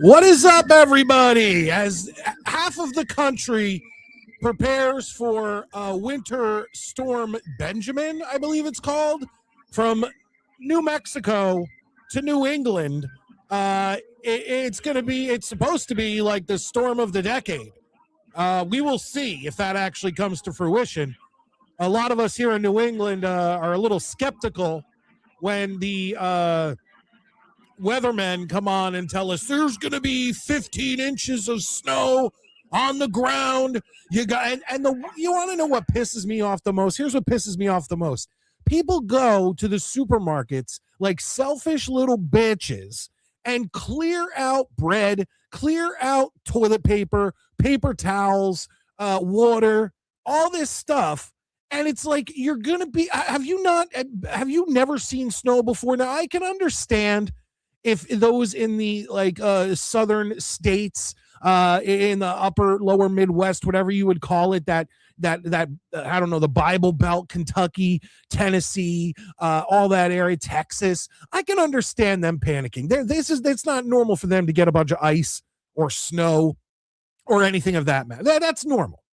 What is up, everybody? As half of the country prepares for Winter Storm Benjamin, I believe it's called, from New Mexico to New England, it's supposed to be like the storm of the decade. We will see if that actually comes to fruition. A lot of us here in New England are a little skeptical when the weathermen come on and tell us there's going to be 15 inches of snow on the ground. You want to know what pisses me off the most? Here's what pisses me off the most. People go to the supermarkets like selfish little bitches and clear out bread, clear out toilet paper, paper towels, water, all this stuff. And it's like, you're going to be, have you never seen snow before? Now, I can understand if those in the southern states, in the upper, lower Midwest, whatever you would call it, that I don't know, the Bible Belt, Kentucky, Tennessee, all that area, Texas, I can understand them panicking. It's not normal for them to get a bunch of ice or snow or anything of that matter. That's normal.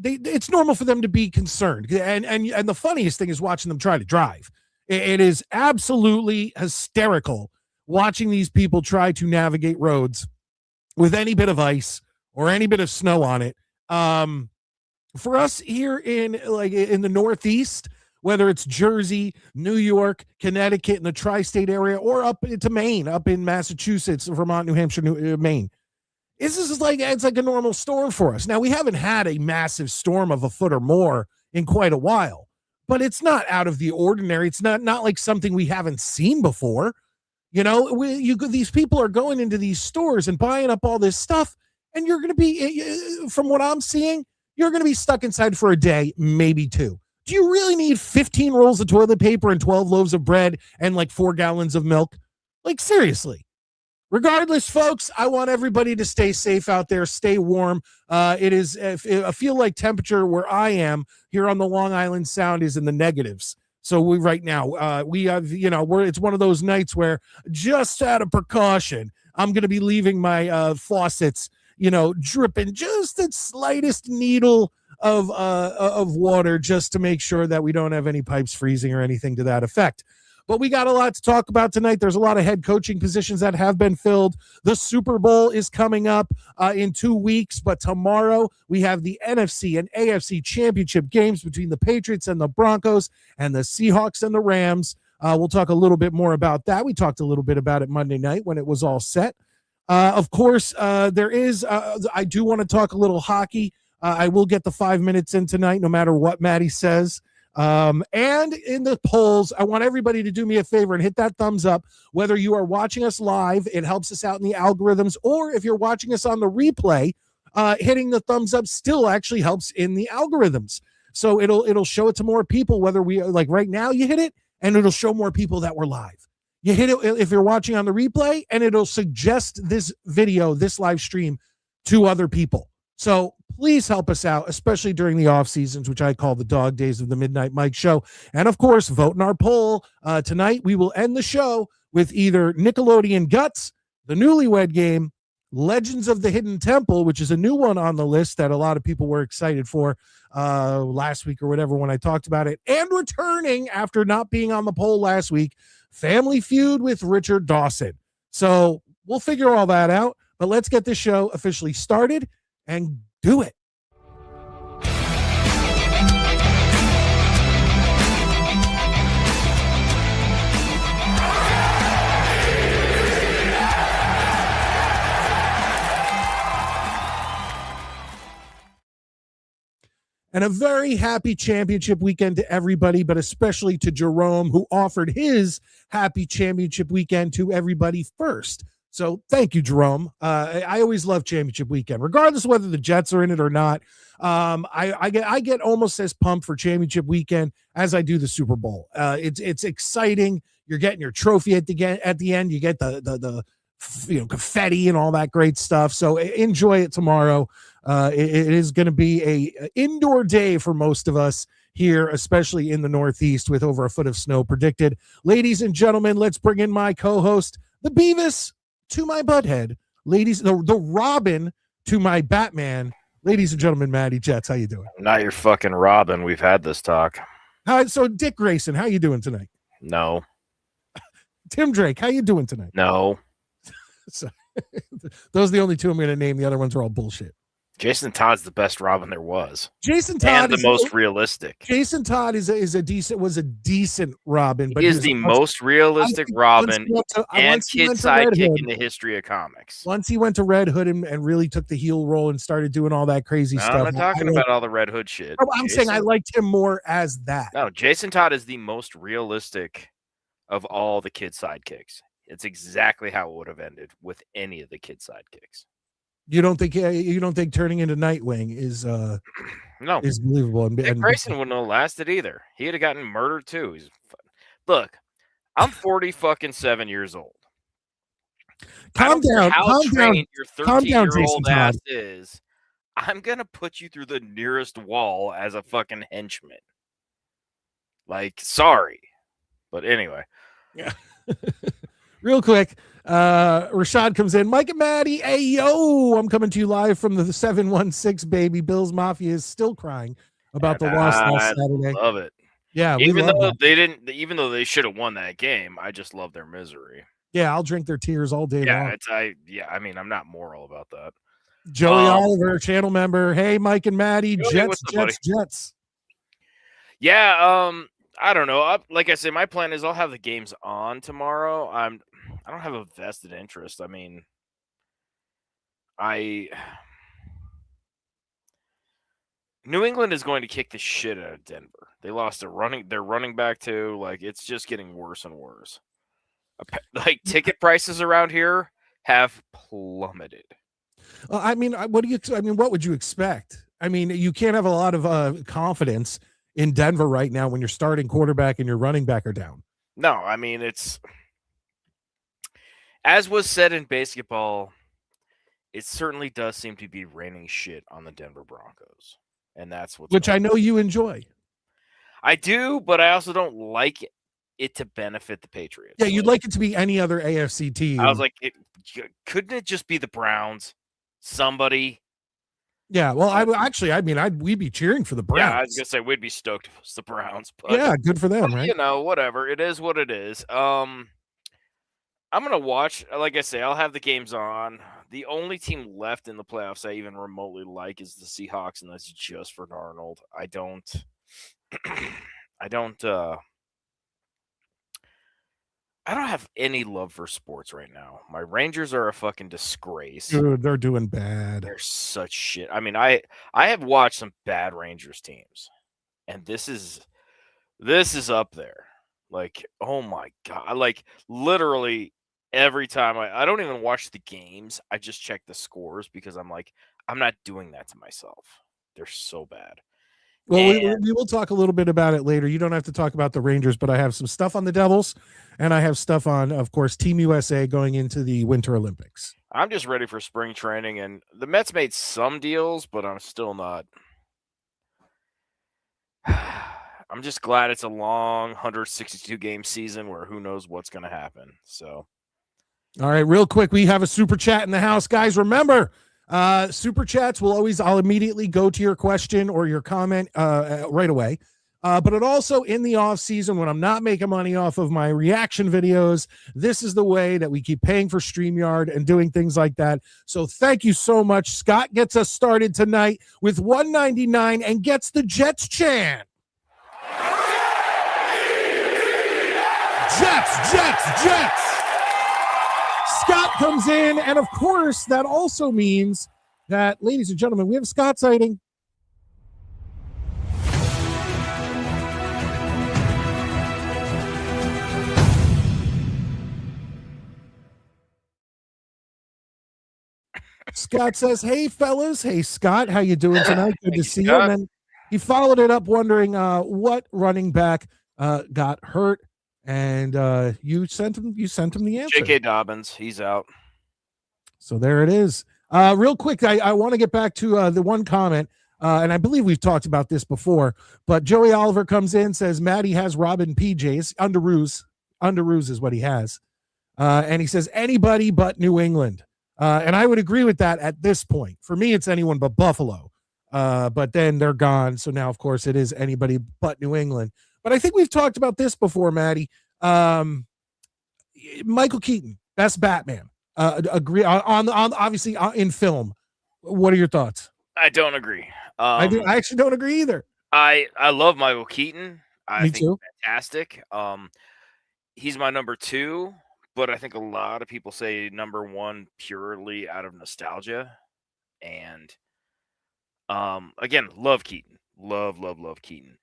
It's normal for them to be concerned. And the funniest thing is watching them try to drive. It is absolutely hysterical watching these people try to navigate roads with any bit of ice or any bit of snow on it. For us here in the Northeast, whether it's Jersey, New York, Connecticut, in the tri-state area, or up to Maine, up in Massachusetts, Vermont, New Hampshire, Maine, it's like a normal storm for us. Now, we haven't had a massive storm of a foot or more in quite a while, but it's not out of the ordinary. It's not like something we haven't seen before. You know, these people are going into these stores and buying up all this stuff, and you're going to be, from what I'm seeing, you're going to be stuck inside for a day, maybe two. Do you really need 15 rolls of toilet paper and 12 loaves of bread and like 4 gallons of milk? Like, seriously. Regardless, folks, I want everybody to stay safe out there, stay warm. It is a feel like temperature where I am here on the Long Island Sound is in the negatives. So right now, it's one of those nights where, just out of precaution, I'm going to be leaving my faucets, dripping just the slightest needle of water, just to make sure that we don't have any pipes freezing or anything to that effect. But we got a lot to talk about tonight. There's a lot of head coaching positions that have been filled. The Super Bowl is coming up in 2 weeks, but tomorrow we have the NFC and AFC championship games between the Patriots and the Broncos and the Seahawks and the Rams. We'll talk a little bit more about that. We talked a little bit about it Monday night when it was all set. Of course, I do want to talk a little hockey. I will get the 5 minutes in tonight, no matter what Maddie says. And in the polls, I want everybody to do me a favor and hit that thumbs up, whether you are watching us live, it helps us out in the algorithms, or if you're watching us on the replay, hitting the thumbs up still actually helps in the algorithms. So it'll show it to more people, whether we like right now you hit it and it'll show more people that we're live. You hit it if you're watching on the replay and it'll suggest this video, this live stream to other people. So please help us out, especially during the off seasons, which I call the dog days of the Midnight Mike Show. And of course, vote in our poll. Tonight, we will end the show with either Nickelodeon Guts, the Newlywed Game, Legends of the Hidden Temple, which is a new one on the list that a lot of people were excited for last week or whatever when I talked about it, and returning after not being on the poll last week, Family Feud with Richard Dawson. So we'll figure all that out, but let's get this show officially started and do it. And a very happy championship weekend to everybody, but especially to Jerome, who offered his happy championship weekend to everybody first. So thank you, Jerome. I always love championship weekend, regardless of whether the Jets are in it or not. I get almost as pumped for championship weekend as I do the Super Bowl. It's exciting. You're getting your trophy at the end. You get the confetti and all that great stuff. So enjoy it tomorrow. It is going to be a indoor day for most of us here, especially in the Northeast, with over a foot of snow predicted. Ladies and gentlemen, let's bring in my co-host, the Beavis to my butthead, ladies, the Robin to my Batman, ladies and gentlemen, Maddie Jets. How you doing? Not your fucking Robin. We've had this talk. So Dick Grayson, how you doing tonight? No. Tim Drake, how you doing tonight? No. So, those are the only two I'm going to name. The other ones are all bullshit. Jason Todd's the best Robin there was. Jason Todd and the most realistic. Jason Todd was a decent Robin, but he is the most realistic Robin and kid sidekick in the history of comics. Once he went to Red Hood and really took the heel role and started doing all that crazy stuff. I'm not talking about all the Red Hood shit. I'm saying I liked him more as that. No, Jason Todd is the most realistic of all the kid sidekicks. It's exactly how it would have ended with any of the kid sidekicks. You don't think turning into Nightwing is no is believable? Dick Grayson wouldn't have lasted either. He'd have gotten murdered too. Look, I'm 47 years old. Calm down. Your 13-year-old ass is. I'm gonna put you through the nearest wall as a fucking henchman. Like, sorry, but anyway. Yeah. Real quick, Rashad comes in. Mike and Maddie, hey yo, I'm coming to you live from the 716, baby. Bills Mafia is still crying about the loss last Saturday. Love it. Yeah, even though they should have won that game, I just love their misery. Yeah, I'll drink their tears all day long. I mean, I'm not moral about that. Joey Oliver, channel member. Hey, Mike and Maddie, Joey, Jets. Yeah, I don't know. Like I said, my plan is I'll have the games on tomorrow. I don't have a vested interest. I mean, New England is going to kick the shit out of Denver. They lost their running back too. Like, it's just getting worse and worse. Like, ticket prices around here have plummeted. I mean, what would you expect? I mean, you can't have a lot of confidence in Denver right now when your starting quarterback and your running back are down. No, I mean, it's as was said in basketball, it certainly does seem to be raining shit on the Denver Broncos. And that's which I know you enjoy. I do, but I also don't like it to benefit the Patriots. Yeah, you'd like it to be any other AFC team. I was like, couldn't it just be the Browns? Somebody. Yeah, well, we'd be cheering for the Browns. Yeah, I was gonna say we'd be stoked if it was the Browns, but yeah, good for them, right? You know, whatever. It is what it is. I'm gonna watch. Like I say, I'll have the games on. The only team left in the playoffs I even remotely like is the Seahawks, and that's just for Darnold. I don't have any love for sports right now. My Rangers are a fucking disgrace. Dude, they're doing bad. They're such shit. I mean, I have watched some bad Rangers teams, and this is up there. Like, oh my God. Like, literally every time I don't even watch the games. I just check the scores because I'm like, I'm not doing that to myself. They're so bad. Well, we will talk a little bit about it later. You don't have to talk about the Rangers, but I have some stuff on the Devils, and I have stuff on, of course, Team USA going into the Winter Olympics. I'm just ready for spring training, and the Mets made some deals, but I'm still not. I'm just glad it's a long 162-game season where who knows what's going to happen. So, all right, real quick, we have a super chat in the house, guys. Remember, super chats I'll immediately go to your question or your comment right away. But it also in the off season when I'm not making money off of my reaction videos, this is the way that we keep paying for StreamYard and doing things like that. So thank you so much. Scott gets us started tonight with $1.99 and gets the Jets chant. Jets. Scott comes in, and of course, that also means that, ladies and gentlemen, we have Scott sighting. Scott says, "Hey, fellas. Hey, Scott. How you doing tonight? Good to see you." And then he followed it up wondering what running back got hurt. And you sent him the answer. J.K. Dobbins, he's out. So there it is. Real quick, I want to get back to the one comment, and I believe we've talked about this before, but Joey Oliver comes in, says Maddie has Robin PJs. Underoos is what he has. And he says anybody but New England. And I would agree with that at this point. For me, it's anyone but Buffalo. But then they're gone. So now, of course, it is anybody but New England. But I think we've talked about this before, Maddie. Michael Keaton, best Batman. Agree on obviously in film. What are your thoughts? I don't agree. I actually don't agree either. I love Michael Keaton. I Me think too. he's fantastic. He's my number 2, but I think a lot of people say number 1 purely out of nostalgia. And again, love Keaton. Love Keaton.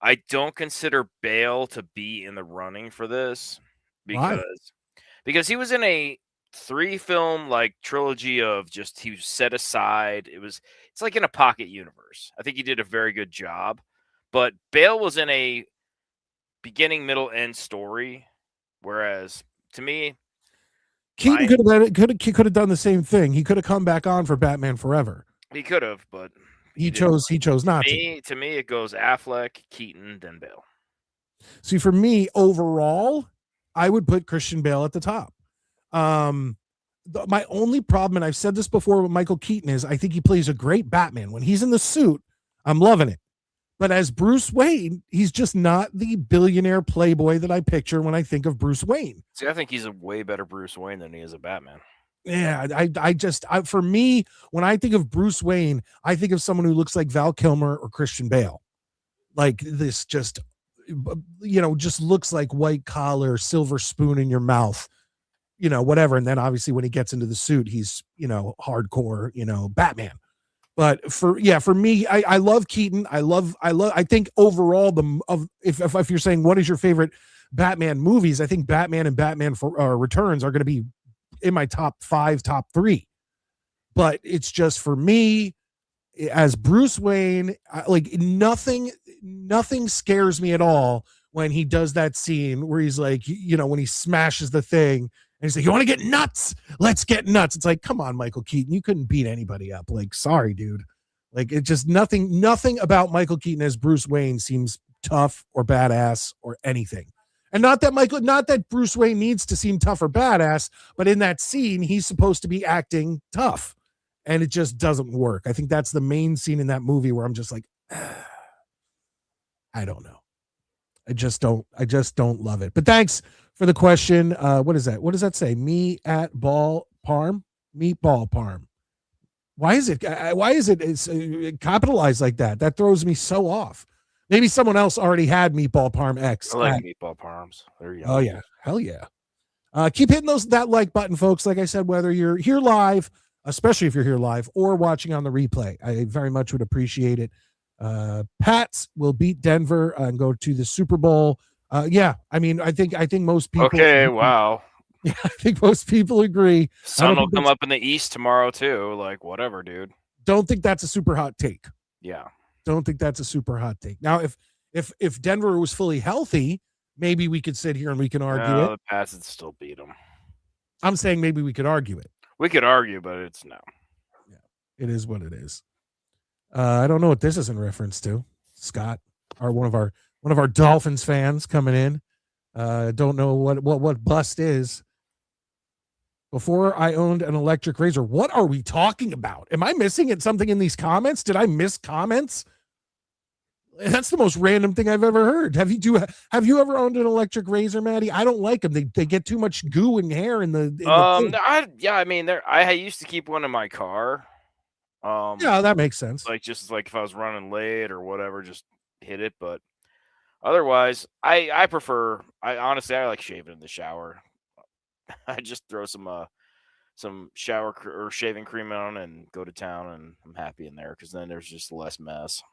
I don't consider Bale to be in the running for this Why? because he was in a 3-film like trilogy of just he was set aside. It's like in a pocket universe. I think he did a very good job. But Bale was in a beginning, middle, end story, whereas to me, Keaton could have done the same thing. He could have come back on for Batman Forever. he could have, but He chose not to. To me, it goes Affleck, Keaton, then Bale. See, for me, overall, I would put Christian Bale at the top. My only problem, and I've said this before with Michael Keaton, is I think he plays a great Batman. When he's in the suit, I'm loving it. But as Bruce Wayne, he's just not the billionaire playboy that I picture when I think of Bruce Wayne. See, I think he's a way better Bruce Wayne than he is a Batman. Yeah, for me, when I think of Bruce Wayne, I think of someone who looks like Val Kilmer or Christian Bale. Like this just looks like white collar, silver spoon in your mouth, whatever. And then obviously when he gets into the suit, he's, hardcore, Batman. But for me, I love Keaton. I think overall if you're saying what is your favorite Batman movies, I think Batman and Batman Returns are going to be in my top 5, top 3. But it's just for me as Bruce Wayne, like nothing scares me at all when he does that scene where he's like, when he smashes the thing. And he's like, you want to get nuts? Let's get nuts. It's like, come on, Michael Keaton. You couldn't beat anybody up. Like, sorry, dude. Like, it just nothing about Michael Keaton as Bruce Wayne seems tough or badass or anything. And not that Bruce Wayne needs to seem tough or badass, but in that scene, he's supposed to be acting tough. And it just doesn't work. I think that's the main scene in that movie where I'm just like, I don't know. I just don't love it. But thanks for the question. What is that? What does that say? Me at ball parm? Meatball parm. Why is it it's capitalized like that? That throws me so off. Maybe someone else already had Meatball Parm X. I like Meatball Parms. There you go. Oh yeah. Hell yeah. Keep hitting that like button, folks. Like I said, whether you're here live, especially if you're here live, or watching on the replay, I very much would appreciate it. Pats will beat Denver and go to the Super Bowl. Yeah, I mean, I think most people. Okay, wow. Yeah, I think most people agree. Sun will come up in the East tomorrow too. Like whatever, dude. Don't think that's a super hot take. Yeah. Don't think that's a super hot take. Now, if Denver was fully healthy, maybe we could sit here and we can argue it. The Pats would still beat them. I'm saying maybe we could argue it. We could argue, but it's no. Yeah, it is what it is. I don't know what this is in reference to. Scott, one of our Dolphins fans coming in. Don't know what bust is. Before I owned an electric razor. What are we talking about? Am I missing something in these comments? Did I miss comments? That's the most random thing I've ever heard. Have you ever owned an electric razor, Maddie? I don't like them. They get too much goo and hair in the I mean, I used to keep one in my car. Yeah, that makes sense. Like just like if I was running late or whatever, just hit it. But otherwise, I honestly like shaving in the shower. I just throw some shower or shaving cream on and go to town, and I'm happy in there because then there's just less mess.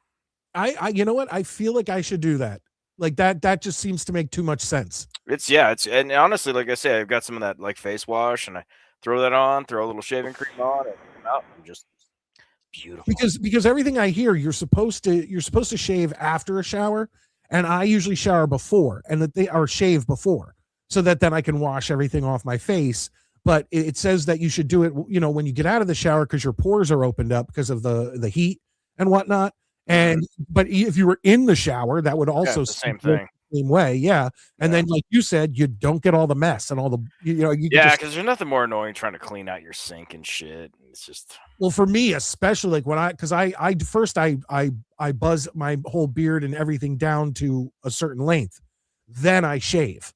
I you know what? I feel like I should do that. Like that just seems to make too much sense. And honestly, like I say, I've got some of that like face wash, and I throw that on, throw a little shaving cream on, and I'm just beautiful. Because everything I hear, you're supposed to shave after a shower, and I usually shower before, and that they are shave before, so that then I can wash everything off my face. But it says that you should do it, when you get out of the shower because your pores are opened up because of the heat and whatnot. But if you were in the shower, that would also the same thing. same way. Yeah. And Yeah. then, like you said, you don't get all the mess and all the, you Yeah, just, because there's nothing more annoying trying to clean out your sink and shit. It's just well, for me, especially like because I first, I buzz my whole beard and everything down to a certain length. Then I shave.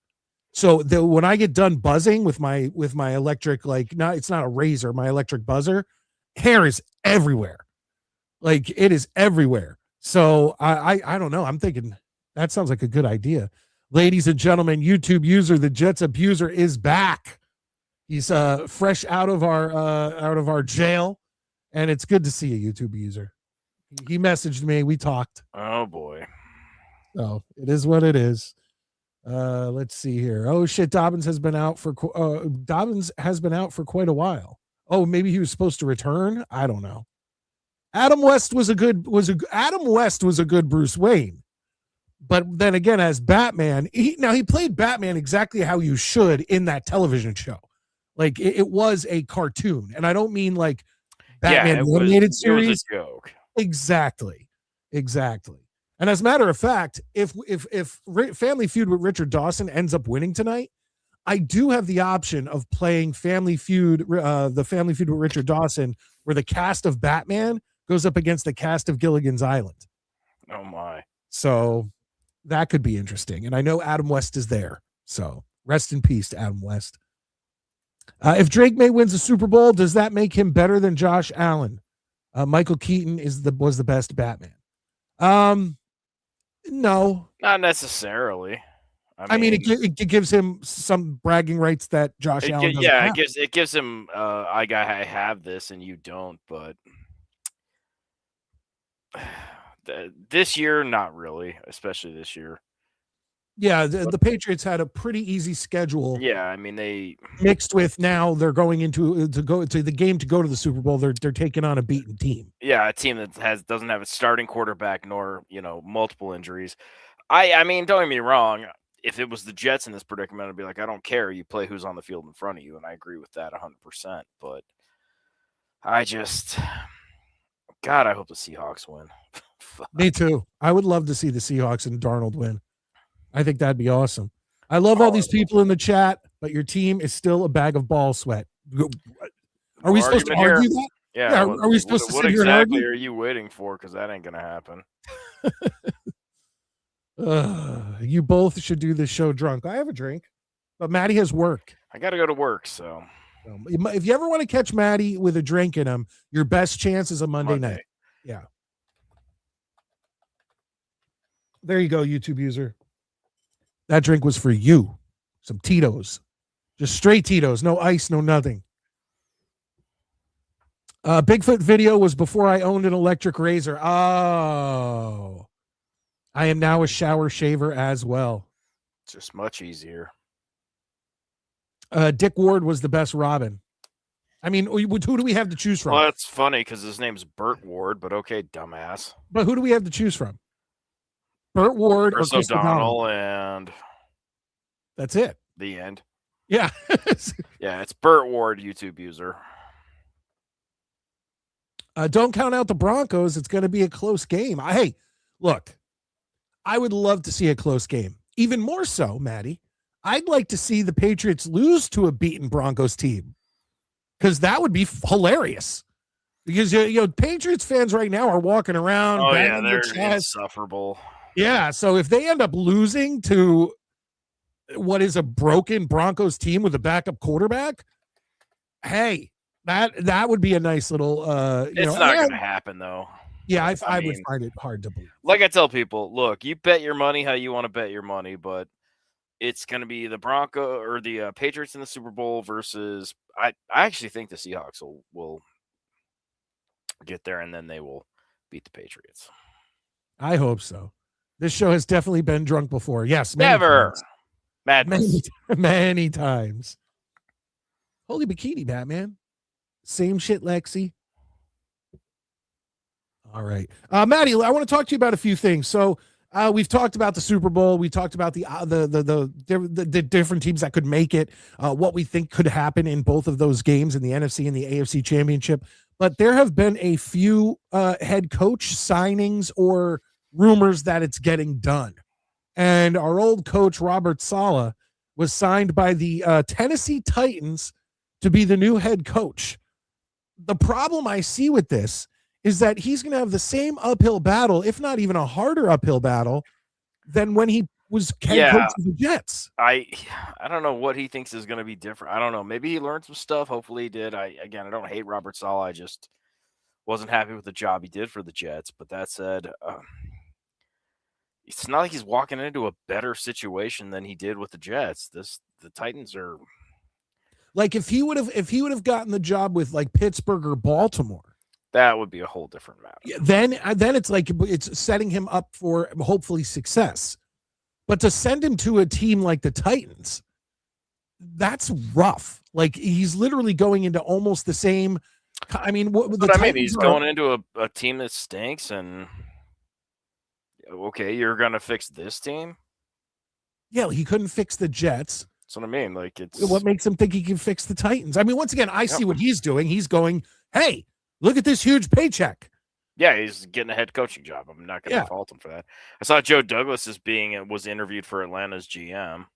So when I get done buzzing with my electric, like, it's not a razor, my electric buzzer, hair is everywhere. Like, it is everywhere. So I don't know. I'm thinking that sounds like a good idea. Ladies and gentlemen, YouTube user, the Jets abuser is back. He's fresh out of our jail, and it's good to see a YouTube user. He messaged me. We talked. oh boy. So it is what it is. Let's see here. Oh shit, Dobbins has been out for quite a while. Oh, maybe he was supposed to return. I don't know. Adam West was a good Bruce Wayne, but then again, as Batman, he played Batman exactly how you should in that television show. Like, it was a cartoon, and I don't mean like Batman animated series. It was a joke. Exactly. And as a matter of fact, if Family Feud with Richard Dawson ends up winning tonight, I do have the option of playing Family Feud, the Family Feud with Richard Dawson, where the cast of Batman goes up against the cast of Gilligan's Island. Oh my. So that could be interesting. And I know Adam West is there. So rest in peace to Adam West. If Drake May wins the Super Bowl, does that make him better than Josh Allen? Michael Keaton was the best Batman. No, not necessarily. I mean it gives him some bragging rights that Josh Allen doesn't have. it gives him I have this and you don't, but this year not really, especially this year. Yeah, the Patriots had a pretty easy schedule. Yeah, I mean, they mixed with now they're going into to go to the game to go to the Super Bowl. They're taking on a beaten team. Yeah, a team that doesn't have a starting quarterback nor multiple injuries. I mean, don't get me wrong. If it was the Jets in this predicament, I'd be like, I don't care. You play who's on the field in front of you, and I agree with that 100%. But I hope the Seahawks win. Me too. I would love to see the Seahawks and Darnold win. I think that'd be awesome. I love all these people in the chat, but your team is still a bag of ball sweat. Are we supposed to argue that? Yeah. Are we supposed to sit here and argue? What exactly argue? are you waiting for? Because that ain't going to happen. You both should do this show drunk. I have a drink, but Maddie has work. I got to go to work, so. If you ever want to catch Maddie with a drink in him, your best chance is a Monday night. Yeah. There you go, YouTube user. That drink was for you. Some Tito's. Just straight Tito's. No ice, no nothing. Bigfoot video was before I owned an electric razor. Oh. I am now a shower shaver as well. It's just much easier. Dick Ward was the best Robin. I mean, who do we have to choose from? Well, that's funny because his name's Burt Ward, but okay, dumbass. But who do we have to choose from? Burt Ward or Chris O'Donnell, and that's it. The end. Yeah. Yeah, it's Burt Ward, YouTube user. Don't count out the Broncos. It's going to be a close game. Hey, look, I would love to see a close game. Even more so, Maddie, I'd like to see the Patriots lose to a beaten Broncos team because that would be hilarious. Because Patriots fans right now are walking around. Oh yeah, they're insufferable. Yeah, so if they end up losing to what is a broken Broncos team with a backup quarterback, hey, that would be a nice little. It's not going to happen though. Yeah, I would find it hard to believe. Like I tell people, look, you bet your money how you want to bet your money, but it's going to be the Bronco or the Patriots in the Super Bowl versus. I actually think the Seahawks will get there and then they will beat the Patriots. I hope so. This show has definitely been drunk before. Yes, never. Madness. Many times. Holy bikini, Batman. Same shit, Lexi. All right. Maddie, I want to talk to you about a few things. So we've talked about the Super Bowl. We talked about the different teams that could make it, what we think could happen in both of those games in the NFC and the AFC Championship. But there have been a few head coach signings or rumors that it's getting done. and our old coach Robert Saleh was signed by the Tennessee Titans to be the new head coach. The problem I see with this is that he's going to have the same uphill battle, if not even a harder uphill battle, than when he was head coach of the Jets. I don't know what he thinks is going to be different. I don't know. Maybe he learned some stuff. Hopefully he did. I don't hate Robert Saleh. I just wasn't happy with the job he did for the Jets. But that said, it's not like he's walking into a better situation than he did with the Jets. The Titans are like if he would have gotten the job with like Pittsburgh or Baltimore, that would be a whole different matter. Then it's like it's setting him up for hopefully success. But to send him to a team like the Titans, that's rough. Like he's literally going into almost the same. I mean, he's going into a team that stinks, and okay, you're gonna fix this team. Yeah, he couldn't fix the Jets. That's what I mean. Like, it's what makes him think he can fix the Titans. I mean, once again, I see what he's doing. He's going, hey, look at this huge paycheck. Yeah, he's getting a head coaching job. I'm not going to fault him for that. I saw Joe Douglas was interviewed for Atlanta's GM.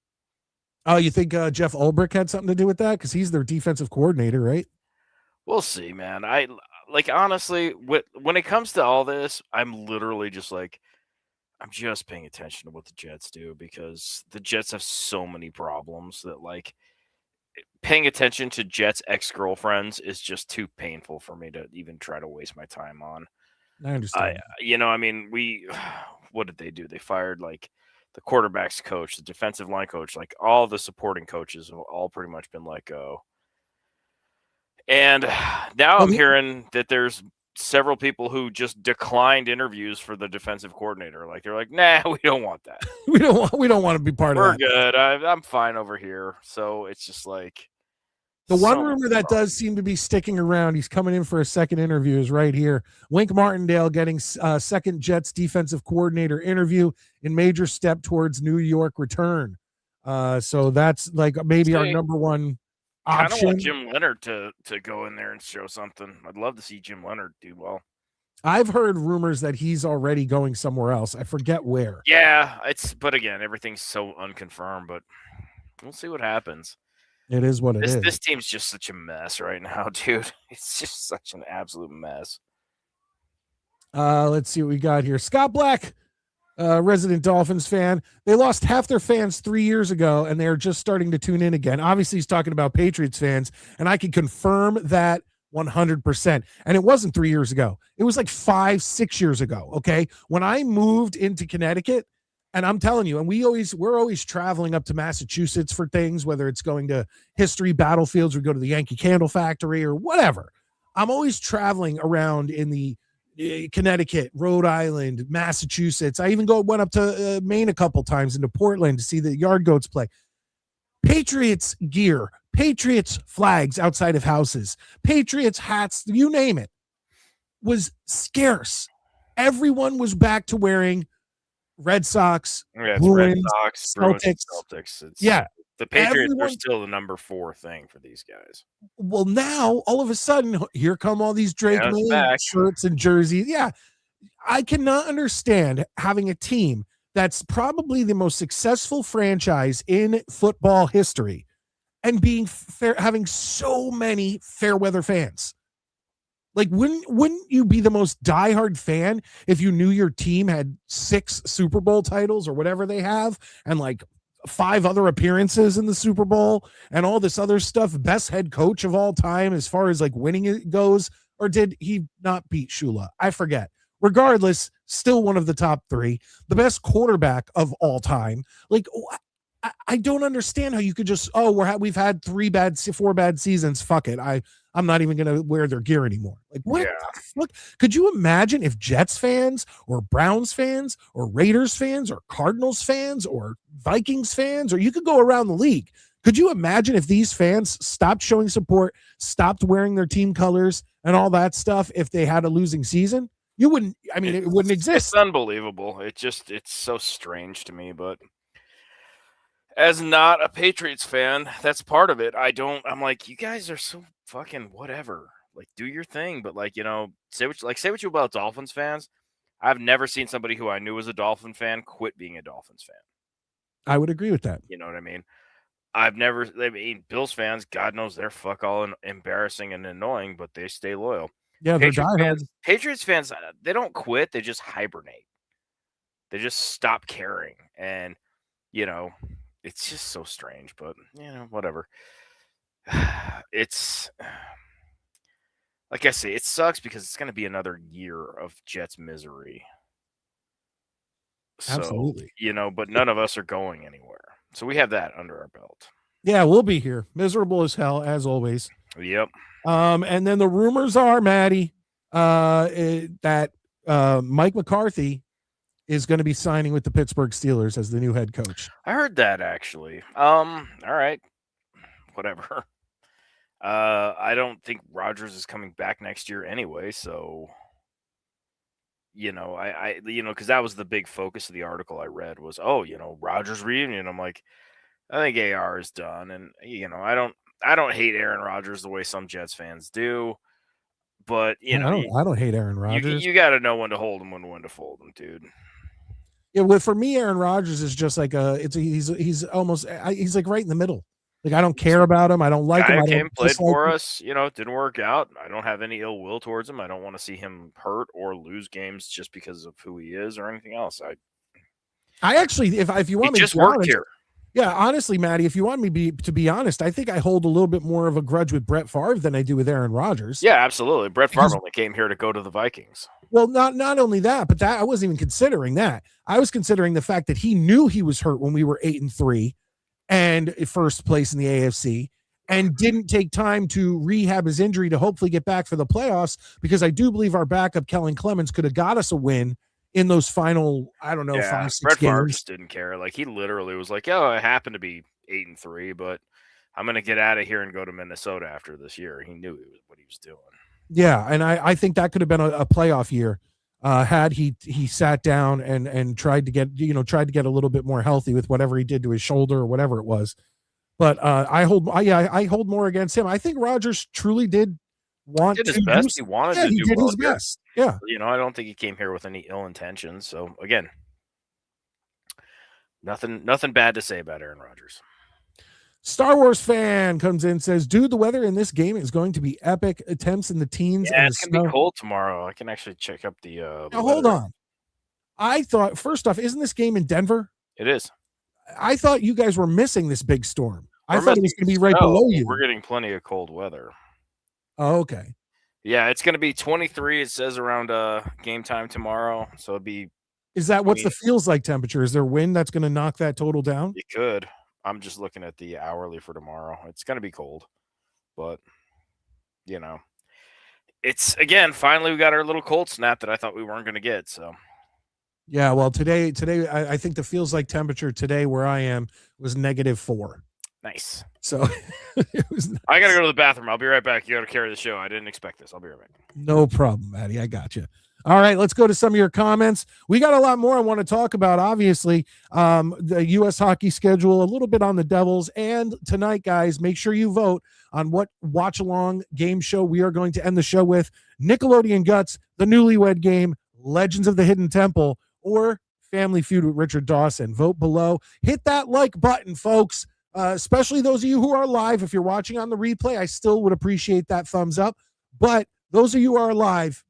Oh, you think Jeff Ulbrich had something to do with that? Because he's their defensive coordinator, right? We'll see, man. I honestly, when it comes to all this, I'm literally just like, I'm just paying attention to what the Jets do, because the Jets have so many problems that, like, paying attention to Jets ex-girlfriends is just too painful for me to even try to waste my time on. I understand. What did they do? They fired like the quarterback's coach, the defensive line coach, like all the supporting coaches have all pretty much been let go. And now I'm hearing that there's several people who just declined interviews for the defensive coordinator. Like they're like, nah, we don't want that. we don't want to be part of that. We're good. I'm fine over here. So it's just like the one rumor that does seem to be sticking around, he's coming in for a second interview, is right here. Wink Martindale getting second Jets defensive coordinator interview in major step towards New York return. So that's like maybe our number one option. I kind of want Jim Leonard to go in there and show something. I'd love to see Jim Leonard do well. I've heard rumors that he's already going somewhere else. I forget where. Yeah, but again, everything's so unconfirmed, but we'll see what happens. It is what it is. This team's just such a mess right now, dude. It's just such an absolute mess. Let's see what we got here. Scott Black, resident Dolphins fan. They lost half their fans 3 years ago, and they're just starting to tune in again. Obviously, he's talking about Patriots fans, and I can confirm that 100%. And it wasn't 3 years ago. It was like 5-6 years ago, okay? When I moved into Connecticut, and I'm telling you, and we're always traveling up to Massachusetts for things, whether it's going to history battlefields or go to the Yankee Candle Factory or whatever. I'm always traveling around in the Connecticut, Rhode Island, Massachusetts. I even went up to Maine a couple times, into Portland to see the Yard Goats play. Patriots gear, Patriots flags outside of houses, Patriots hats, you name it, was scarce. Everyone was back to wearing Red Sox, Bruins, Celtics. The Patriots are still the number 4 thing for these guys. Well, now all of a sudden, here come all these Drake May shirts and jerseys. Yeah, I cannot understand having a team that's probably the most successful franchise in football history and having so many fair weather fans. Like, wouldn't you be the most diehard fan if you knew your team had 6 Super Bowl titles or whatever they have, and like 5 other appearances in the Super Bowl and all this other stuff? Best head coach of all time as far as like winning it goes, or did he not beat Shula? I forget. Regardless, still one of the top 3, the best quarterback of all time. Like, I don't understand how you could just, we've had 4 bad seasons. Fuck it. I'm not even going to wear their gear anymore. Like, what? Yeah. Look, could you imagine if Jets fans or Browns fans or Raiders fans or Cardinals fans or Vikings fans, or you could go around the league, could you imagine if these fans stopped showing support, stopped wearing their team colors and all that stuff if they had a losing season? You wouldn't, it wouldn't exist. It's unbelievable. It's so strange to me, but as not a Patriots fan, that's part of it. I'm like, you guys are so fucking whatever. Like, do your thing, but like, say what you about Dolphins fans. I've never seen somebody who I knew was a Dolphin fan quit being a Dolphins fan. I would agree with that. You know what I mean? Bills fans, God knows they're fuck all embarrassing and annoying, but they stay loyal. Yeah, they're diehards. Patriots fans, they don't quit, they just hibernate. They just stop caring. And, it's just so strange, but, whatever. It's, like I say, it sucks because it's going to be another year of Jets misery. So, Absolutely. but none of us are going anywhere. So we have that under our belt. Yeah, we'll be here. Miserable as hell, as always. Yep. And then the rumors are, Maddie, that Mike McCarthy is going to be signing with the Pittsburgh Steelers as the new head coach. I heard that, actually. All right. Whatever. I don't think Rodgers is coming back next year anyway, so because that was the big focus of the article I read was, Rodgers reunion. I'm like, I think AR is done, and I don't hate Aaron Rodgers the way some Jets fans do, but I don't hate Aaron Rodgers. You got to know when to hold him and when to fold him, dude. Yeah, well, for me, Aaron Rodgers is just like he's almost he's like right in the middle. Like, I don't care about him. I don't like him. Came, played for us. It didn't work out. I don't have any ill will towards him. I don't want to see him hurt or lose games just because of who he is or anything else. I actually, if you want me just to be worked honest, here. Yeah, honestly, Maddie, if you want me to be honest, I think I hold a little bit more of a grudge with Brett Favre than I do with Aaron Rodgers. Yeah, absolutely. Brett Favre only came here to go to the Vikings. Well, not only that, but that I wasn't even considering that. I was considering the fact that he knew he was hurt when we were 8-3 and first place in the AFC, and didn't take time to rehab his injury to hopefully get back for the playoffs, because I do believe our backup, Kellen Clemens, could have got us a win in those final, 5-6 Brett Favre games. just didn't care. Like, he literally was like, I happen to be 8-3, but I'm going to get out of here and go to Minnesota after this year. He knew what he was doing. Yeah, and I think that could have been a playoff year had he sat down and tried to get a little bit more healthy with whatever he did to his shoulder or whatever it was. But I hold more against him. I think Rodgers truly did want his best. He wanted to do his best. Yeah, I don't think he came here with any ill intentions. So again, nothing bad to say about Aaron Rodgers. Star Wars fan comes in, says, dude, the weather in this game is going to be epic. Attempts in the teens. Yeah, it's going to be cold tomorrow. I can actually check up the now, hold on. I thought, first off, isn't this game in Denver? It is. I thought you guys were missing this big storm. I thought it was going to be right below you. We're getting plenty of cold weather. Oh, okay. Yeah, it's going to be 23. It says around game time tomorrow. So it'll be. Is that what's the feels like temperature? Is there wind that's going to knock that total down? It could. I'm just looking at the hourly for tomorrow. It's going to be cold, but it's, again, finally we got our little cold snap that I thought we weren't going to get. So yeah, well, today I think the feels like temperature today where I am was -4. Nice. So it was nice. I got to go to the bathroom. I'll be right back. You got to carry the show. I didn't expect this. I'll be right back. No problem, Maddie. I got you. All right, let's go to some of your comments. We got a lot more I want to talk about, obviously. The U.S. hockey schedule, a little bit on the Devils. And tonight, guys, make sure you vote on what watch-along game show we are going to end the show with. Nickelodeon Guts, The Newlywed Game, Legends of the Hidden Temple, or Family Feud with Richard Dawson. Vote below. Hit that like button, folks, especially those of you who are live. If you're watching on the replay, I still would appreciate that thumbs up. But those of you who are live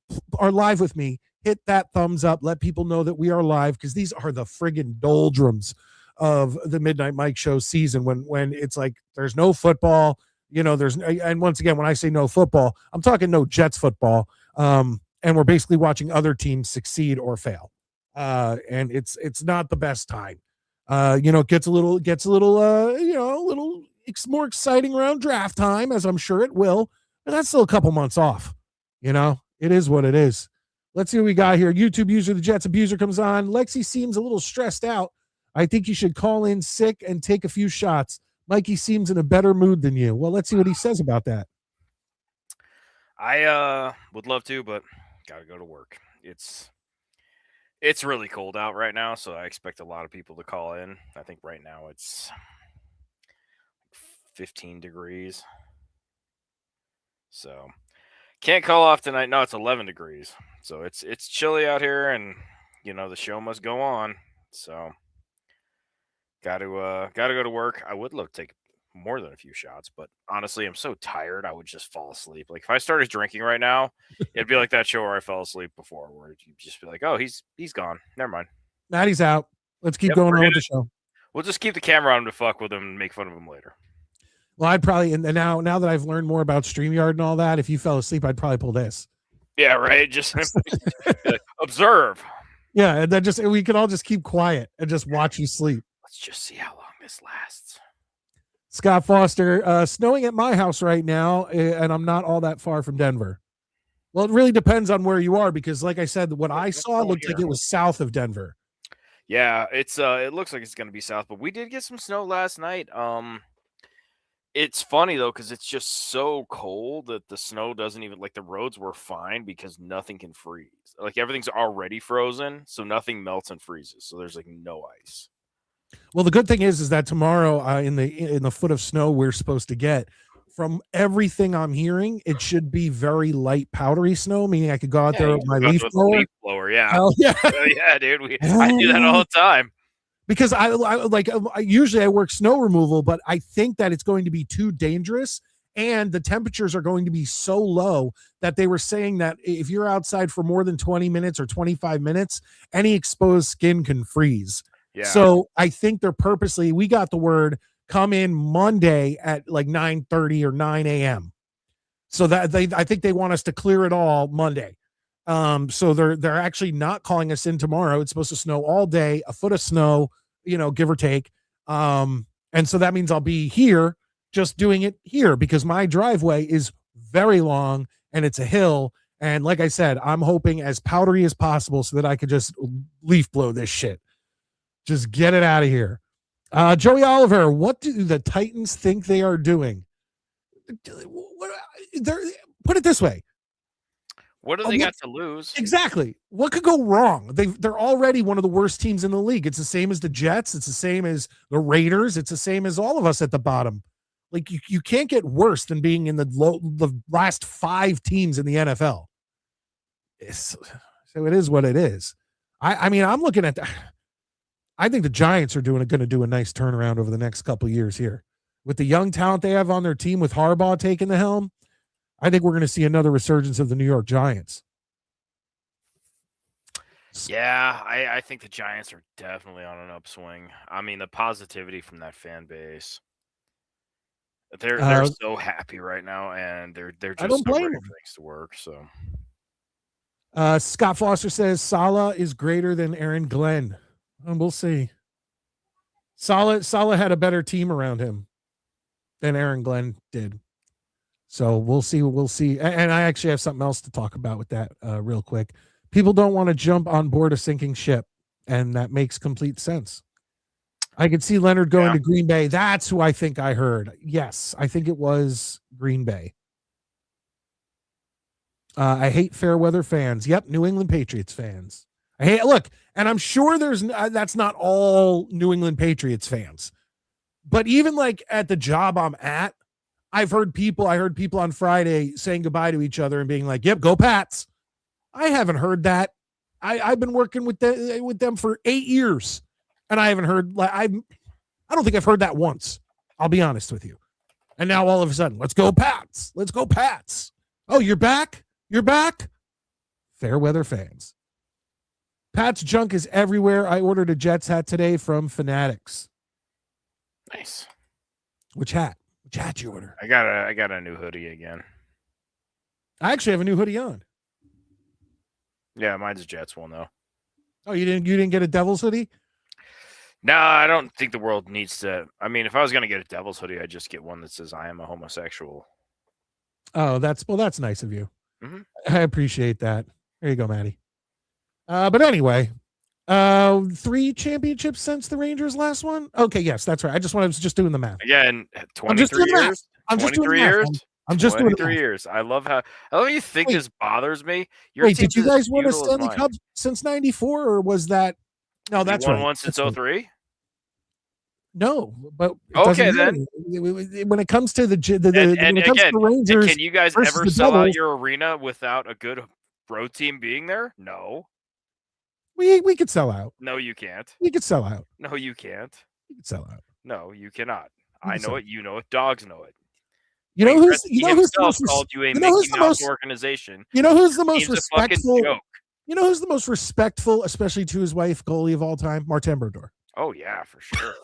with me, hit that thumbs up. Let people know that we are live, because these are the friggin' doldrums of the Midnight Mike Show season when it's like there's no football, and once again, when I say no football, I'm talking no Jets football. And we're basically watching other teams succeed or fail. And it's not the best time. It gets a little more exciting around draft time, as I'm sure it will, but that's still a couple months off. It is what it is. Let's see what we got here. YouTube user, the Jets abuser, comes on. Lexi seems a little stressed out. I think you should call in sick and take a few shots. Mikey seems in a better mood than you. Well, let's see what he says about that. I would love to, but gotta go to work. It's really cold out right now, so I expect a lot of people to call in. I think right now it's 15 degrees. So can't call off tonight. No, it's 11 degrees. So it's chilly out here, and the show must go on. So Got to go to work. I would take more than a few shots, but honestly, I'm so tired. I would just fall asleep. Like if I started drinking right now, it'd be like that show where I fell asleep before, where you just be like, "Oh, he's gone. Never mind." Maddie's out. Let's keep Yep, going on with the show. we'll just keep the camera on him to fuck with him and make fun of him later. Well, I'd probably, and now that I've learned more about StreamYard and all that, if you fell asleep, I'd probably pull this. Yeah, right. Just observe. Yeah, and then we could all just keep quiet and just watch you sleep. Let's just see how long this lasts. Scott Foster, snowing at my house right now, and I'm not all that far from Denver. Well, it really depends on where you are, because like I said, what I saw looked like it was south of Denver. Yeah, it looks like it's going to be south, but we did get some snow last night. It's funny though, because it's just so cold that the snow doesn't even, like, the roads were fine because nothing can freeze. Like everything's already frozen, so nothing melts and freezes. So there's like no ice. Well, the good thing is that tomorrow, in the foot of snow we're supposed to get, from everything I'm hearing, it should be very light powdery snow, meaning I could go out there with my leaf blower. Yeah. Hell yeah. Yeah, dude. I do that all the time. Because I usually I work snow removal, but I think that it's going to be too dangerous, and the temperatures are going to be so low that they were saying that if you're outside for more than 20 minutes or 25 minutes, any exposed skin can freeze. Yeah. So I think they're purposely, we got the word, come in Monday at like 9:30 or 9 a.m. So that I think they want us to clear it all Monday. So they're actually not calling us in tomorrow. It's supposed to snow all day, a foot of snow, give or take. And so that means I'll be here, just doing it here, because my driveway is very long and it's a hill. And like I said, I'm hoping as powdery as possible so that I could just leaf blow this shit. Just get it out of here. Joey Oliver, what do the Titans think they are doing? Put it this way. What do they got to lose? Exactly. What could go wrong? They're already one of the worst teams in the league. It's the same as the Jets. It's the same as the Raiders. It's the same as all of us at the bottom. Like you can't get worse than being in the last 5 teams in the NFL. So it is what it is. I mean, I'm looking at I think the Giants are going to do a nice turnaround over the next couple of years here. With the young talent they have on their team, with Harbaugh taking the helm, I think we're going to see another resurgence of the New York Giants. Yeah, I think the Giants are definitely on an upswing. I mean, the positivity from that fan base. They're so happy right now, and they're just so ready for things to work. So Scott Foster says Saleh is greater than Aaron Glenn. And we'll see. Saleh had a better team around him than Aaron Glenn did. So we'll see. We'll see. And I actually have something else to talk about with that real quick. People don't want to jump on board a sinking ship, and that makes complete sense. I could see Leonard going to Green Bay. That's who I think I heard. Yes, I think it was Green Bay. I hate fair weather fans. Yep, New England Patriots fans. Look, and I'm sure that's not all New England Patriots fans, but even like at the job I'm at, I heard people on Friday saying goodbye to each other and being like, "Yep, go Pats." I haven't heard that. I've been working with them for 8 years, and I haven't heard. I don't think I've heard that once. I'll be honest with you. And now all of a sudden, let's go Pats. Let's go Pats. Oh, you're back. You're back. Fair weather fans. Pat's junk is everywhere. I ordered a Jets hat today from Fanatics. Nice. Which hat? Which hat you order? I got a new hoodie again. I actually have a new hoodie on. Yeah, mine's a Jets one though. Oh, you didn't get a Devils hoodie? No, I don't think the world needs to. I mean, if I was gonna get a Devils hoodie, I'd just get one that says "I am a homosexual." Oh, that's nice of you. Mm-hmm. I appreciate that. There you go, Maddie. But anyway, 3 championships since the Rangers' last one. Okay, yes, that's right. I was just doing the math. Again, 23 years. I'm just doing the math. I'm just doing 3 years. I love you think this bothers me. Did you guys win a Stanley Cup since '94, or was that? No, that's right. One since 03. No, but okay then. When it comes to the Rangers, can you guys ever sell out your arena without a good road team being there? No. We could sell out. No, you can't. We could sell out. No, you can't. You can sell out. No, you cannot. You I can know sell it. You know it. Dogs know it. You know Wayne who's Gretzky you know who's the himself most called you a you know who's Mickey the Mouse most organization. you know who's the most Team's a fucking respectful. joke. You know who's the most respectful, especially to his wife, goalie of all time? Martin Brodeur. Oh yeah, for sure.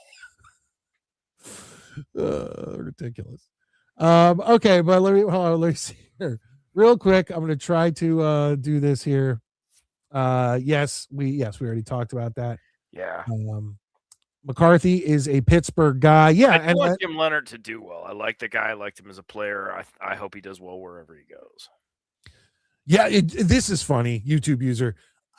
Ridiculous. Okay, but let me see here real quick. I'm going to try to do this here. Yes, we already talked about that. Yeah. McCarthy is a Pittsburgh guy. Yeah, I and want Jim Leonard to do well. I like the guy. I liked him as a player. I hope he does well wherever he goes. yeah, this is funny. YouTube user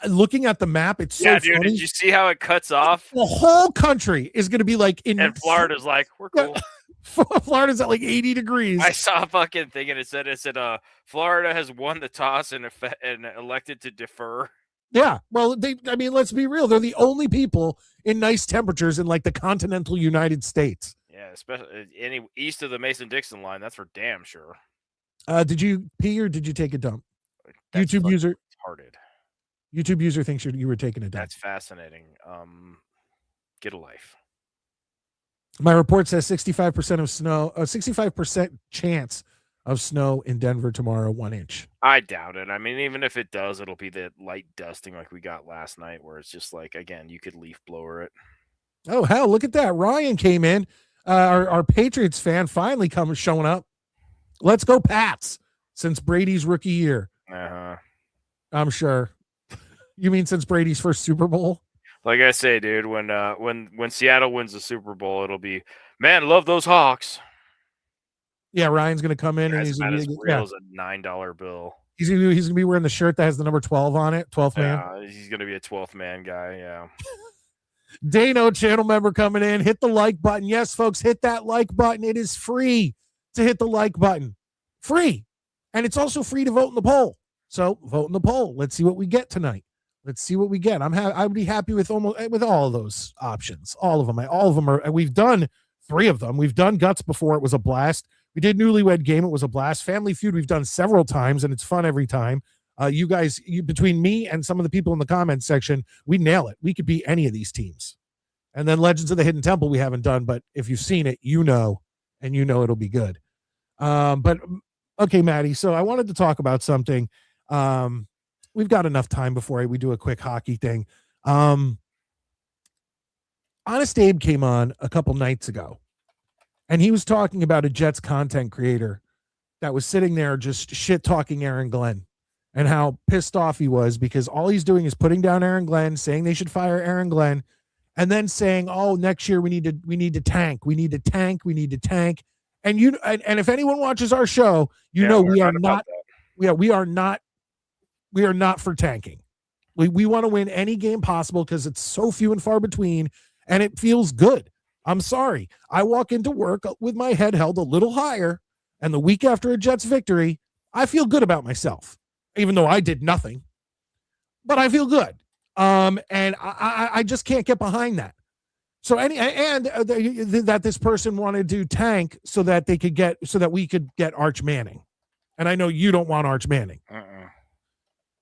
looking at the map. It's so dude. funny. Did you see how it cuts off? The whole country is going to be like in, and Florida's like, we're cool. Florida's at like 80 degrees. I saw a fucking thing and it said, Florida has won the toss and elected to defer. Yeah, well, let's be real. They're the only people in nice temperatures in like the continental United States. Yeah, especially any east of the Mason-Dixon line. That's for damn sure. Did you pee or did you take a dump? That's YouTube user retarded. YouTube user thinks you were taking a dump. That's fascinating. Get a life. My report says 65% of snow, 65% chance of snow in Denver tomorrow, 1 inch. I doubt it. I mean, even if it does, it'll be the light dusting like we got last night, where it's just like, again, you could leaf blower it. Oh, hell, look at that. Ryan came in. Our Patriots fan finally showing up. Let's go Pats since Brady's rookie year. Uh-huh. I'm sure. You mean since Brady's first Super Bowl? Like I say, dude, when Seattle wins the Super Bowl, it'll be, man, love those Hawks. Yeah, Ryan's going to come in and he's going to be real as a $9 bill. He's going to be wearing the shirt that has the number 12 on it, 12th man. Yeah, he's going to be a 12th man guy, yeah. Dano, channel member coming in. Hit the like button. Yes, folks, hit that like button. It is free to hit the like button. Free. And it's also free to vote in the poll. So vote in the poll. Let's see what we get tonight. Let's see what we get. I'd be happy with all of those options. All of them. All of them are. We've done 3 of them. We've done Guts before. It was a blast. We did Newlywed Game. It was a blast. Family Feud we've done several times, and it's fun every time. You guys, between me and some of the people in the comments section, we nail it. We could beat any of these teams. And then Legends of the Hidden Temple we haven't done, but if you've seen it, you know it'll be good. But okay, Maddie. So I wanted to talk about something. We've got enough time before we do a quick hockey thing. Honest Abe came on a couple nights ago, and he was talking about a Jets content creator that was sitting there just shit talking Aaron Glenn and how pissed off he was because all he's doing is putting down Aaron Glenn, saying they should fire Aaron Glenn, and then saying, "Oh, next year we need to tank. We need to tank. We need to tank." And and if anyone watches our show, we are not. We are not for tanking. We want to win any game possible because it's so few and far between, and it feels good. I'm sorry. I walk into work with my head held a little higher, and the week after a Jets victory, I feel good about myself, even though I did nothing. But I feel good. And I just can't get behind that. So that this person wanted to tank so that we could get Arch Manning. And I know you don't want Arch Manning.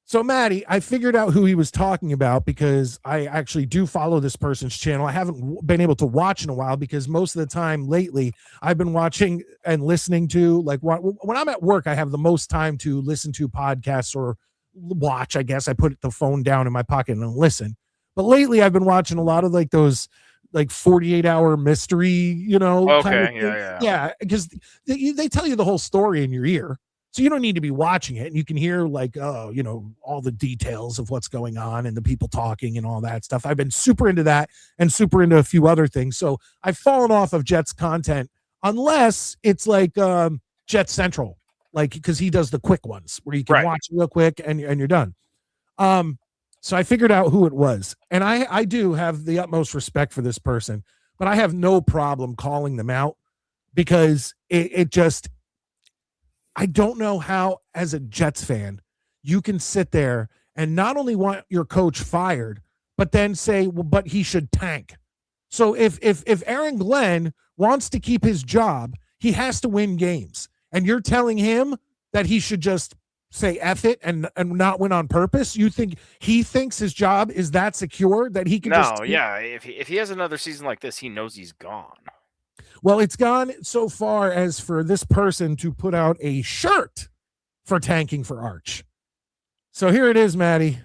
So, Maddie, I figured out who he was talking about because I actually do follow this person's channel. I haven't been able to watch in a while because most of the time lately I've been watching and listening to, like, when I'm at work, I have the most time to listen to podcasts or watch, I guess. I put the phone down in my pocket and listen. But lately I've been watching a lot of like those like 48-hour mystery, Okay, kind of yeah, because they tell you the whole story in your ear. So you don't need to be watching it, and you can hear like, all the details of what's going on and the people talking and all that stuff. I've been super into that and super into a few other things. So I've fallen off of Jets content unless it's like Jets Central, like because he does the quick ones where you can watch real quick and you're done. So I figured out who it was, and I do have the utmost respect for this person, but I have no problem calling them out because it just. I don't know how, as a Jets fan, you can sit there and not only want your coach fired, but then say, well, but he should tank. So if Aaron Glenn wants to keep his job, he has to win games. And you're telling him that he should just say F it and not win on purpose? You think he thinks his job is that secure that he can just No, yeah. If he has another season like this, he knows he's gone. Well, it's gone so far as for this person to put out a shirt for tanking for Arch. So here it is, Maddie.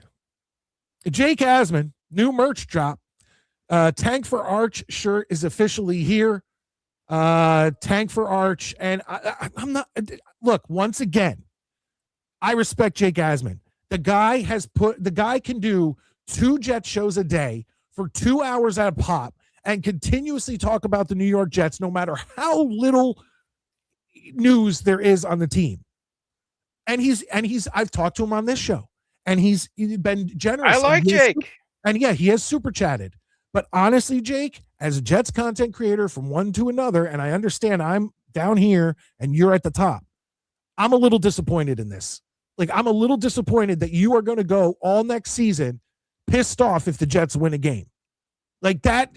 Jake Asman, new merch drop. Tank for Arch shirt is officially here. Tank for Arch. And I'm not, look, once again, I respect Jake Asman. The guy can do 2 Jet shows a day for 2 hours at a pop and continuously talk about the New York Jets, no matter how little news there is on the team. And I've talked to him on this show, and he's been generous. I like Jake. And yeah, he has super chatted. But honestly, Jake, as a Jets content creator from one to another, and I understand I'm down here and you're at the top, I'm a little disappointed in this. Like, I'm a little disappointed that you are going to go all next season pissed off if the Jets win a game. Like, that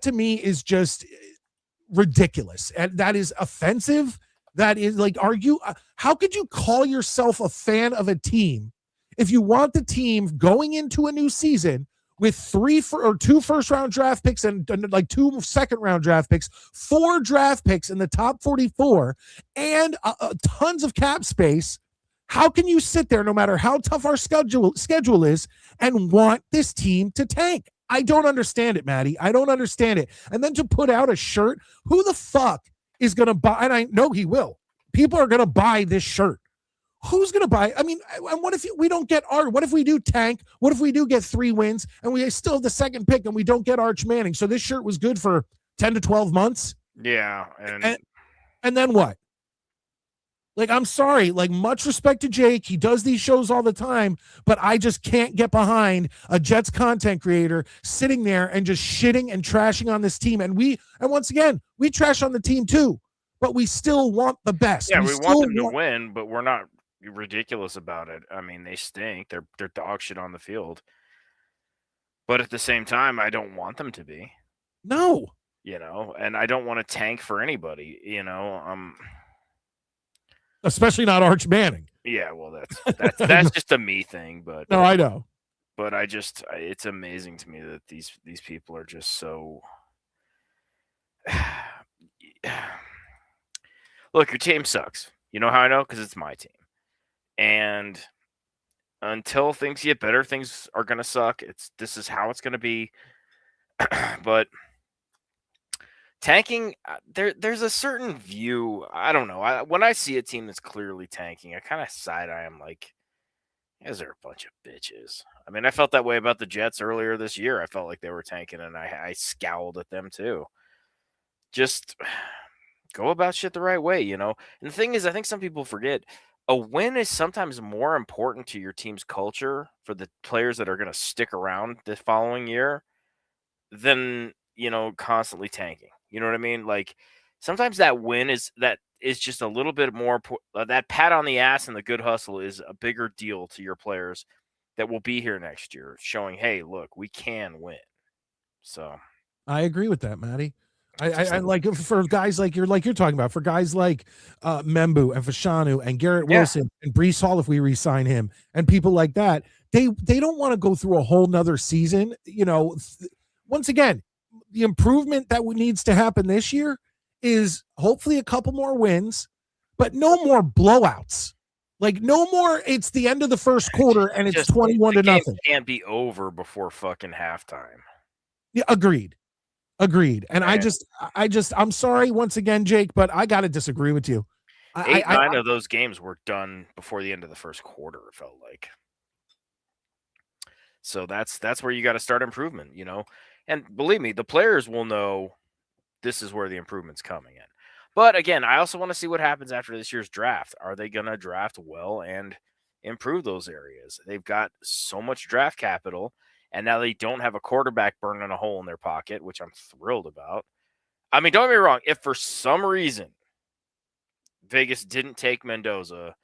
to me is just ridiculous. And that is offensive. That is like, how could you call yourself a fan of a team if you want the team going into a new season with 2 first-round draft picks and like 2 second-round draft picks, 4 draft picks in the top 44, and tons of cap space? How can you sit there, no matter how tough our schedule is, and want this team to tank? I don't understand it, Maddie. I don't understand it. And then to put out a shirt, who the fuck is going to buy? And I know he will. People are going to buy this shirt. Who's going to buy? I mean, and what if we don't get Arch? What if we do tank? What if we do get 3 wins and we still have the second pick and we don't get Arch Manning? So this shirt was good for 10 to 12 months. Yeah. And then what? Like, I'm sorry, like, much respect to Jake. He does these shows all the time, but I just can't get behind a Jets content creator sitting there and just shitting and trashing on this team. And once again, we trash on the team too, but we still want the best. Yeah, we want them to win, but we're not ridiculous about it. I mean, they stink. They're dog shit on the field. But at the same time, I don't want them to be. No. And I don't want to tank for anybody, especially not Arch Manning. Yeah, well, that's just a me thing, but no, I know. But it's amazing to me that these people are just so. Look, your team sucks. You know how I know? Because it's my team, and until things get better, things are gonna suck. This is how it's gonna be. But tanking, there's a certain view. I don't know. When I see a team that's clearly tanking, I kind of side-eye them like, you guys are a bunch of bitches. I mean, I felt that way about the Jets earlier this year. I felt like they were tanking, and I scowled at them too. Just go about shit the right way, And the thing is, I think some people forget, a win is sometimes more important to your team's culture for the players that are going to stick around the following year than, constantly tanking. You know what I mean? Like, sometimes that win is just a little bit more. That pat on the ass and the good hustle is a bigger deal to your players that will be here next year, showing, hey, look, we can win. So, I agree with that, Maddie. I like, for guys like you're talking about, for guys like Membu and Fashanu and Garrett Wilson and Breece Hall, if we re-sign him, and people like that, they don't want to go through a whole nother season. Once again, the improvement that needs to happen this year is hopefully a couple more wins, but no more blowouts. Like, no more, it's the end of the first quarter and it's 21-0. Can't be over before fucking halftime. Yeah, agreed. And I'm sorry once again, Jake, but I got to disagree with you. 9 of those games were done before the end of the first quarter, it felt like. So that's where you got to start improvement, And believe me, the players will know this is where the improvement's coming in. But again, I also want to see what happens after this year's draft. Are they going to draft well and improve those areas? They've got so much draft capital, and now they don't have a quarterback burning a hole in their pocket, which I'm thrilled about. I mean, don't get me wrong. If for some reason Vegas didn't take Mendoza,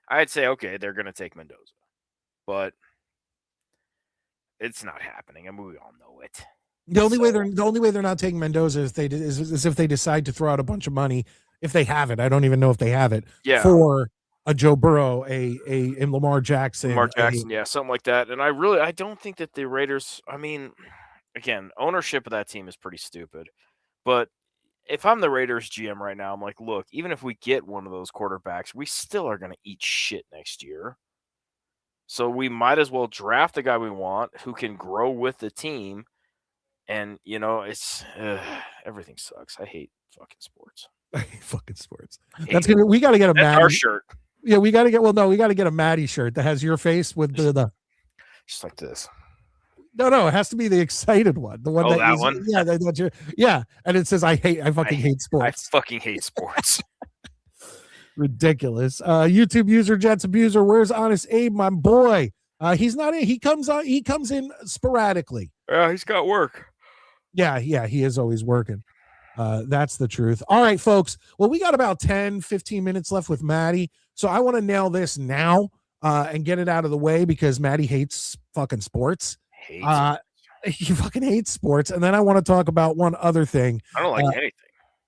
I'd say, okay, they're going to take Mendoza. But it's not happening, and we all know it. The only way they're not taking Mendoza is if they decide to throw out a bunch of money, if they have it. I don't even know if they have it, for a Joe Burrow, a Lamar Jackson, Lamar Jackson, yeah, something like that. And I don't think that the Raiders. I mean, again, ownership of that team is pretty stupid. But if I'm the Raiders GM right now, I'm like, look, even if we get one of those quarterbacks, we still are going to eat shit next year. So we might as well draft the guy we want who can grow with the team. And, it's everything sucks. I hate fucking sports. I hate fucking sports. Hate We got to get a That's our shirt. Yeah, we got to get a Maddie shirt that has your face with the just like this. No, it has to be the excited one. The one that one? Yeah, and it says I fucking hate sports. I fucking hate sports. Ridiculous. YouTube user Jets Abuser, where's Honest Abe, my boy? He's not in. He comes in sporadically. Yeah, he's got work. Yeah, he is always working. That's the truth. All right, folks. Well, we got about 10, 15 minutes left with Maddie. So I want to nail this now and get it out of the way because Maddie hates fucking sports. He fucking hates sports. And then I want to talk about one other thing. I don't like anything.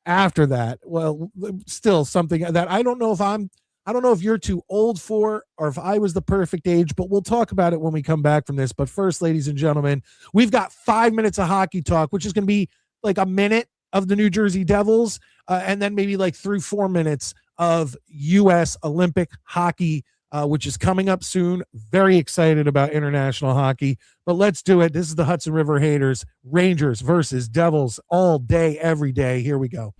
After that, well, still something that I don't know if you're too old for or if I was the perfect age, but we'll talk about it when we come back from this. But first, ladies and gentlemen, we've got 5 minutes of hockey talk, which is going to be like a minute of the New Jersey Devils and then maybe like 3-4 minutes of U.S. Olympic hockey, which is coming up soon. Very excited about international hockey, but let's do it. This is the Hudson River Haters, Rangers versus Devils all day, every day. Here we go.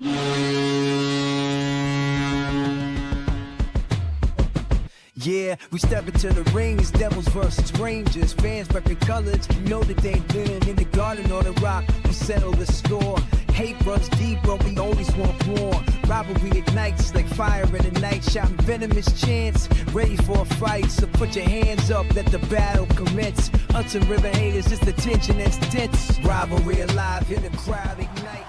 Yeah, we step into the rings, Devils versus Rangers. Fans repping colors, you know that they ain't been in the garden or the rock. We settle the score. Hate runs deep, but we always want more. Rivalry ignites like fire in the night, shouting venomous chants, ready for a fight. So put your hands up, let the battle commence. Hudson River Haters, it's the tension that's tense. Rivalry alive, in the crowd ignite.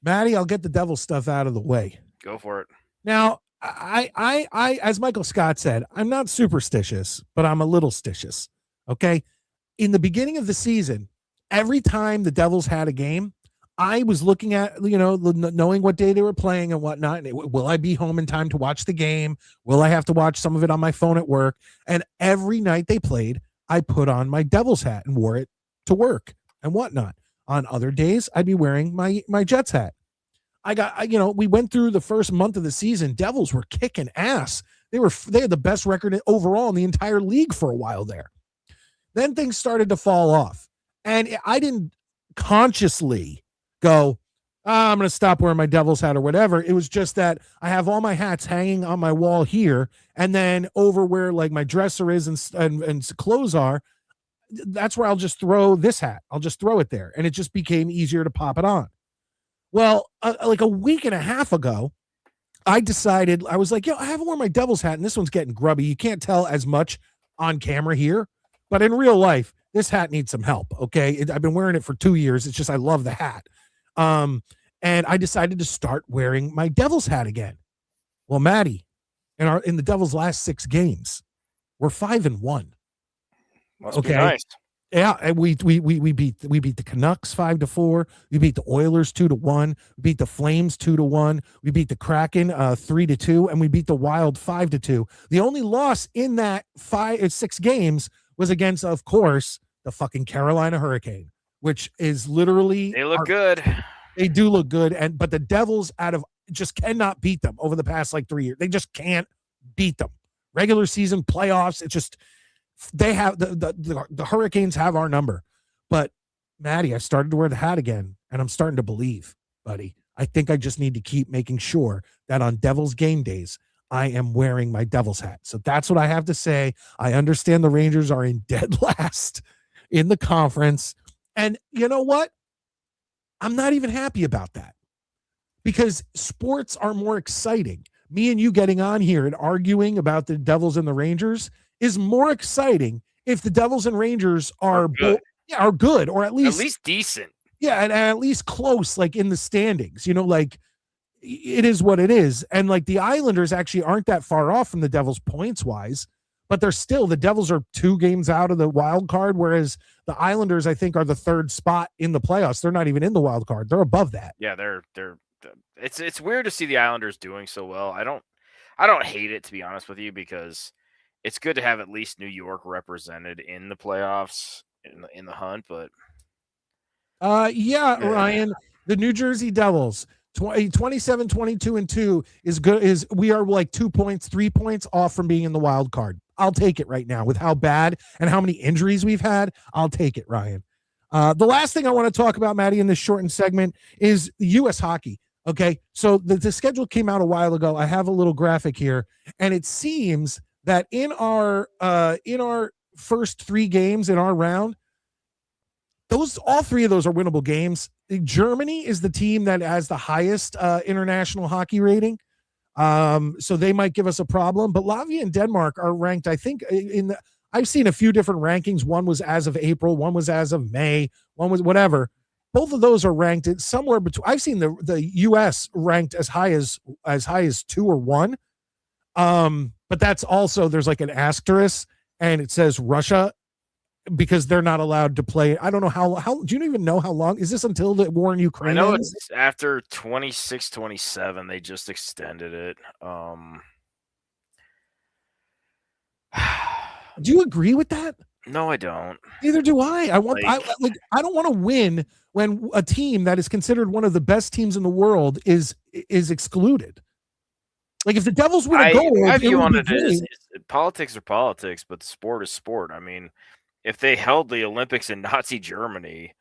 Maddie, I'll get the devil stuff out of the way. Go for it. Now, I as Michael Scott said, I'm not superstitious, but I'm a little stitious. Okay. In the beginning of the season, every time the Devils had a game, I was looking at, knowing what day they were playing and whatnot. And will I be home in time to watch the game? Will I have to watch some of it on my phone at work? And every night they played, I put on my Devils hat and wore it to work and whatnot. On other days, I'd be wearing my Jets hat. We went through the first month of the season. Devils were kicking ass. They had the best record overall in the entire league for a while there. Then things started to fall off. And I didn't consciously go, I'm going to stop wearing my Devils hat or whatever. It was just that I have all my hats hanging on my wall here. And then over where like my dresser is and clothes are, that's where I'll just throw this hat. I'll just throw it there. And it just became easier to pop it on. Well, like a week and a half ago, I decided, I was like, I haven't worn my Devils hat and this one's getting grubby. You can't tell as much on camera here, but in real life, this hat needs some help. Okay. I've been wearing it for 2 years. It's just, I love the hat. And I decided to start wearing my Devils hat again. Well, Maddie, in the Devils' last 6 games, we're 5-1. Must be nice. Yeah, and we beat the Canucks 5-4. We beat the Oilers 2-1. We beat the Flames 2-1. We beat the Kraken 3-2, and we beat the Wild 5-2. The only loss in that 6 games was against, of course, the fucking Carolina Hurricane, which is literally they look good. They do look good, but the Devils just cannot beat them over the past like 3 years. They just can't beat them. Regular season, playoffs, it's just. They have the Hurricanes have our number, but Maddie, I started to wear the hat again, and I'm starting to believe, buddy. I think I just need to keep making sure that on Devils game days, I am wearing my Devils hat. So that's what I have to say. I understand the Rangers are in dead last in the conference, and you know what? I'm not even happy about that because sports are more exciting. Me and you getting on here and arguing about the Devils and the Rangers is more exciting if the Devils and Rangers are good or at least decent. Yeah, and at least close, like in the standings. Like it is what it is. And like the Islanders actually aren't that far off from the Devils points wise, but the Devils are 2 games out of the wild card, whereas the Islanders, I think, are the 3rd spot in the playoffs. They're not even in the wild card. They're above that. Yeah, they're it's weird to see the Islanders doing so well. I don't hate it, to be honest with you, because it's good to have at least New York represented in the playoffs in the hunt. But yeah, Ryan, the New Jersey Devils 27, 22, and 2 is good. We are like 2 points, 3 points off from being in the wild card. I'll take it right now with how bad and how many injuries we've had. I'll take it, Ryan. The last thing I want to talk about, Maddie, in this shortened segment is U.S. hockey. Okay, so the schedule came out a while ago. I have a little graphic here, and it seems that in our first 3 games in our round, all 3 of those are winnable games. Germany is the team that has the highest international hockey rating, so they might give us a problem. But Latvia and Denmark are ranked, I think, I've seen a few different rankings. One was as of April, one was as of May, one was whatever. Both of those are ranked somewhere between. I've seen the U.S. ranked as high as 2 or 1. But that's also, there's like an asterisk and it says Russia because they're not allowed to play. I don't know how do you even know how long is this until the war in Ukraine? I know it's after 26, 27. They just extended it. Do you agree with that? No, I don't. Neither do I. I don't want to win when a team that is considered one of the best teams in the world is excluded. Like if the Devils win a gold, my view on it is politics are politics, but the sport is sport. I mean, if they held the Olympics in Nazi Germany,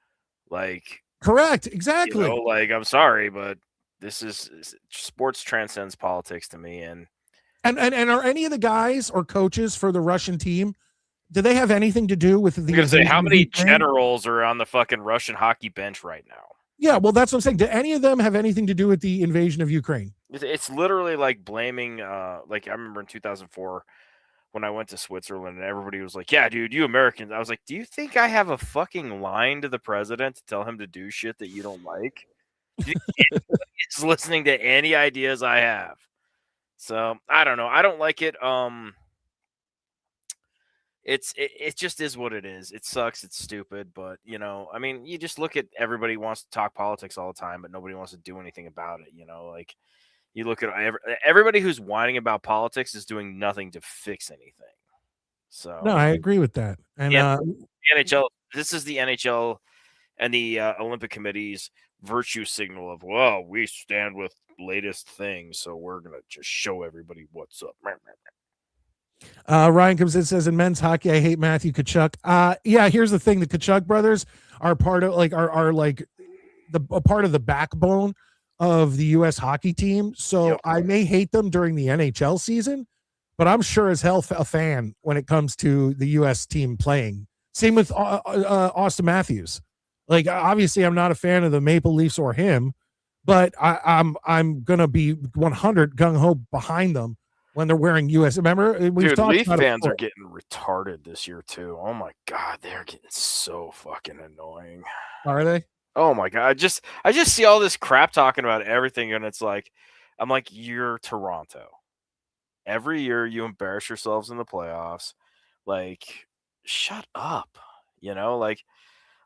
correct, exactly. I'm sorry, but this is sports transcends politics to me. And are any of the guys or coaches for the Russian team? Do they have anything to do with the? I'm gonna say, how many generals are on the fucking Russian hockey bench right now? Yeah, well, that's what I'm saying. Do any of them have anything to do with the invasion of Ukraine? It's literally like blaming. I remember in 2004 when I went to Switzerland and everybody was like, "Yeah, dude, you Americans." I was like, "Do you think I have a fucking line to the president to tell him to do shit that you don't like?" He's listening to any ideas I have. So I don't know. I don't like it. It just is what it is. It sucks. It's stupid. But, I mean, you just look at everybody wants to talk politics all the time, but nobody wants to do anything about it. You look at everybody who's whining about politics is doing nothing to fix anything. So no, I agree with that. And the NHL, this is the NHL and the Olympic Committee's virtue signal of, well, we stand with latest things, so we're gonna just show everybody what's up. Ryan comes in and says, in men's hockey, I hate Matthew Tkachuk. Yeah, here's the thing: the Tkachuk brothers are part of a part of the backbone of the U.S. hockey team. So yep. I may hate them during the NHL season, but I'm sure as hell a fan when it comes to the U.S. team playing. Same with Austin Matthews. Obviously, I'm not a fan of the Maple Leafs or him, but I'm gonna be 100 gung ho behind them when they're wearing U.S. Remember, dude, Leaf fans are getting retarded this year too. Oh my god, they're getting so fucking annoying. Are they? Oh my god, I just see all this crap talking about everything, and it's like, I'm like, you're Toronto. Every year you embarrass yourselves in the playoffs. Shut up.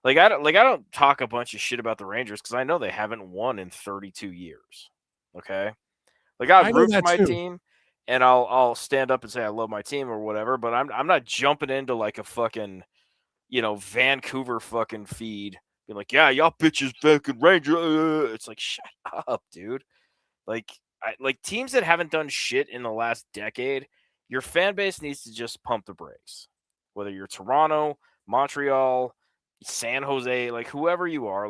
I don't talk a bunch of shit about the Rangers because I know they haven't won in 32 years. Okay, I root for my team, and I'll stand up and say I love my team or whatever. But I'm not jumping into like a fucking, Vancouver fucking feed, being like, yeah, y'all bitches fucking Rangers. It's like, shut up, dude. Teams that haven't done shit in the last decade, your fan base needs to just pump the brakes. Whether you're Toronto, Montreal, San Jose, whoever you are,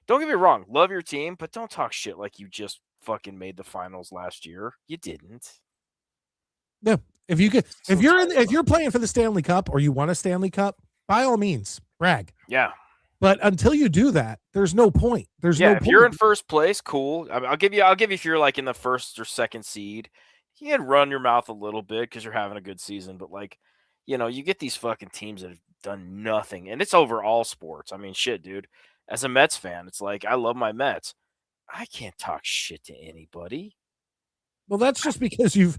don't get me wrong, love your team, but don't talk shit like you just fucking made the finals last year. You didn't. Yeah. If you're playing for the Stanley Cup or you won a Stanley Cup, by all means, brag. Yeah. But until you do that, there's no point. If you're in first place, cool. I mean, I'll give you if you're in the first or second seed, you can run your mouth a little bit because you're having a good season. But you get these fucking teams that have done nothing, and it's over all sports. I mean, shit, dude. As a Mets fan, it's like, I love my Mets. I can't talk shit to anybody. Well, that's just because you've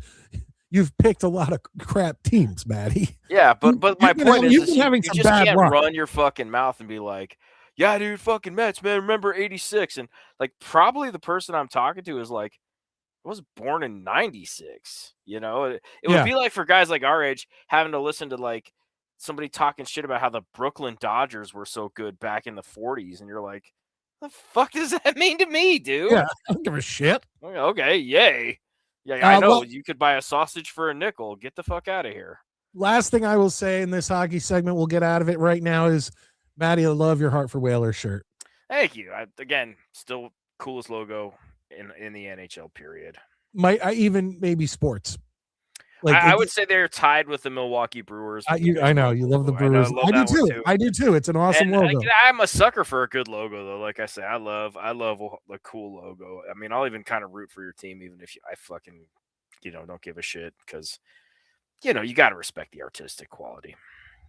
picked a lot of crap teams, Matty. Yeah, but my point is you just can't luck. run your fucking mouth and be like, yeah, dude, fucking Mets, man. Remember 86? And like, probably the person I'm talking to is like, I was born in 96. You know, it would Yeah. be like for guys like our age having to listen to like somebody talking shit about how the Brooklyn Dodgers were so good back in the 40s. And you're like, the fuck does that mean to me, dude? Yeah, I don't give a shit. Okay, yay. Yeah, I know. Well, you could buy a sausage for a nickel. Get the fuck out of here. last thing I will say in this hockey segment, we'll get out of it right now, is Maddie, I love your Heart for Whalers shirt. Thank you. Again, still coolest logo in the NHL period. I even maybe sports. Like I would say they're tied with the Milwaukee Brewers. I know you love the Brewers. I do too. I do too. It's an awesome logo. I'm a sucker for a good logo, though. Like I say, I love the cool logo. I mean, I'll even kind of root for your team, even if I fucking don't give a shit, because you got to respect the artistic quality.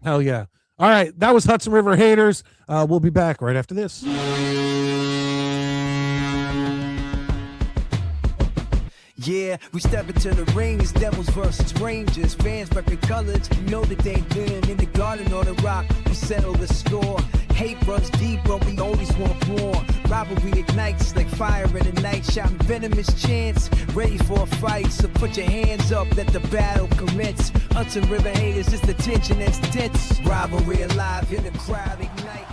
Hell yeah! All right, that was Hudson River Haters. We'll be back right after this. Yeah, we step into the rings, Devils versus Rangers. Fans repping colors, you know that they been in the garden or the rock. We settle the score. Hate runs deep, but we always want more. Rivalry ignites like fire in the night. Shouting venomous chants, ready for a fight. So put your hands up, let the battle commence. Hudson River Haters, it's the tension that's tense. Rivalry alive, in the crowd ignite.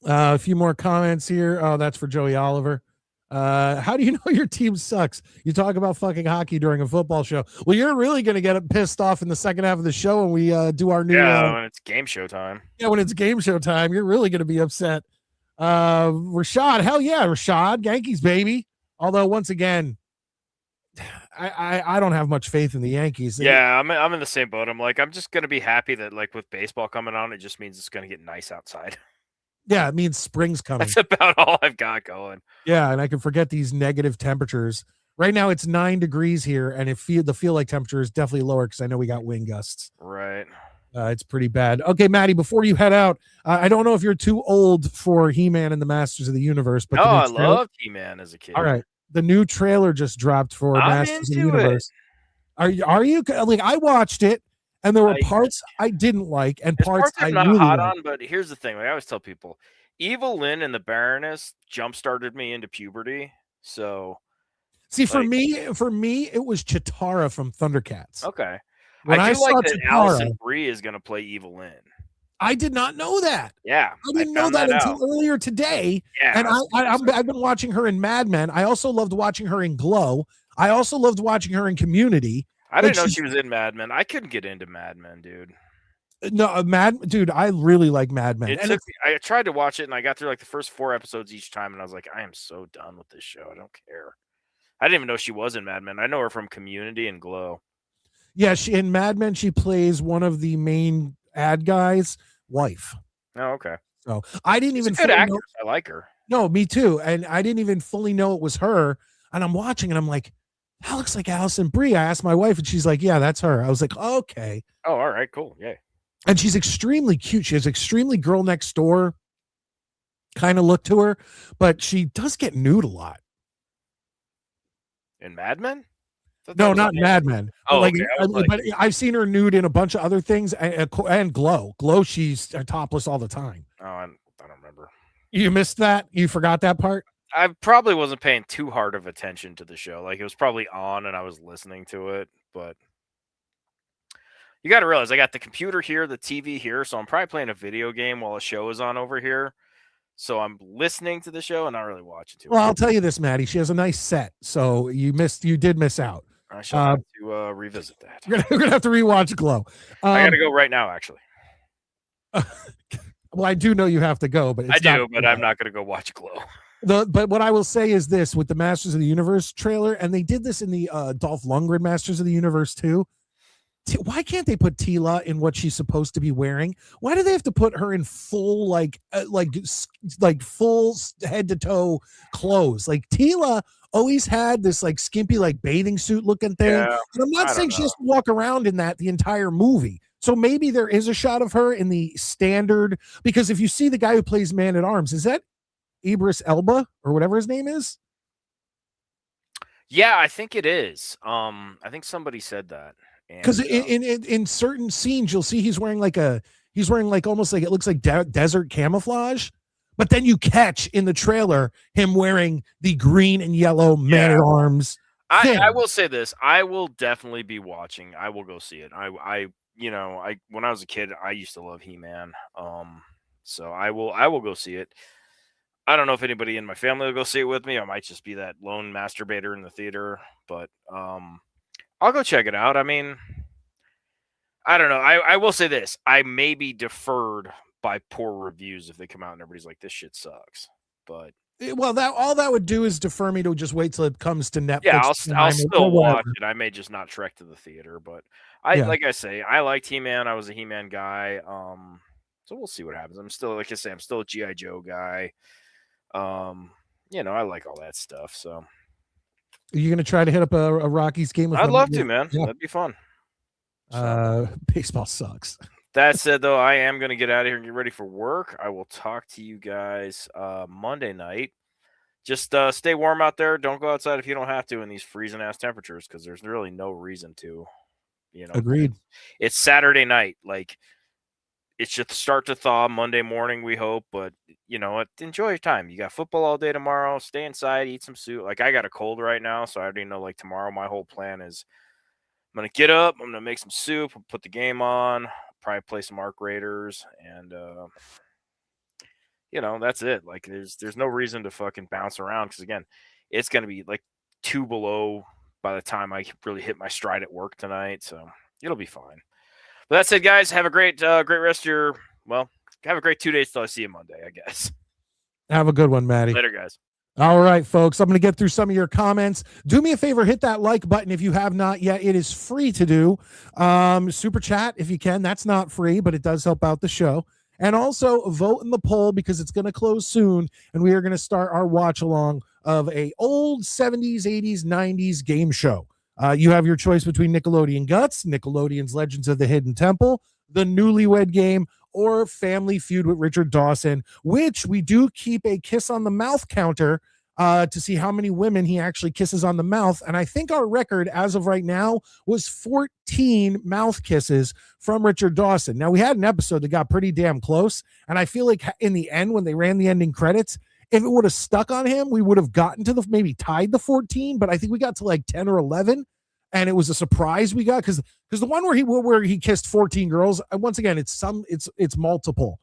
A few more comments here. Oh, that's for Joey Oliver. How do you know your team sucks? You talk about fucking hockey during a football show. Well, you're really going to get pissed off in the second half of the show when we do our new. When it's game show time. Yeah, when it's game show time, you're really going to be upset. Rashad, hell yeah, Rashad, Yankees baby. Although once again, I don't have much faith in the Yankees. Yeah, I'm in the same boat. I'm like, I'm just going to be happy that like with baseball coming on, it just means it's going to get nice outside. Yeah, it means spring's coming. That's about all I've got going. Yeah, and I can forget these negative temperatures. Right now it's 9 degrees here, and the feel like temperature is definitely lower because I know we got wind gusts. Right. It's pretty bad. Okay, Maddie, before you head out, I don't know if you're too old for He-Man and the Masters of the Universe, but I loved He-Man as a kid. All right, the new trailer just dropped for Masters of the Universe. Are you like? I watched it. And there were parts I didn't like, and parts I'm not really hot on. But here's the thing: like I always tell people, Evil Lynn and the Baroness jump started me into puberty. So, see, for me, it was Chitara from Thundercats. Okay, when I do like that Chitara, Allison Brie is going to play Evil Lynn. I did not know that. Yeah, I didn't know that until earlier today. Yeah, and I've been watching her in Mad Men. I also loved watching her in Glow. I also loved watching her in Community. I didn't know she was in Mad Men. I couldn't get into Mad Men, dude. No, dude, I really like Mad Men. I tried to watch it, and I got through like the first 4 episodes each time, and I was like, I am so done with this show. I don't care. I didn't even know she was in Mad Men. I know her from Community and Glow. Yeah, in Mad Men, she plays one of the main ad guys' wife. Oh, okay. So I didn't even. Good actress. I like her. No, me too. And I didn't even fully know it was her. And I'm watching, and I'm like, that looks like Allison Brie. I asked my wife, and she's like, yeah, that's her. I was like, okay. Oh, all right, cool. Yeah. And she's extremely cute. She has extremely girl next door kind of look to her, but she does get nude a lot. In Mad Men? No, not Mad Men. Oh, like, okay. But I've seen her nude in a bunch of other things, and Glow. Glow, she's topless all the time. Oh, I don't remember. You missed that? You forgot that part? I probably wasn't paying too hard of attention to the show. Like, it was probably on and I was listening to it, but you got to realize I got the computer here, the TV here, so I'm probably playing a video game while a show is on over here. So I'm listening to the show and not really watching too much. Well, I'll tell you this, Maddie. She has a nice set, so you did miss out. I shall have to revisit that. We're gonna have to rewatch Glow. I got to go right now, actually. Well, I do know you have to go, but I do, but I'm not going to go watch Glow. But what I will say is this with the Masters of the Universe trailer, and they did this in the Dolph Lundgren Masters of the Universe too. Why can't they put Tila in what she's supposed to be wearing? Why do they have to put her in full like full head to toe clothes? Like Tila always had this like skimpy like bathing suit looking thing. Yeah, and I'm not saying she has to walk around in that the entire movie. So maybe there is a shot of her in the standard, because if you see the guy who plays Man at Arms, is that Idris Elba or whatever his name is? Yeah, I think it is. I think somebody said that. Because in certain scenes, you'll see he's wearing like almost like it looks like desert camouflage. But then you catch in the trailer him wearing the green and yellow man at arms. I will say this: I will definitely be watching. I will go see it. I when I was a kid, I used to love He-Man. So I will go see it. I don't know if anybody in my family will go see it with me. I might just be that lone masturbator in the theater, but I'll go check it out. I mean, I don't know. I will say this: I may be deferred by poor reviews if they come out and everybody's like, "This shit sucks." But well, that would do is defer me to just wait till it comes to Netflix. Yeah, I'll still watch it. I may just not trek to the theater, but like I say, I liked He-Man. I was a He-Man guy. So we'll see what happens. I'm still, like I say, I'm still a G.I. Joe guy. I like all that stuff. So are you gonna try to hit up a Rockies game? I'd love to, man. Yeah. That'd be fun. Baseball sucks. That said, though, I am going to get out of here and get ready for work. I will talk to you guys Monday night. Just stay warm out there. Don't go outside if you don't have to in these freezing ass temperatures, because there's really no reason to. Agreed. It's Saturday night. Like, it should start to thaw Monday morning, we hope. But enjoy your time. You got football all day tomorrow. Stay inside, eat some soup. Like, I got a cold right now, so I already know. Like, tomorrow, my whole plan is I'm gonna get up. I'm gonna make some soup. Put the game on. Probably play some Arc Raiders, and that's it. Like, there's no reason to fucking bounce around, because again, it's gonna be like 2 below by the time I really hit my stride at work tonight, so it'll be fine. But that's it, guys. Have a great rest of your have a great 2 days till I see you Monday, I guess. Have a good one, Maddie. Later, guys. All right, folks, I'm going to get through some of your comments. Do me a favor, hit that like button if you have not yet. It is free to do. Super chat if you can. That's not free, but it does help out the show. And also vote in the poll, because it's going to close soon, and we are going to start our watch along of a old 70s, 80s, 90s game show. You have your choice between Nickelodeon Guts, Nickelodeon's Legends of the Hidden Temple, The Newlywed Game, or Family Feud with Richard Dawson, which we do keep a kiss on the mouth counter to see how many women he actually kisses on the mouth. And I think our record as of right now was 14 mouth kisses from Richard Dawson. Now, we had an episode that got pretty damn close, and I feel like in the end, when they ran the ending credits, if it would have stuck on him, we would have gotten to maybe tied the 14, but I think we got to like 10 or 11. And it was a surprise we got, because the one where he kissed 14 girls, once again, it's multiple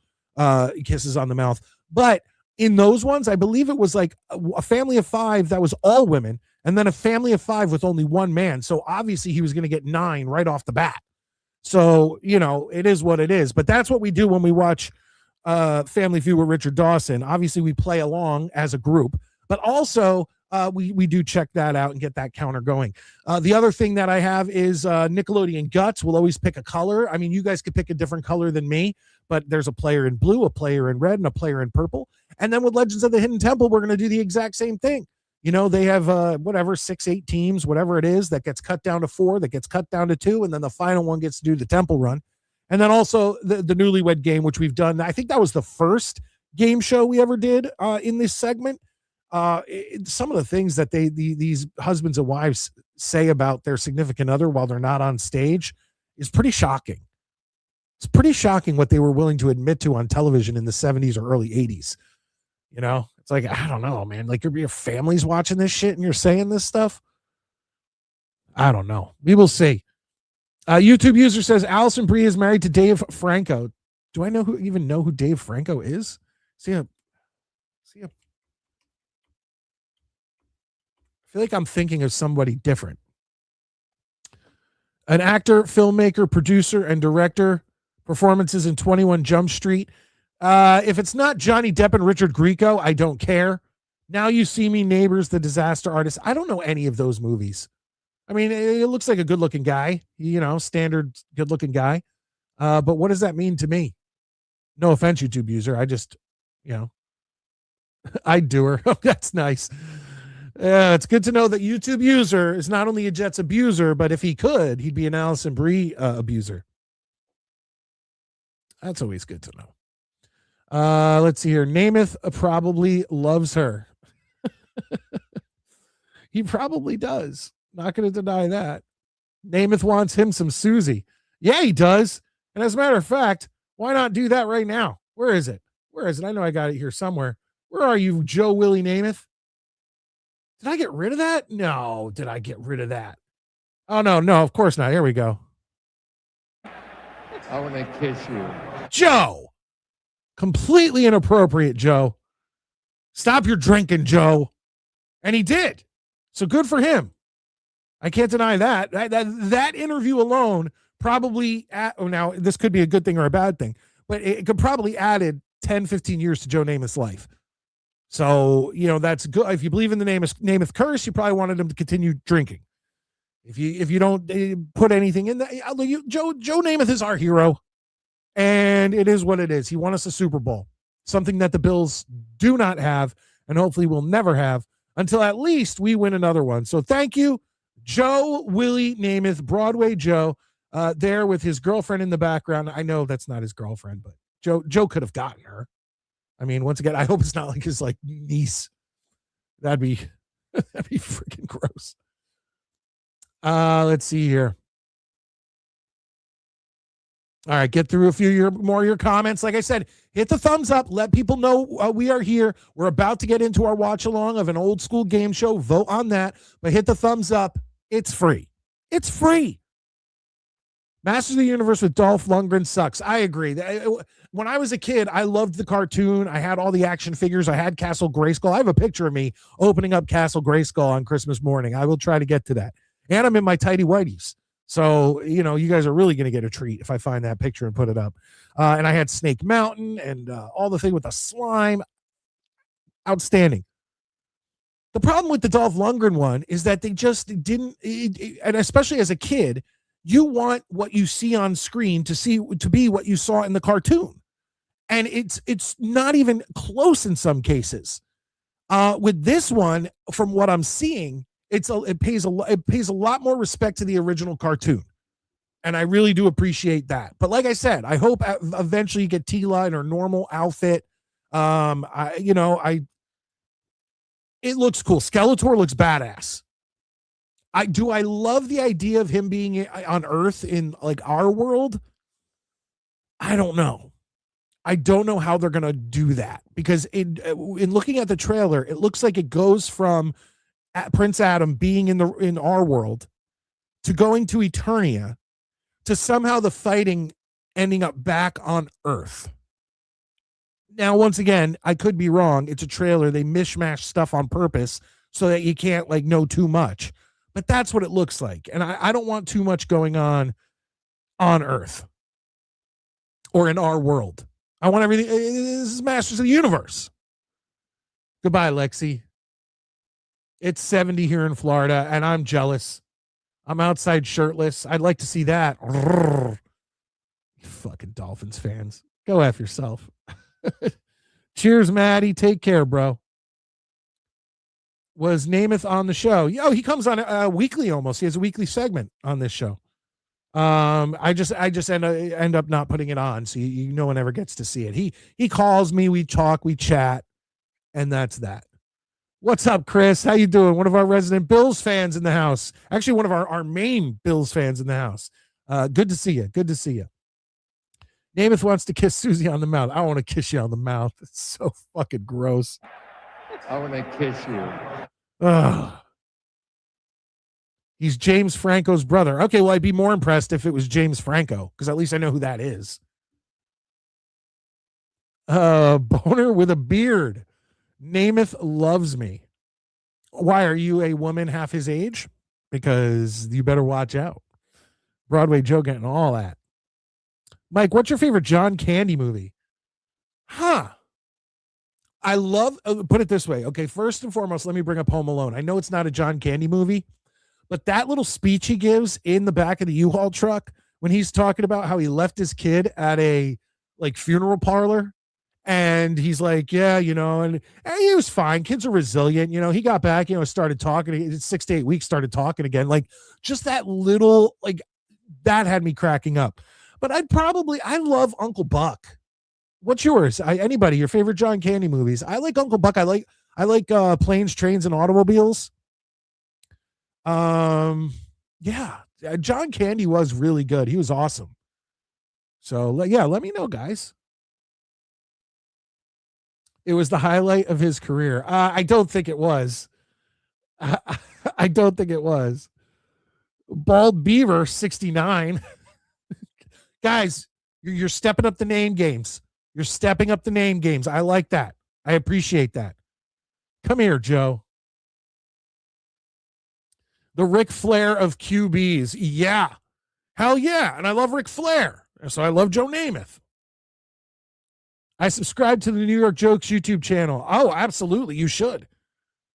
kisses on the mouth. But in those ones, I believe it was like a family of 5 that was all women, and then a family of 5 with only one man. So obviously he was going to get 9 right off the bat. So, it is what it is. But that's what we do when we watch Family Feud with Richard Dawson. Obviously, we play along as a group, but also we do check that out and get that counter going. The other thing that I have is Nickelodeon Guts. We'll always pick a color. I mean, you guys could pick a different color than me, but there's a player in blue, a player in red, and a player in purple. And then with Legends of the Hidden Temple, we're going to do the exact same thing. They have 6, 8 teams, whatever it is, that gets cut down to 4, that gets cut down to 2, and then the final one gets to do the temple run. And then also the Newlywed Game, which we've done. I think that was the first game show we ever did in this segment. Some of the things that these husbands and wives say about their significant other while they're not on stage is pretty shocking. It's pretty shocking what they were willing to admit to on television in the 70s or early 80s. It's like, I don't know, man. Like, your family's watching this shit and you're saying this stuff. I don't know. We will see. YouTube user says Allison Brie is married to Dave Franco. Do I even know who Dave Franco is? See, I feel like I'm thinking of somebody different. An actor, filmmaker, producer, and director. Performances in 21 Jump Street. If it's not Johnny Depp and Richard Grieco, I don't care. Now You See Me, Neighbors, The Disaster Artist. I don't know any of those movies. I mean, it looks like a good-looking guy, standard good-looking guy. But what does that mean to me? No offense, YouTube user. I just, I'd do her. That's nice. It's good to know that YouTube user is not only a Jets abuser, but if he could, he'd be an Allison Brie abuser. That's always good to know. Let's see here. Namath probably loves her. He probably does. Not going to deny that. Namath wants him some Susie. Yeah, he does. And as a matter of fact, why not do that right now? Where is it? Where is it? I know I got it here somewhere. Where are you, Joe Willie Namath? Did I get rid of that? No, did I get rid of that? Oh, no, of course not. Here we go. I want to kiss you. Joe. Completely inappropriate, Joe. Stop your drinking, Joe. And he did. So good for him. I can't deny that. That interview alone probably, now this could be a good thing or a bad thing, but it could probably added 10, 15 years to Joe Namath's life. So, that's good. If you believe in the Namath curse, you probably wanted him to continue drinking. If you don't put anything in that, Joe Namath is our hero, and it is what it is. He won us a Super Bowl, something that the Bills do not have, and hopefully will never have until at least we win another one. So thank you, Joe Willie Namath, Broadway Joe, there with his girlfriend in the background. I know that's not his girlfriend, but Joe could have gotten her. I mean, once again, I hope it's not like his niece. That'd be freaking gross. Let's see here. All right, get through a few more of your comments. Like I said, hit the thumbs up. Let people know we are here. We're about to get into our watch along of an old school game show. Vote on that, but hit the thumbs up. It's free. It's free. Masters of the Universe with Dolph Lundgren sucks. I agree. When I was a kid, I loved the cartoon. I had all the action figures. I had Castle Grayskull. I have a picture of me opening up Castle Grayskull on Christmas morning. I will try to get to that. And I'm in my tighty whities. So, you guys are really going to get a treat if I find that picture and put it up. And I had Snake Mountain and all the thing with the slime. Outstanding. The problem with the Dolph Lundgren one is that they just didn't, and especially as a kid, you want what you see on screen to be what you saw in the cartoon. And it's not even close in some cases. With this one, from what I'm seeing, it pays a lot more respect to the original cartoon. And I really do appreciate that. But like I said, I hope eventually you get Tila in her normal outfit. It looks cool. Skeletor looks badass. I love the idea of him being on Earth in our world. I don't know. I don't know how they're going to do that, because in looking at the trailer, it looks like it goes from Prince Adam being in our world to going to Eternia to somehow the fighting ending up back on Earth. Now, once again, I could be wrong. It's a trailer. They mishmash stuff on purpose so that you can't know too much. But that's what it looks like. And I don't want too much going on Earth or in our world. I want everything. This is Masters of the Universe. Goodbye, Lexi. It's 70 here in Florida, and I'm jealous. I'm outside shirtless. I'd like to see that. You fucking Dolphins fans. Go F yourself. Cheers, Maddie. Take care, bro. Was Namath on the show? Yo, he comes on weekly almost. He has a weekly segment on this show. I just end up not putting it on, so no one ever gets to see it. He calls me, we talk, we chat, and that's that. What's up, Chris? How you doing? One of our resident Bills fans in the house. Actually, one of our main Bills fans in the house. Good to see you. Good to see you. Namath wants to kiss Susie on the mouth. I want to kiss you on the mouth. It's so fucking gross. I want to kiss you. Ugh. He's James Franco's brother. Okay, well, I'd be more impressed if it was James Franco, because at least I know who that is. Boner with a beard. Namath loves me. Why, are you a woman half his age? Because you better watch out. Broadway Joe getting all that. Mike, what's your favorite John Candy movie? I love, put it this way. Okay, first and foremost, let me bring up Home Alone. I know it's not a John Candy movie, but that little speech he gives in the back of the U-Haul truck when he's talking about how he left his kid at a funeral parlor, and he's like, yeah, and he was fine. Kids are resilient. He got back, started talking. 6 to 8 weeks, started talking again. Just that little, that had me cracking up. But I love Uncle Buck. What's yours? Anybody, your favorite John Candy movies? I like Uncle Buck. I like Planes, Trains, and Automobiles. Yeah, John Candy was really good. He was awesome. So yeah, let me know, guys. It was the highlight of his career. I don't think it was. I don't think it was. Bald Beaver 69. Guys, you're stepping up the name games. You're stepping up the name games. I like that. I appreciate that. Come here, Joe. The Ric Flair of QBs. Yeah. Hell yeah. And I love Ric Flair. So I love Joe Namath. I subscribe to the New York Jokes YouTube channel. Oh, absolutely. You should.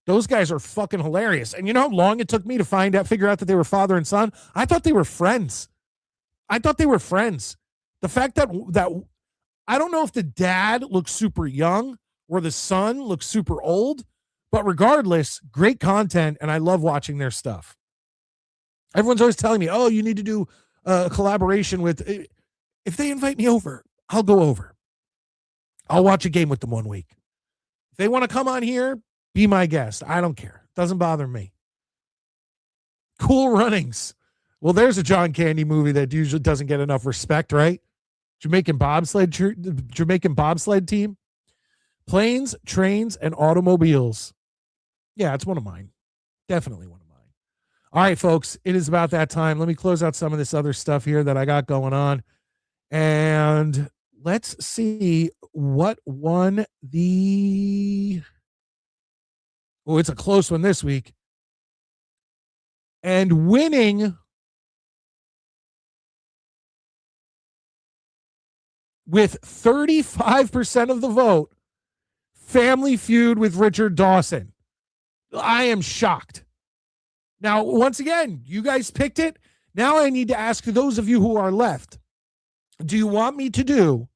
Those guys are fucking hilarious. And you know how long it took me to figure out that they were father and son? I thought they were friends. The fact that I don't know if the dad looks super young or the son looks super old, but regardless, great content, and I love watching their stuff. Everyone's always telling me, oh, you need to do a collaboration with, if they invite me over, I'll go over. I'll watch a game with them 1 week. If they want to come on here, be my guest. I don't care. Doesn't bother me. Cool Runnings. Well, there's a John Candy movie that usually doesn't get enough respect, right? Jamaican bobsled team. Planes, Trains, and Automobiles. Yeah, it's one of mine. Definitely one of mine. All right, folks, it is about that time. Let me close out some of this other stuff here that I got going on. And let's see what won the... Oh, it's a close one this week. And winning with 35% of the vote, Family Feud with Richard Dawson. I am shocked. Now, once again, you guys picked it. Now I need to ask those of you who are left, do you want me to do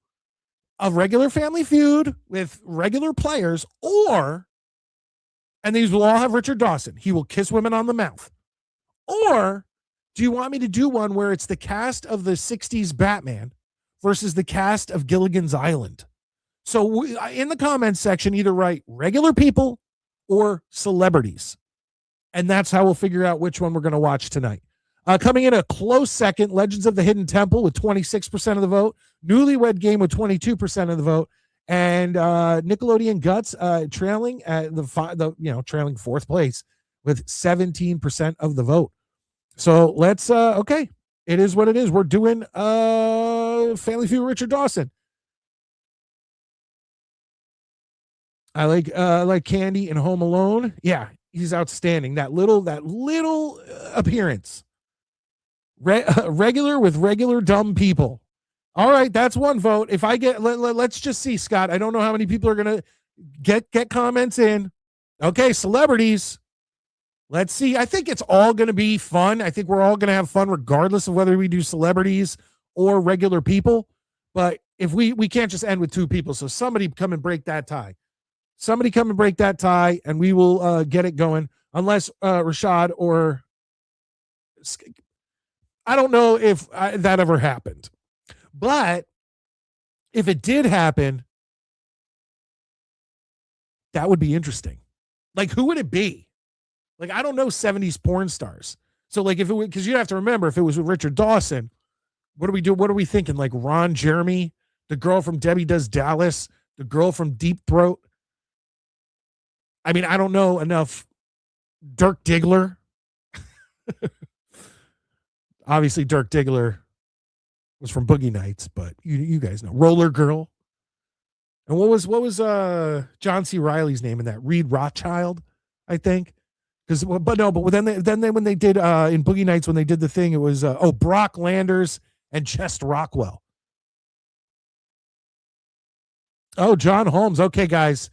a regular Family Feud with regular players, or, and these will all have Richard Dawson, he will kiss women on the mouth, or do you want me to do one where it's the cast of the 60s Batman versus the cast of Gilligan's Island? So in the comments section, either write regular people or celebrities. And that's how we'll figure out which one we're going to watch tonight. Coming in a close second, Legends of the Hidden Temple with 26% of the vote, Newlywed Game with 22% of the vote, and Nickelodeon Guts trailing at trailing fourth place with 17% of the vote. So let's okay, it is what it is. We're doing Family Feud Richard Dawson. I like Candy in Home Alone. Yeah, he's outstanding. That little appearance. Regular with regular dumb people. All right, that's one vote. If I get, let's just see, Scott. I don't know how many people are gonna get comments in. Okay, celebrities. Let's see. I think it's all gonna be fun. I think we're all gonna have fun, regardless of whether we do celebrities or regular people. But if we can't just end with two people, so somebody come and break that tie. Somebody come and break that tie, and we will get it going. Unless Rashad or I don't know if that ever happened. But if it did happen, that would be interesting. Like, who would it be? Like, I don't know 70s porn stars. So, like, if it would, because you have to remember, if it was with Richard Dawson, what do we do? What are we thinking? Like Ron Jeremy, the girl from Debbie Does Dallas, the girl from Deep Throat. I mean, I don't know enough. Dirk Diggler. Obviously, Dirk Diggler was from Boogie Nights, but you guys know. Roller Girl. And what was John C. Reilly's name in that? Reed Rothschild, I think. But then when they did in Boogie Nights, when they did the thing, it was Brock Landers and Chest Rockwell. Oh, John Holmes. Okay, guys.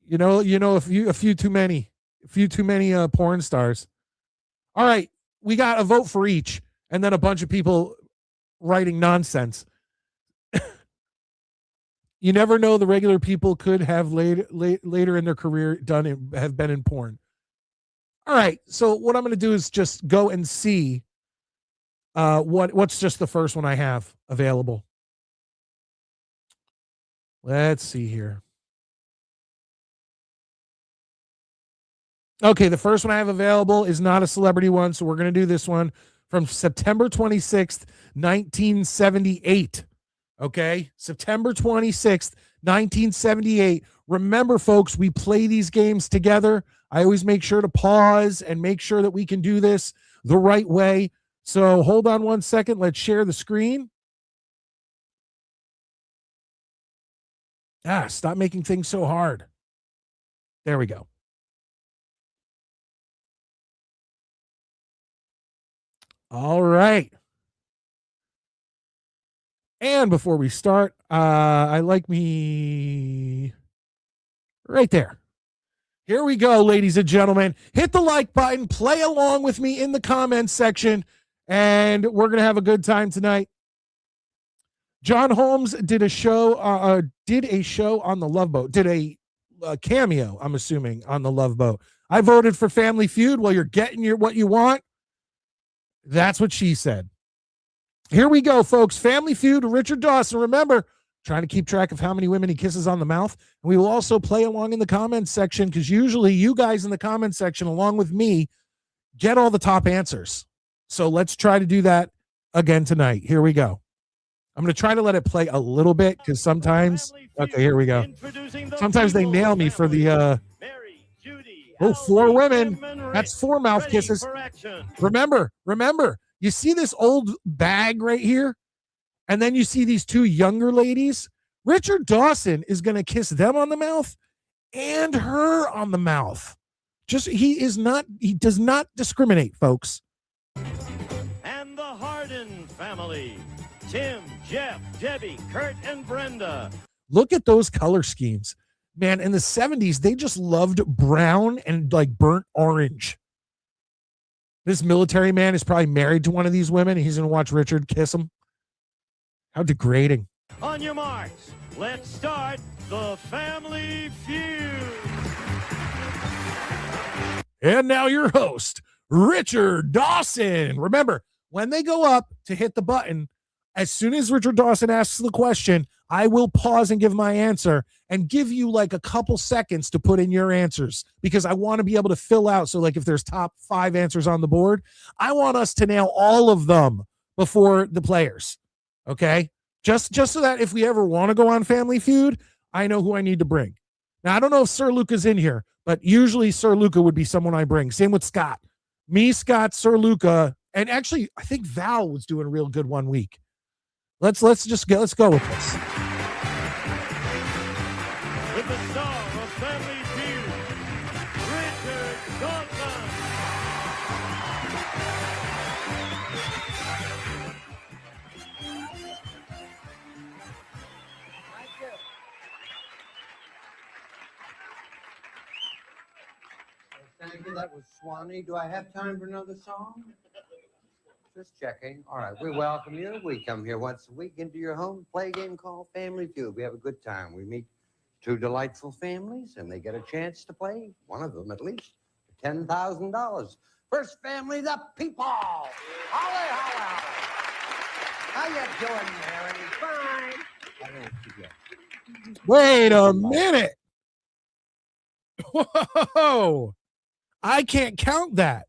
You know, a few too many porn stars. All right, we got a vote for each, and then a bunch of people writing nonsense. You never know, the regular people could have later in their career have been in porn. All right, so what I'm going to do is just go and see what's just the first one I have available. Let's see here. Okay, the first one I have available is not a celebrity one, so we're going to do this one from September 26th, 1978. Okay, September 26th, 1978. Remember, folks, we play these games together. I always make sure to pause and make sure that we can do this the right way. So hold on one second. Let's share the screen. Stop making things so hard. There we go. All right. And before we start, I like me right there. Here we go, ladies and gentlemen. Hit the like button, play along with me in the comments section, and we're going to have a good time tonight. John Holmes did a show on the Love Boat, did a cameo, I'm assuming, on the Love Boat. I voted for Family Feud. Well, you're getting what you want. That's what she said. Here we go, folks. Family Feud, Richard Dawson. Remember, trying to keep track of how many women he kisses on the mouth. And we will also play along in the comments section because usually you guys in the comments section, along with me, get all the top answers. So let's try to do that again tonight. Here we go. I'm going to try to let it play a little bit because sometimes, okay, here we go. Sometimes they nail me for the, 4 women. That's 4 mouth kisses. Remember, you see this old bag right here? And then you see these 2 younger ladies. Richard Dawson is going to kiss them on the mouth and her on the mouth. He does not discriminate, folks. And the Harden family. Tim, Jeff, Debbie, Kurt, and Brenda. Look at those color schemes. Man, in the 70s, they just loved brown and like burnt orange. This military man is probably married to one of these women. And he's going to watch Richard kiss him. How degrading. On your marks, let's start the Family Feud. And now your host, Richard Dawson. Remember, when they go up to hit the button, as soon as Richard Dawson asks the question, I will pause and give my answer and give you like a couple seconds to put in your answers because I want to be able to fill out. So like if there's top 5 answers on the board, I want us to nail all of them before the players. Okay. Just so that if we ever want to go on Family Feud, I know who I need to bring. Now, I don't know if Sir Luca's in here, but usually Sir Luca would be someone I bring. Same with Scott. Me, Scott, Sir Luca. And actually, I think Val was doing real good one week. Let's go with this. With the star of Family Feud, Richard Dawson. Thank you. That was Swanee. Do I have time for another song? Just checking. All right. We welcome you. We come here once a week into your home, play a game called Family Feud. We have a good time. We meet 2 delightful families, and they get a chance to play, one of them at least, for $10,000. First family, the people. Holly, holla, holla. How you doing, Mary? Fine. I don't forget. Wait a minute. Whoa. I can't count that.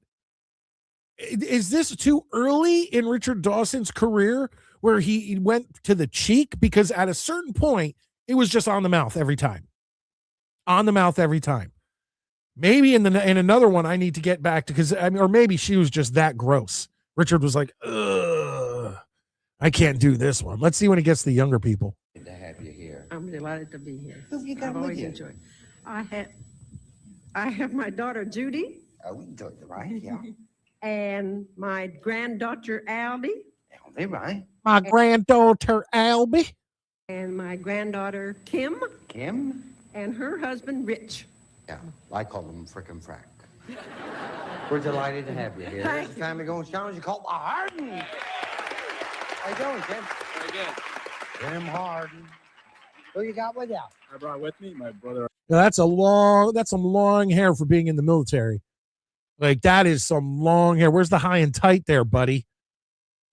Is this too early in Richard Dawson's career where he went to the cheek? Because at a certain point, it was just on the mouth every time. On the mouth every time. Maybe in another one, I need to get back to or maybe she was just that gross. Richard was like, ugh, I can't do this one. Let's see when it gets to the younger people. Good to have you here. I'm delighted to be here. Who have you got I've with always you? enjoyed. I have my daughter Judy Oh, we enjoyed the right, yeah. and my granddaughter Albie They right. My granddaughter, Albie. and my granddaughter Kim Kim? and her husband Rich. Yeah, I call them frickin' frack. We're delighted to have you here. Thank This you. family going strong. You call the Harden. How you doing, Kim? Very good. Tim Harden. Who you got with you? I brought with me my brother. Now, that's some long hair for being in the military. Like, that is some long hair. Where's the high and tight there, buddy?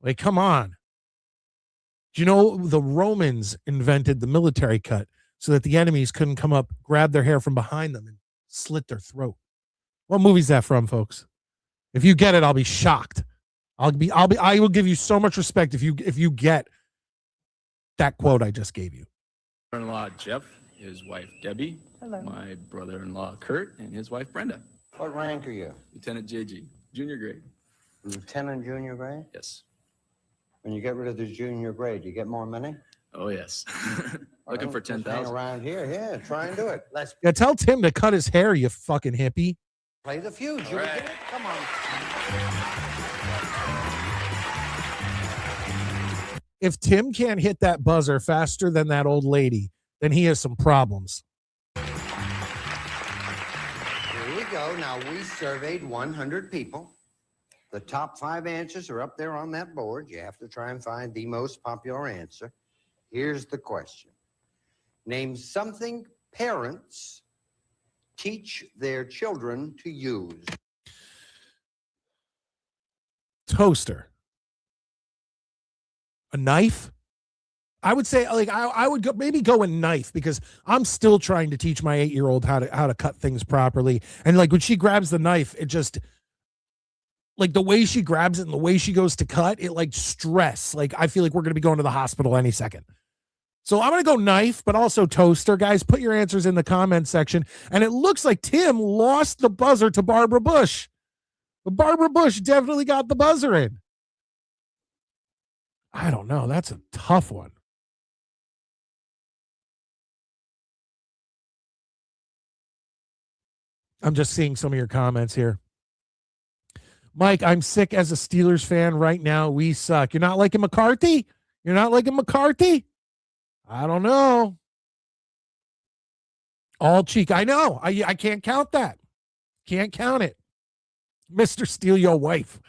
Like, come on. Do you know the Romans invented the military cut so that the enemies couldn't come up, grab their hair from behind them, and slit their throat? What movie's that from, folks? If you get it, I'll be shocked. I will give you so much respect if you get that quote I just gave you. Brother-in-law Jeff, his wife Debbie, my brother-in-law Kurt, and his wife Brenda. What rank are you? Lieutenant JG, junior grade. Lieutenant junior grade? Yes. When you get rid of the junior grade, you get more money? Oh yes. Looking Well, for just hang 10,000. around here. Yeah, try and do it. Let's Yeah, tell Tim to cut his hair, you fucking hippie. play the fuse. You All get right. it? Come on. If Tim can't hit that buzzer faster than that old lady, then he has some problems. Here we go. Now, we surveyed 100 people. The top 5 answers are up there on that board. You have to try and find the most popular answer. Here's the question. Name something parents teach their children to use. Toaster. A knife? I would say, like, I would go, maybe go a knife, because I'm still trying to teach my 8-year-old how to cut things properly. And like when she grabs the knife, it just, like the way she grabs it and the way she goes to cut it, like stress. Like I feel like we're going to be going to the hospital any second. So I'm going to go knife, but also toaster. Guys, put your answers in the comment section. And it looks like Tim lost the buzzer to Barbara Bush. But Barbara Bush definitely got the buzzer in. I don't know. That's a tough one. I'm just seeing some of your comments here. Mike, I'm sick as a Steelers fan right now. We suck. You're not liking McCarthy? You're not liking McCarthy? I don't know. All cheek. I know. I can't count that. Can't count it. Mr. Steal Your Wife.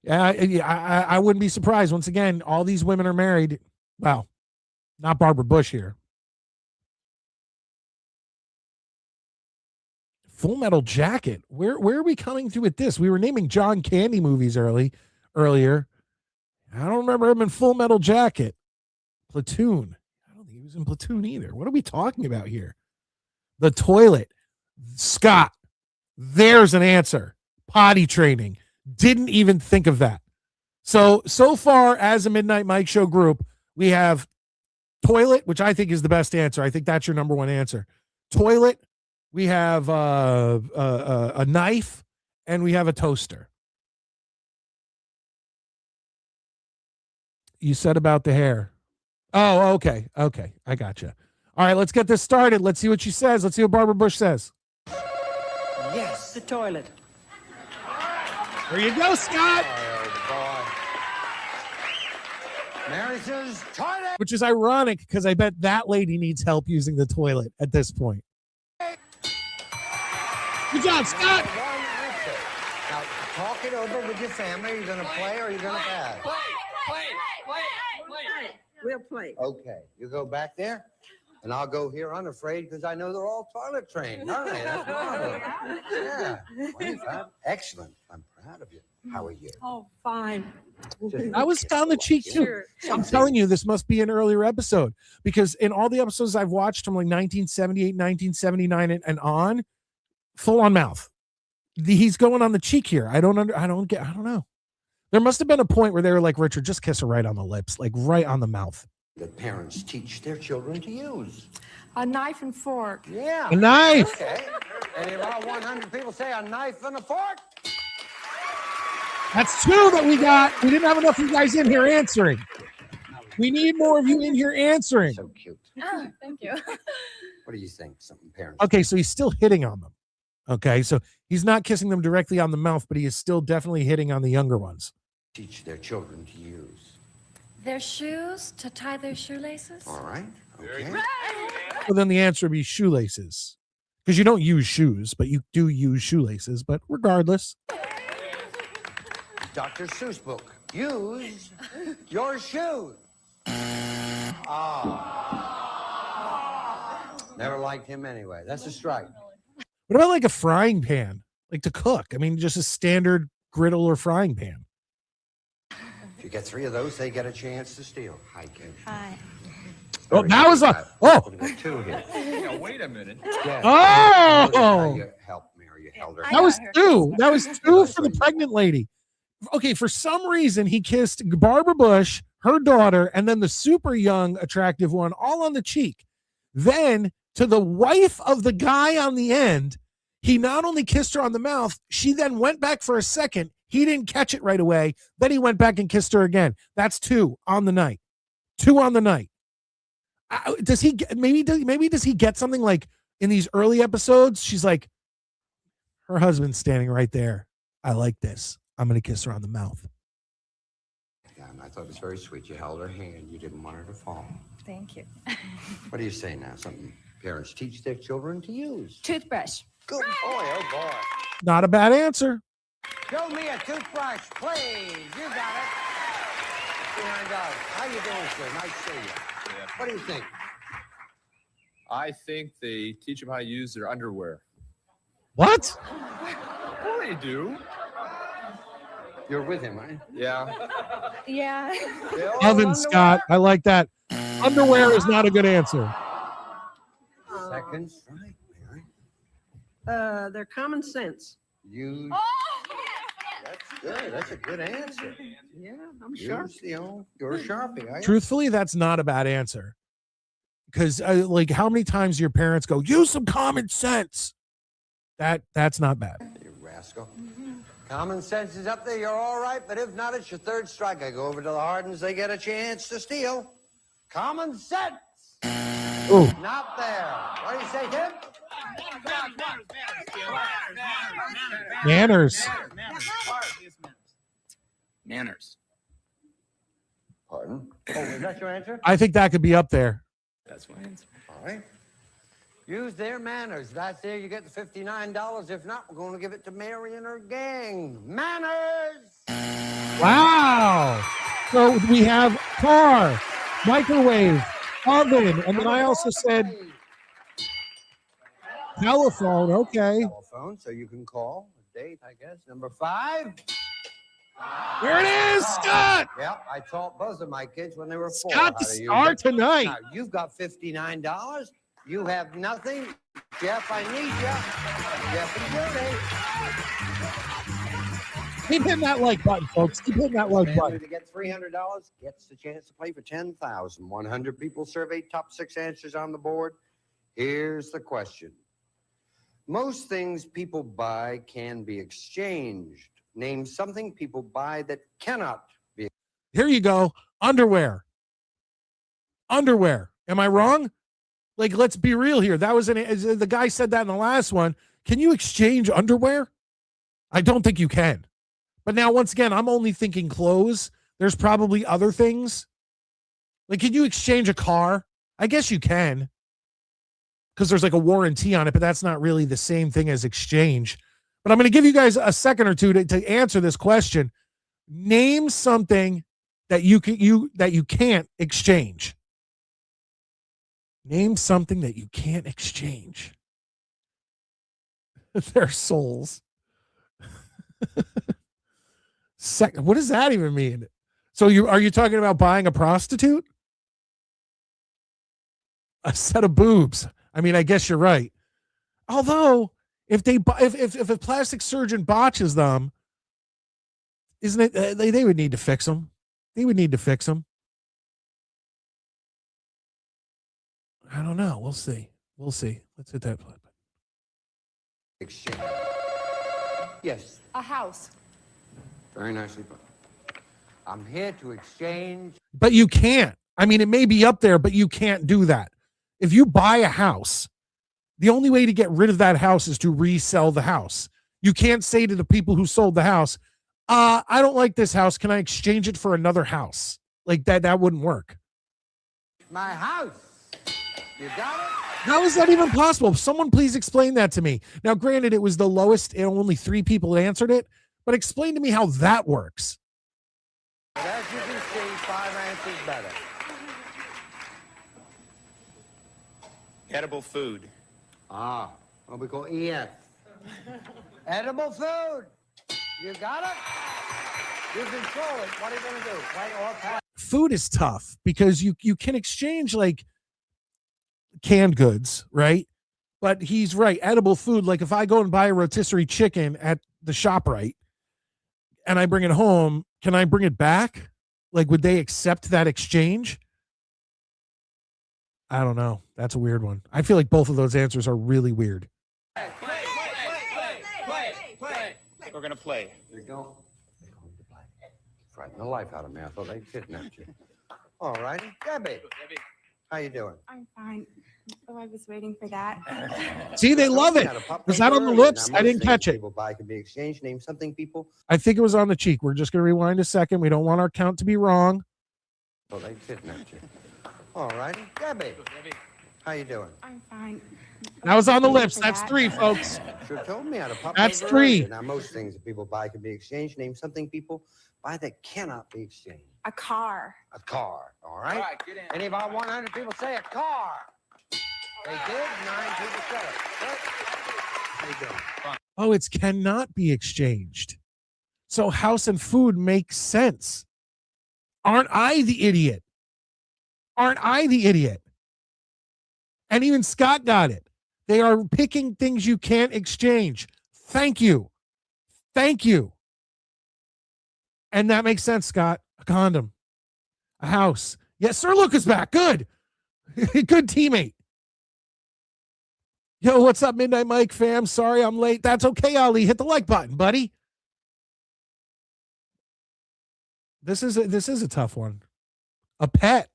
I wouldn't be surprised. Once again, all these women are married. Well, not Barbara Bush here. Full Metal Jacket. Where are we coming to with this? We were naming John Candy movies earlier. I don't remember him in Full Metal Jacket. Platoon. I don't think he was in Platoon either. What are we talking about here? The Toilet. Scott. There's an answer. Potty training. Didn't even think of that. So far as a Midnight Mike Show group, we have toilet, which I think is the best answer. I think that's your number one answer. Toilet. We have a knife, and we have a toaster. You said about the hair. Oh, okay. Okay. I got you. All right, let's get this started. Let's see what she says. Let's see what Barbara Bush says. Yes, the toilet. There you go, Scott. Oh, boy. Mary says, toilet. Which is ironic because I bet that lady needs help using the toilet at this point. Good job, Scott. One answer. Now, talk it over with your family. Are you going to play or are you going to pass? Play. We'll play. Okay, you go back there, and I'll go here unafraid because I know they're all toilet trained. All right, that's marvelous. Yeah, 25. Excellent. I'm proud of you. How are you? Oh, fine. I was on the cheek too. Sure. I'm telling you, this must be an earlier episode because in all the episodes I've watched from like 1978, 1979 and on, full on mouth. He's going on the cheek here. I don't know. There must have been a point where they were like, Richard, just kiss her right on the lips, like right on the mouth. That parents teach their children to use. A knife and fork. Yeah. A knife. Okay. And about 100 people say a knife and a fork. That's 2 that we got. We didn't have enough of you guys in here answering. We need more of you in here answering. So cute. Oh, thank you. What do you think? Something parents. Okay, so he's still hitting on them. Okay, so he's not kissing them directly on the mouth, but he is still definitely hitting on the younger ones. Teach their children to use. Their shoes, to tie their shoelaces. All right. Okay. Well, then the answer would be shoelaces. Because you don't use shoes, but you do use shoelaces. But regardless. Dr. Seuss book. Use your shoes. Never liked him anyway. That's a strike. What about like a frying pan? Like to cook? I mean, just a standard griddle or frying pan. If you get 3 of those, they get a chance to steal. Hi, Ken. Hi. Oh, that was a... Oh! We've got 2 here. Wait a minute. Yeah. Oh! You help, Mary. You Elder. I That was got her. two. That was two for the pregnant lady. Okay, for some reason, he kissed Barbara Bush, her daughter, and then the super young, attractive one, all on the cheek. Then, to the wife of the guy on the end, he not only kissed her on the mouth, she then went back for a second. He didn't catch it right away. Then he went back and kissed her again. That's two on the night. Two on the night. Does he maybe does he get something like in these early episodes? She's like, her husband's standing right there. I like this. I'm going to kiss her on the mouth. Yeah, and I thought it was very sweet. You held her hand. You didn't want her to fall. Thank you. What do you say now? Something parents teach their children to use. Toothbrush. Good boy, oh boy. Not a bad answer. Show me a toothbrush, please. You got it. $59. How you doing, sir? Nice to see you. Yeah. What do you think? I think they teach them how to use their underwear. What? Oh, they do. You're with him, right? Yeah. Yeah. Evan Scott. I like that. Underwear is not a good answer. Second strike, Mary. They're common sense. Use. That's good. That's a good answer. Yeah, I'm sure. Use the old. You're a Sharpie, are you? Truthfully, that's not a bad answer. Because like, how many times your parents go, use some common sense? That's not bad. You rascal. Common sense is up there. You're all right, but if not, it's your third strike. I go over to the Hardens. They get a chance to steal. Common sense. Ooh. Not there. What do you say, Tim? Manners. Manners. Pardon? Oh, is that your answer? I think that could be up there. That's my answer. All right. Use their manners. That's there. You get the $59. If not, we're going to give it to Mary and her gang. Manners. Wow. So we have car, microwave, oven, and then I also said telephone. Okay. Telephone, so you can call. Date, I guess. Number 5. There it is, Scott. Yep, I taught both of my kids when they were 4. Scott, the how to use star it. tonight. Now, you've got $59. You have nothing. Jeff, I need you. Jeff and Judy. Keep hitting that like button, folks. Keep hitting that like Family button. to get $300 gets the chance to play for $10,000. 100 people surveyed, top 6 answers on the board. Here's the question. Most things people buy can be exchanged. Name something people buy that cannot be. Here you go. Underwear. Underwear. Am I wrong? Like, let's be real here. That was the guy said that in the last one. Can you exchange underwear? I don't think you can. But now, once again, I'm only thinking clothes. There's probably other things. Like, can you exchange a car? I guess you can. Because there's like a warranty on it, but that's not really the same thing as exchange. But I'm going to give you guys a second or two to answer this question. Name something that you can't exchange. Name something that you can't exchange. Their souls. What does that even mean? So are you talking about buying a prostitute? A set of boobs. I mean, I guess you're right. Although, if a plastic surgeon botches them, isn't it? They would need to fix them. They would need to fix them. I don't know. We'll see. We'll see. Let's hit that play. Exchange. Yes, A house. very nicely put. I'm here to exchange. But you can't. I mean, it may be up there, but you can't do that. If you buy a house, the only way to get rid of that house is to resell the house. You can't say to the people who sold the house, I don't like this house. Can I exchange it for another house? Like that wouldn't work. My house. You got it? How is that even possible? Someone please explain that to me. Now, granted, it was the lowest and only 3 people answered it, but explain to me how that works. But as you can see, 5 answers better. Edible food. Ah, what we call EF. Edible food. You got it? You control it. What are you going to do? Play or pass? Food is tough because you can exchange like canned goods, right? But he's right. Edible food. Like if I go and buy a rotisserie chicken at the ShopRite and I bring it home, can I bring it back? Like, would they accept that exchange? I don't know. That's a weird one. I feel like both of those answers are really weird. Play. We're going to play. There you go. They're going to play. Frighten the life out of me. I thought they kidnapped you. All righty. Debbie. How you doing? I'm fine. Oh, I was waiting for that. See, they love it. Was that on the lips? I didn't catch it. People buy can be exchanged. Name something people. I think it was on the cheek. We're just going to rewind a second. We don't want our count to be wrong. Well, they kidnapped you. All righty. Debbie. How you doing? I'm fine. That was on the lips. That's 3, folks. Should have told me how to pop. That's over 3. earlier. Now, most things that people buy can be exchanged. Name something people buy that cannot be exchanged. A car. A car. All right. All right, get in. And about 100 people say a car. They did. 9 people said it. Right? How you doing? Oh, it's cannot be exchanged. So house and food makes sense. Aren't I the idiot? Aren't I the idiot? And even Scott got it. They are picking things you can't exchange. Thank you. Thank you. And that makes sense, Scott. A condom. A house. Yes, Sir Luke is back. Good. Good teammate. Yo, what's up, Midnight Mike fam? Sorry I'm late. That's okay, Ali. Hit the like button, buddy. This is a tough one. A pet.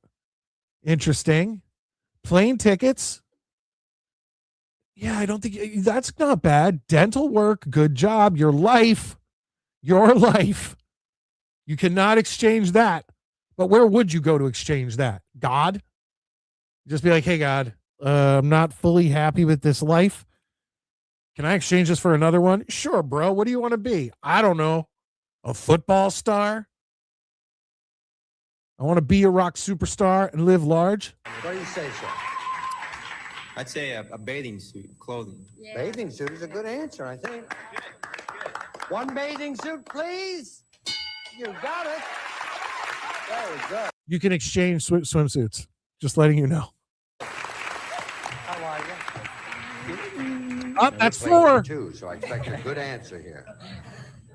Interesting. Plane tickets. Yeah, I don't think that's not bad. Dental work, good job. Your life. You cannot exchange that. But where would you go to exchange that? God? Just be like, hey, God, I'm not fully happy with this life. Can I exchange this for another one? Sure, bro. What do you want to be? I don't know. A football star? I want to be a rock superstar and live large. What do you say, sir? I'd say a bathing suit, clothing. Yeah. Bathing suit is a good answer, I think. One bathing suit, please. You got it. Very good. You can exchange swimsuits. Just letting you know. How are you? Up, that's You're playing 4. Two, so I expect a good answer here.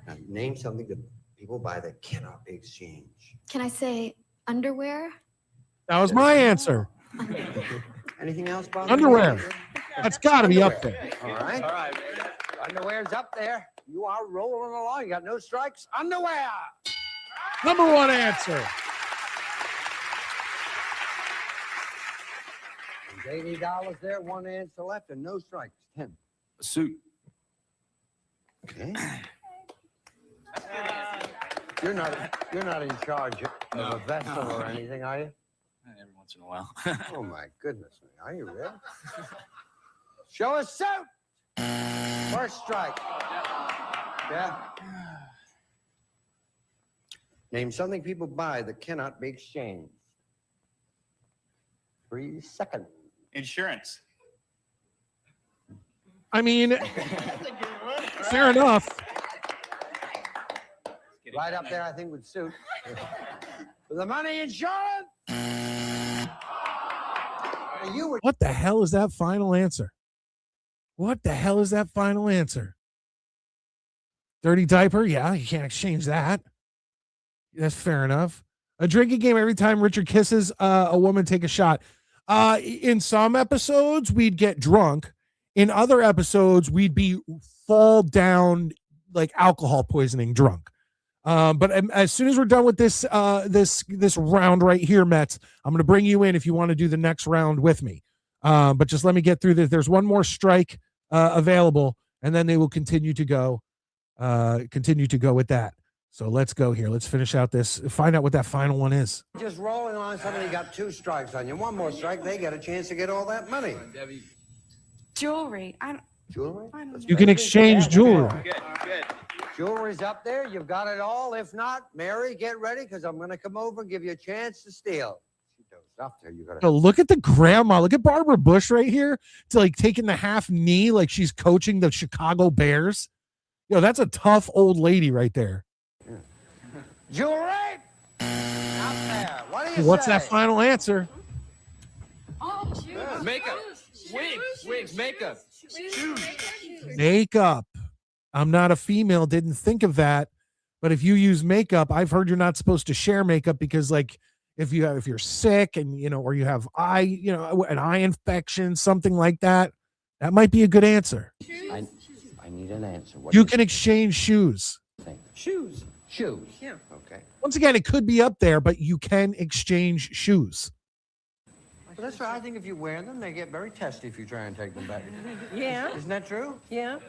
Now, name something that people buy that cannot be exchanged. Can I say underwear? That was my answer. Anything else, Bob? Underwear. That's got to be up there. All right. All right. Underwear's up there. You are rolling along. You got no strikes. Underwear. Number 1 answer. There's $80 there. 1 answer left and no strikes. 10. A suit. Okay. You're not in charge of a vessel or anything, are you? Every once in a while. Oh my goodness. Are you ready? Show us suit. First strike. Yeah. Name something people buy that cannot be exchanged. 3 seconds. Insurance. I mean, fair enough. Right up there, I think, with suit. For the money, insurance. You were. What the hell is that final answer? What the hell is that final answer? Dirty diaper? Yeah, you can't exchange that. That's fair enough. A drinking game every time Richard kisses a woman, take a shot. In some episodes, we'd get drunk. In other episodes, we'd be fall down like alcohol poisoning drunk. But as soon as we're done with this this round right here, Mets, I'm going to bring you in if you want to do the next round with me. But just let me get through this. There's one more strike available, and then they will continue to go with that. So let's go here. Let's finish out this. Find out what that final one is. Just rolling on somebody got 2 strikes on you. One more strike, they get a chance to get all that money. Jewelry. Jewelry? You can exchange jewelry. Good. Jewelry's up there. You've got it all. If not, Mary, get ready because I'm going to come over and give you a chance to steal. She dozed off there. You got So look at the grandma. Look at Barbara Bush right here. It's like taking the half knee like she's coaching the Chicago Bears. Yo, that's a tough old lady right there. Jewelry? Out there. What do you What's say? that final answer? Oh, shoes. Makeup. Wig. Wigs, makeup. Makeup. I'm not a female, didn't think of that. But if you use makeup, I've heard you're not supposed to share makeup because, like, if you're sick and or you have an eye infection, something like that, that might be a good answer. I need an answer. What You do can exchange shoes. think? Shoes. Shoes. Yeah. Okay. Once again, it could be up there, but you can exchange shoes. Well, that's right. I think if you wear them, they get very testy if you try and take them back. Yeah. Isn't that true? Yeah.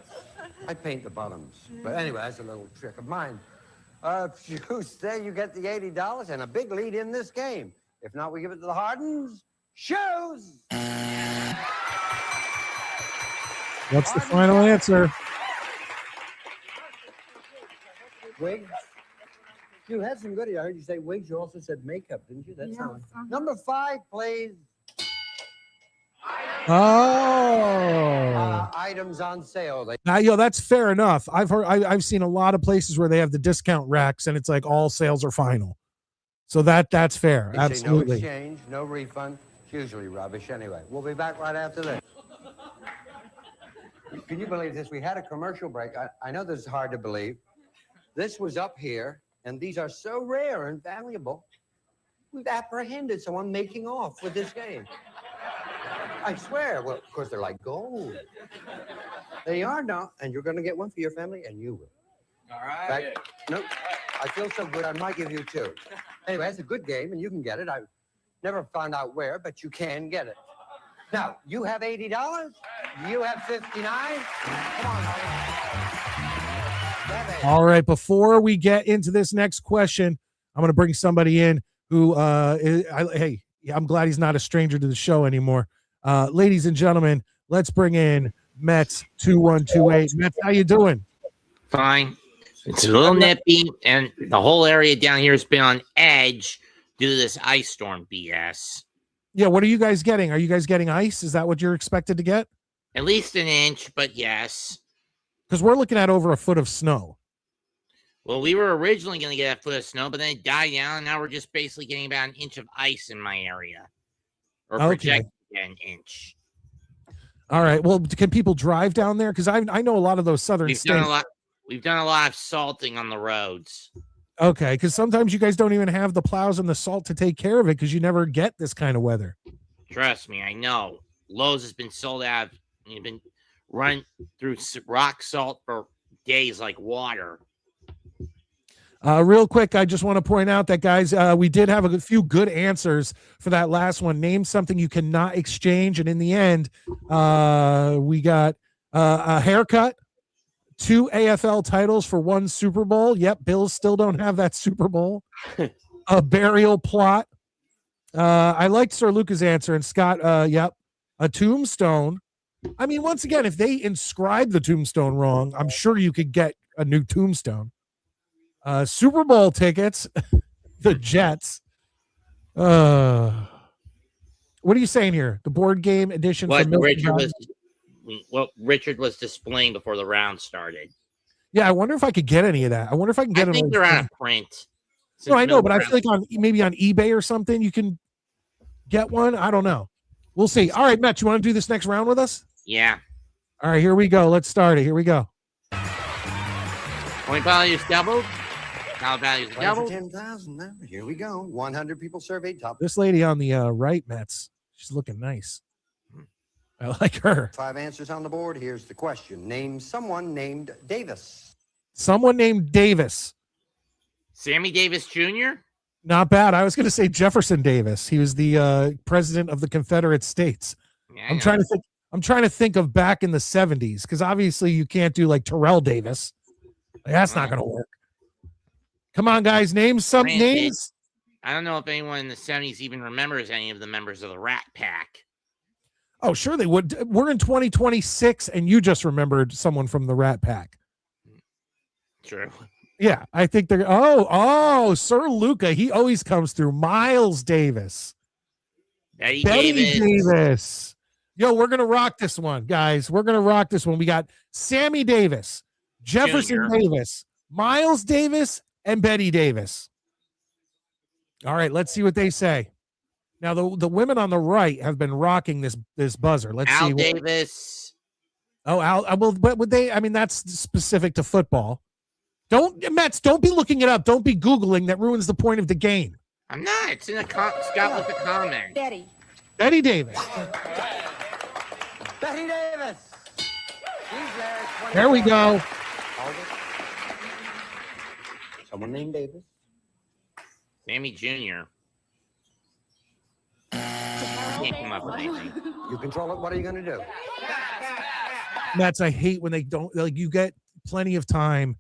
I paint the bottoms. But anyway, that's a little trick of mine. If you say you get the $80 and a big lead in this game. If not, we give it to the Hardens. Shoes! What's the final answer? Wigs? You had some good. I heard you say wigs. You also said makeup, didn't you? That's Yes, Number 5, please. Oh, Items on sale. now, that's fair enough. I've seen a lot of places where they have the discount racks and it's like all sales are final. So that's fair. They say no Absolutely. exchange, no refund. It's usually rubbish anyway. We'll be back right after this. Can you believe this? We had a commercial break. I know this is hard to believe. This was up here, and these are so rare and valuable. We've apprehended someone making off with this game. I swear. Well, of course, they're like gold. They are now, and you're going to get one for your family, and you will. All right. Nope. I feel so good, I might give you 2. Anyway, it's a good game, and you can get it. I've never found out where, but you can get it. Now, you have $80. You have $59. Come on, Holly. All right. Before we get into this next question, I'm going to bring somebody in who, hey, I'm glad he's not a stranger to the show anymore. Ladies and gentlemen, let's bring in Mets 2128. Mets, how you doing? Fine. It's a little nippy, and the whole area down here has been on edge due to this ice storm BS. Yeah, what are you guys getting? Are you guys getting ice? Is that what you're expected to get? At least an inch, but yes. Because we're looking at over a foot of snow. Well, we were originally going to get a foot of snow, but then it died down, and now we're just basically getting about an inch of ice in my area. Or projected an inch. All right. Well, can people drive down there? Because I know a lot of those southern states. We've done a lot of salting on the roads. Okay, because sometimes you guys don't even have the plows and the salt to take care of it because you never get this kind of weather. Trust me, I know. Lowe's has been sold out. You've been running through rock salt for days like water. Real quick, I just want to point out that, guys, we did have a few good answers for that last one. Name something you cannot exchange. And in the end, we got a haircut, 2 AFL titles for 1 Super Bowl. Yep, Bills still don't have that Super Bowl. A burial plot. I liked Sir Luca's answer. And Scott, yep, a tombstone. I mean, once again, if they inscribe the tombstone wrong, I'm sure you could get a new tombstone. Super Bowl tickets, the Jets. What are you saying here? The board game edition. What Richard was displaying before the round started. Yeah, I wonder if I could get any of that. I wonder if I can get it. I think they're out of print. No, I know, but I feel like maybe on eBay or something you can get one. I don't know. We'll see. All right, Matt, you want to do this next round with us? Yeah. All right, here we go. Let's start it. Here we go. Point values doubled. Dollar values doubled. 10,000 now. Here we go. 100 people surveyed. Top. This lady on the right, Mets, she's looking nice. I like her. 5 answers on the board. Here's the question. Name someone named Davis. Someone named Davis. Sammy Davis Jr.? Not bad. I was going to say Jefferson Davis. He was the president of the Confederate States. Yeah, I'm trying to think of back in the 70s because obviously you can't do like Terrell Davis. That's not going to work. Come on, guys. Name some names. I don't know if anyone in the 70s even remembers any of the members of the Rat Pack. Oh, sure they would. We're in 2026, and you just remembered someone from the Rat Pack. True. Yeah, I think they're. Oh, Sir Luca. He always comes through. Miles Davis. Betty Davis. Yo, we're gonna rock this one, guys. We're gonna rock this one. We got Sammy Davis, Jefferson Davis, Miles Davis, and Betty Davis. All right, let's see what they say. Now the women on the right have been rocking this buzzer. Let's Al see. Davis. Oh, Al. Well, but would they? I mean, that's specific to football. Mets, don't be looking it up. Don't be Googling. That ruins the point of the game. I'm not. It's in a Scott with a comment. Betty. Betty Davis. Betty Davis. She's there. There we go. Someone named Davis. Sammy Jr. Can't come up with anything. You control it. What are you going to do? Mets, I hate when they don't, like, you get plenty of time.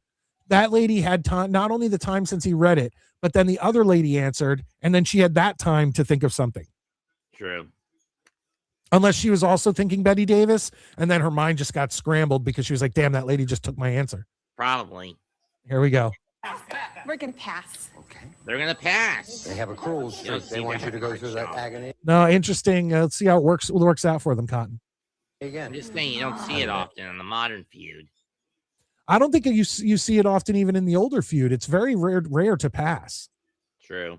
That lady had time, not only the time since he read it, but then the other lady answered, and then she had that time to think of something. True. Unless she was also thinking Betty Davis, and then her mind just got scrambled because she was like, damn, that lady just took my answer. Probably. Here we go. We're going to pass. Okay. They're going to pass. They have a cruel streak. They want you to go through that agony. No, interesting. Let's see how it works out for them, Cotton. Again. I'm just saying you don't see it often in the modern feud. I don't think you see it often even in the older feud. It's very rare to pass. True.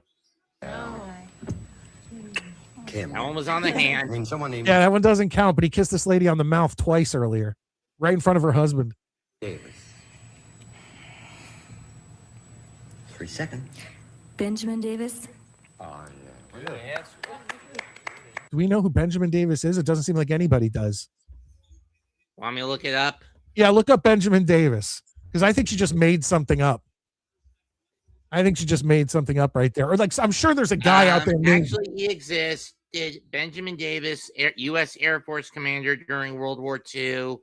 Kim. That one was on the hand. I mean, someone named Yeah, that one doesn't count, but he kissed this lady on the mouth twice earlier, right in front of her husband. Davis. 3 seconds. Benjamin Davis. Oh, yeah. Do we know who Benjamin Davis is? It doesn't seem like anybody does. Want me to look it up? Yeah, look up Benjamin Davis, because I think she just made something up. I think she just made something up right there. Or like, I'm sure there's a guy out there named. Actually, he existed. Benjamin Davis, U.S. Air Force commander during World War II.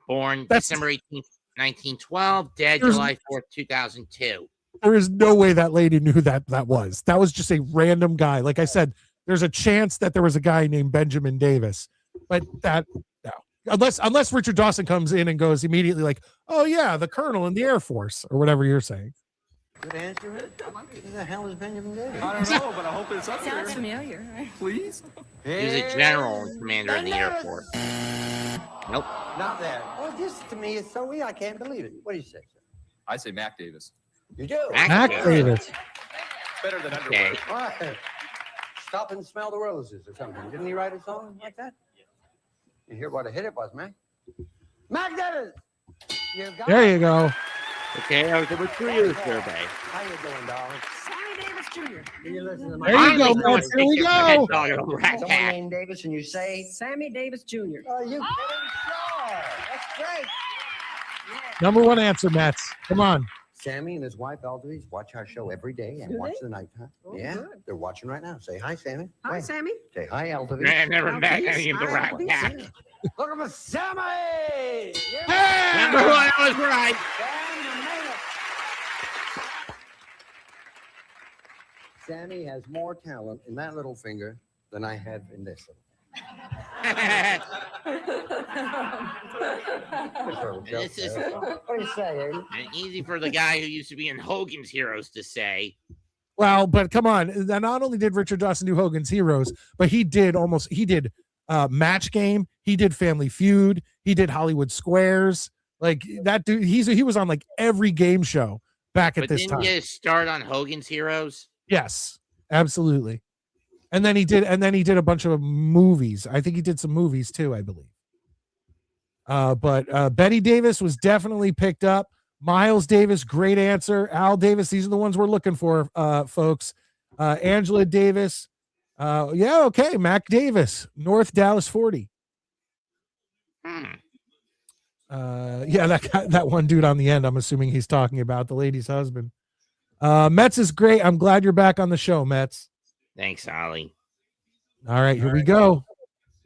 Born December 18th, 1912. Dead July 4th, 2002. There is no way that lady knew who that was. That was just a random guy. Like I said, there's a chance that there was a guy named Benjamin Davis, but that no. Unless Richard Dawson comes in and goes immediately like, oh yeah, the colonel in the Air Force or whatever you're saying. Good answer. Who the hell is Benjamin Davis? I don't know, but I hope it's up there. Sounds familiar. Please. He was a general and commander in the Air Force. Nope. Not there. Well, this to me is so weird. I can't believe it. What do you say, sir? I say Mac Davis. You do? Mac Davis. Better than underwear. Okay. All right. Stop and smell the roses or something. Didn't he write a song like that? You hear what a hit it was, man? Mac Davis! There you go. Okay, I was over 3 years survey. How you doing, darling? Sammy Davis Jr. You listen to There you go, Mets. Here we go. Someone named Davis and you say, Sammy Davis Jr. oh, you kidding? Sure. That's great. Number one answer, Mets. Come on. Sammy and his wife, Aldridge, watch our show every day and Do watch they? the nighttime. Oh, Yeah, good. they're watching right now. Say hi, Sammy. Hi, Wait. Sammy. Say hi, Aldridge. I never met Aldridge. any of the Hi, Rat Aldridge. Pack. Look at my Sammy! Number one, I was right. Sammy has more talent in that little finger than I have in this little. This is What do you say, Aiden? easy for the guy who used to be in Hogan's Heroes to say. Well, but come on. Not only did Richard Dawson do Hogan's Heroes, but he did Match Game. He did Family Feud. He did Hollywood Squares. Like that dude, he was on like every game show back at But this didn't time. he get his start on Hogan's Heroes? Yes, absolutely. And then he did a bunch of movies. I think he did some movies too, I believe. But Betty Davis was definitely picked up. Miles Davis, great answer. Al Davis, these are the ones we're looking for, folks. Angela Davis. Yeah, okay. Mac Davis, North Dallas 40. Yeah, that one dude on the end, I'm assuming he's talking about the lady's husband. Mets is great. I'm glad you're back on the show, Mets. Thanks, Ollie. All right, here we go.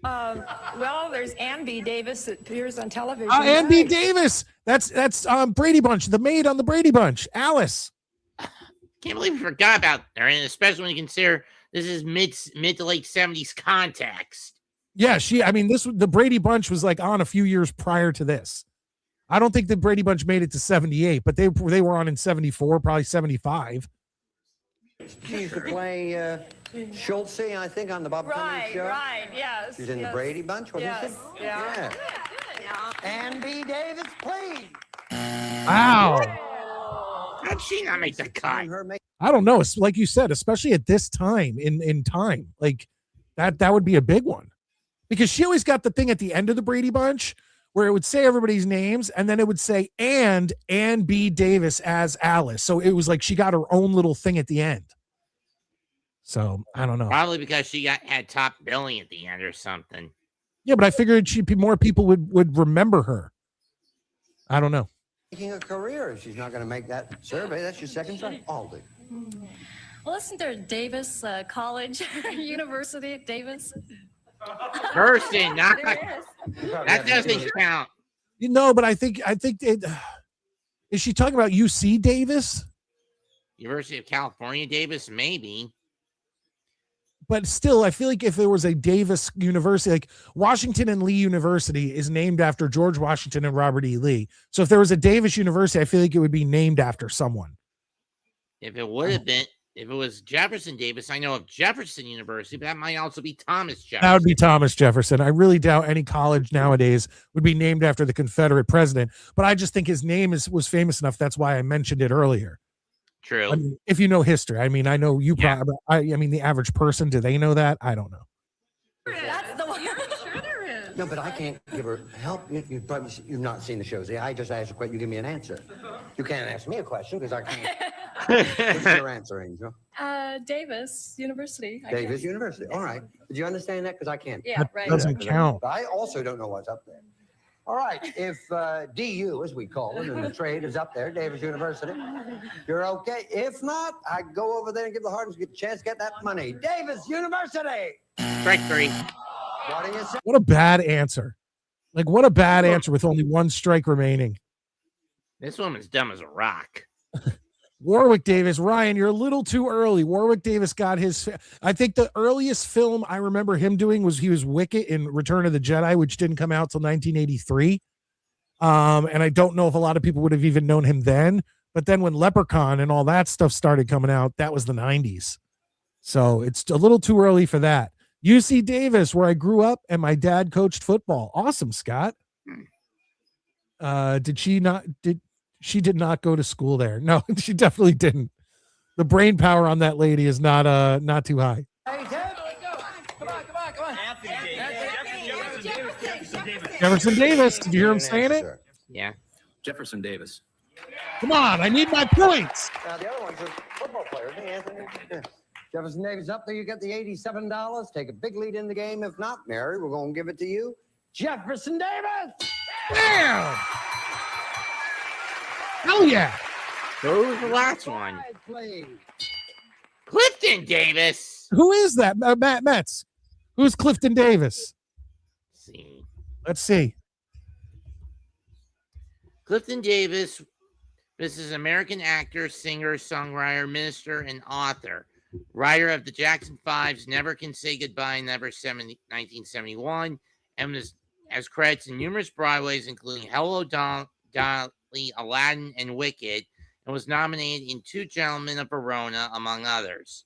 Well, there's Ann B. Davis that appears on television. Ann B. Davis. That's Brady Bunch, the maid on the Brady Bunch, Alice. Can't believe we forgot about her, and especially when you consider this is mid to late 70s context. Yeah, the Brady Bunch was like on a few years prior to this. I don't think the Brady Bunch made it to 78, but they were on in 74, probably 75. She used to play Schultze, I think, on the Bob Cummings show. Right, yes. She's in the Brady Bunch, wasn't Yes, she? yeah. Ann B. Davis, please. Wow. did she not make the cut? I don't know. It's like you said, especially at this time in time, like that would be a big one, because she always got the thing at the end of the Brady Bunch where it would say everybody's names and then it would say and Ann B. Davis as Alice. So it was like she got her own little thing at the end. So I don't know. Probably because she had top billing at the end or something. Yeah, but I figured more people would remember her. I don't know. Making a career. She's not going to make that survey. That's your second try. Aldi. Well, isn't there Davis College, University at Davis? Person, not that doesn't count. You know, but I think it is she talking about UC Davis? University of California, Davis, maybe. But still, I feel like if there was a Davis University, like Washington and Lee University is named after George Washington and Robert E. Lee. So if there was a Davis University, I feel like it would be named after someone. If it would have been, if it was Jefferson Davis, I know of Jefferson University, but that might also be Thomas Jefferson. That would be Thomas Jefferson. I really doubt any college nowadays would be named after the Confederate president. But I just think his name was famous enough. That's why I mentioned it earlier. True. I mean, if you know history, I mean, I know you probably, I mean, the average person, do they know that? I don't know. That's the one. Sure there is. No, but I can't give her help. You've not seen the show. See, I just asked a question. You give me an answer. You can't ask me a question because I can't. What's your answer, Angel? Davis University. Davis University. All right. Did you understand that? Because I can't. Yeah, right. Doesn't count. I also don't know what's up there. All right. If DU, as we call it, and the trade is up there, Davis University, you're okay. If not, I go over there and give the Hardens a chance to get that money. Davis University. Strike three. What do you say? What a bad answer. Like, what a bad answer with only one strike remaining. This woman's dumb as a rock. Warwick Davis. Ryan, you're a little too early. Warwick Davis got his, I think the earliest film I remember him doing was he was Wicket in Return of the Jedi, which didn't come out till 1983. And I don't know if a lot of people would have even known him then, but then when Leprechaun and all that stuff started coming out, that was the 90s. So it's a little too early for that. UC Davis, where I grew up and my dad coached football. Awesome, Scott. She did not go to school there. No, she definitely didn't. The brain power on that lady is not too high. Hey, Ted. Come on. Jefferson Davis. Did you hear him saying it? Yeah. Jefferson Davis. Come on, I need my points. The other one's a football player, isn't he, Anthony? Yeah. Jefferson Davis up there. You get the $87. Take a big lead in the game. If not, Mary, we're going to give it to you. Jefferson Davis. Damn. Hell yeah. Who was the last one? Please. Clifton Davis. Who is that? Matt Metz. Who's Clifton Davis? Let's see. Clifton Davis. This is an American actor, singer, songwriter, minister, and author. Writer of the Jackson Five's Never Can Say Goodbye, 1971, and has credits in numerous Broadways, including Hello, Dolly, Aladdin, and Wicked, and was nominated in Two Gentlemen of Verona, among others.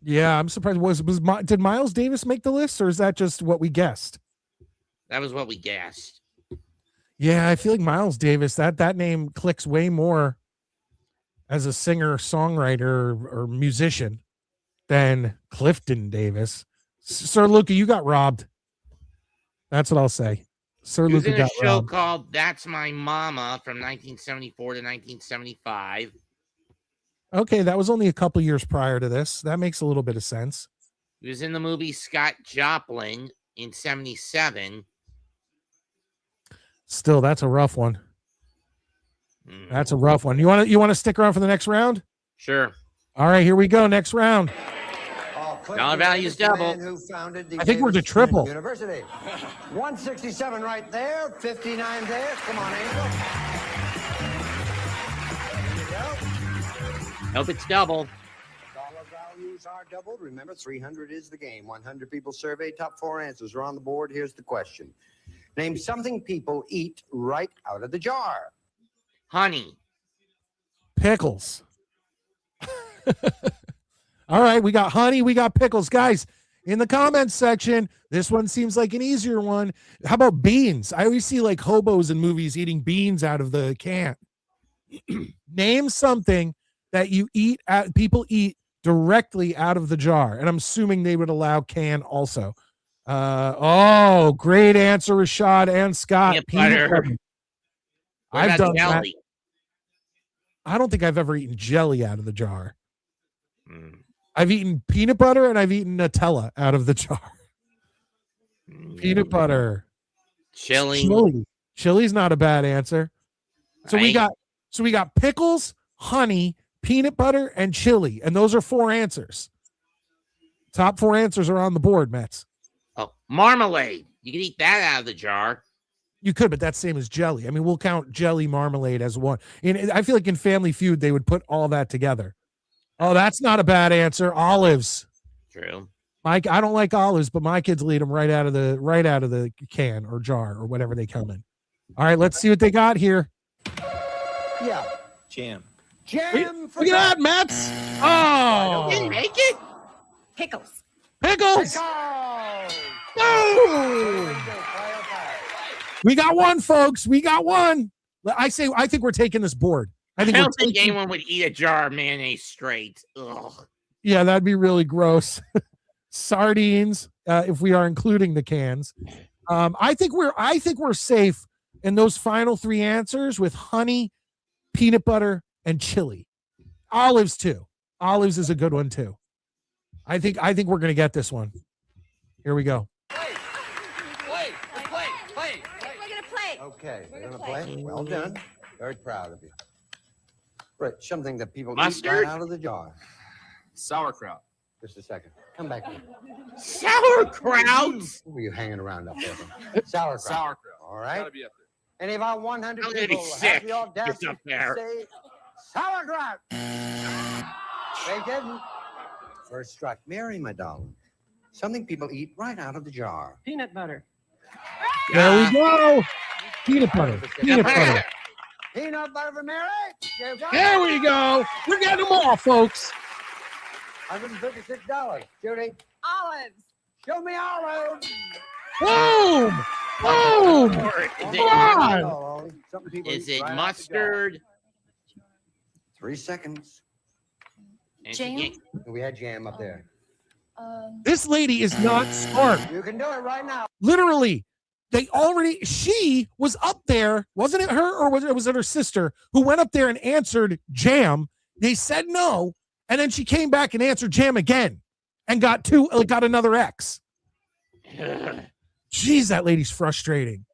Yeah, I'm surprised. Did Miles Davis make the list, or is that just what we guessed? That was what we guessed. Yeah, I feel like Miles Davis, that name clicks way more as a singer, songwriter, or musician than Clifton Davis. Sir Luca, you got robbed. That's what I'll say. Sir He was Luca in a got show robbed. called That's My Mama from 1974 to 1975. Okay, that was only a couple years prior to this. That makes a little bit of sense. He was in the movie Scott Joplin in 77. Still, that's a rough one. That's a rough one. You want to stick around for the next round? Sure. All right, here we go. Next round. Dollar value's double. Who founded the I think we're to Davis triple. University. 167 right there, 59 there. Come on, Angel. There you go. Hope it's double. Dollar values are doubled. Remember, 300 is the game. 100 people surveyed. Top 4 answers are on the board. Here's the question. Name something people eat right out of the jar. Honey. Pickles. All right, we got honey, we got pickles. Guys, in the comments section, this one seems like an easier one. How about beans? I always see like hobos in movies eating beans out of the can. Name something that you eat people eat directly out of the jar. And I'm assuming they would allow can also. Great answer, Rashad and Scott. Peanut butter. I've done jelly? That. I don't think I've ever eaten jelly out of the jar. Mm. I've eaten peanut butter and I've eaten Nutella out of the jar. Peanut butter. Chili. Chili's not a bad answer. So we got pickles, honey, peanut butter, and chili. And those are 4 answers. Top 4 answers are on the board, Mets. Oh, marmalade. You can eat that out of the jar. You could, but that's same as jelly. I mean, we'll count jelly marmalade as one. And I feel like in Family Feud, they would put all that together. Oh, that's not a bad answer. Olives. True. Mike, I don't like olives, but my kids will eat them right out of the can or jar or whatever they come in. All right, let's see what they got here. Yeah. Jam. Jam for Look at that, Mets. Oh, Didn't make it. Pickles. Pickles. Boom. We got one, folks. We got one. I think we're taking this board. I don't think anyone would eat a jar of mayonnaise straight. Ugh. Yeah, that'd be really gross. Sardines, if we are including the cans. I think we're safe in those final 3 answers with honey, peanut butter, and chili. Olives too. Olives is a good one too. I think we're gonna get this one. Here we go. Play. We're gonna play. Okay, we're gonna play. Well done. Very proud of you. Right, something that people eat Mustard? right out of the jar. Sauerkraut. Just a second. Come back here. Sauerkraut. Who were you hanging around up there? Sauerkraut. Sauerkraut. All right. Gotta be up there. And if I 100 I'm gonna be people have sick. the audacity It's up to there. say sauerkraut. They didn't. First strike. Mary, my darling. Something people eat right out of the jar. Peanut butter. There we go. Peanut butter. Peanut butter. Peanut butter for Mary. There we go. We're getting them all, folks. $156. Judy, Olives. show me olives. Boom. Boom. Is it mustard? 3 seconds. Jam? We had jam up there. This lady is not smart. You can do it right now. Literally, she was up there. Wasn't it her or was it her sister who went up there and answered jam? They said no. And then she came back and answered jam again and got another X. Jeez, that lady's frustrating.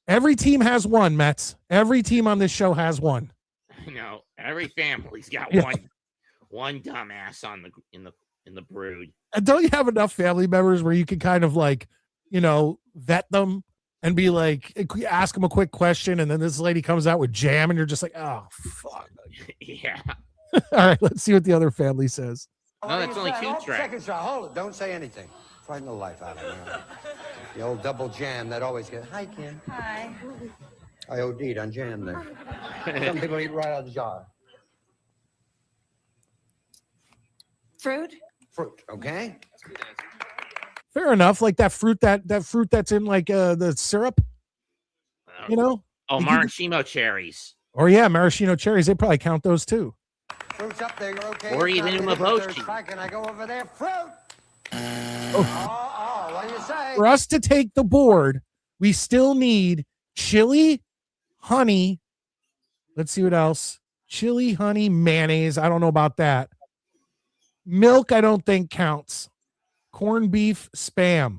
Every team has one, Mets. Every team on this show has one. No, every family's got one dumbass in the brood. And don't you have enough family members where you can kind of vet them and be like, ask them a quick question, and then this lady comes out with jam, and you're just like, oh fuck. Yeah. All right, let's see what the other family says. No, that's only 2 tracks. Second shot. Hold it. Don't say anything. Frighten the life out of me. The old double jam that always gets. Hi, Kim. Hi. I OD'd on jam there. Some people eat right out of the jar. Fruit. Fruit. Okay. Fair enough. Like that fruit that's in the syrup. Oh, maraschino cherries. Or yeah, maraschino cherries. They probably count those too. Fruit's up there. You're okay. Or even umeboshi. Can I go over there? Fruit. What do you say? For us to take the board, we still need chili, honey. Let's see what else. Chili, honey, mayonnaise. I don't know about that. Milk, I don't think counts. Corned beef, Spam.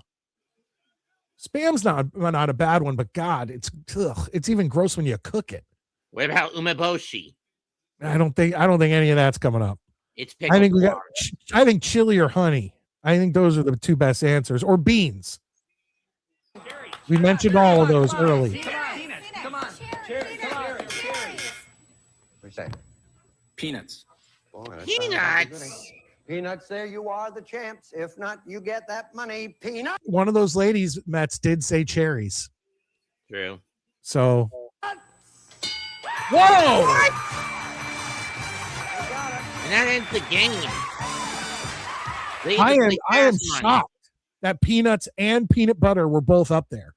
Spam's not a bad one, but God, it's even gross when you cook it. What about umeboshi? I don't think any of that's coming up. It's pickled. I think chili or honey. I think those are the 2 best answers. Or beans. We mentioned all of those early. Come on. Cherries. What do you say? Peanuts. Boy, that sounds like a Peanuts. goodie. Peanuts, there you are, the champs. If not, you get that money. Peanuts. One of those ladies, Mets, did say cherries. True. So. Whoa! And that ends the game. I am shocked that peanuts and peanut butter were both up there.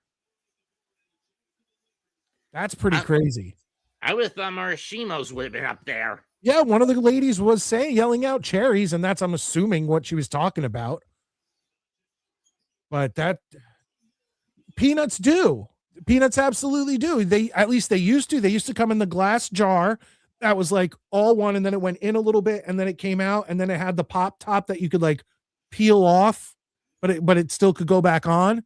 That's pretty crazy. I would have thought Marishimo's would have been up there. Yeah, one of the ladies was yelling out cherries, and that's, I'm assuming, what she was talking about. But that peanuts do. Peanuts absolutely do. They used to. They used to come in the glass jar that was like all one, and then it went in a little bit, and then it came out, and then it had the pop top that you could like peel off, but it still could go back on.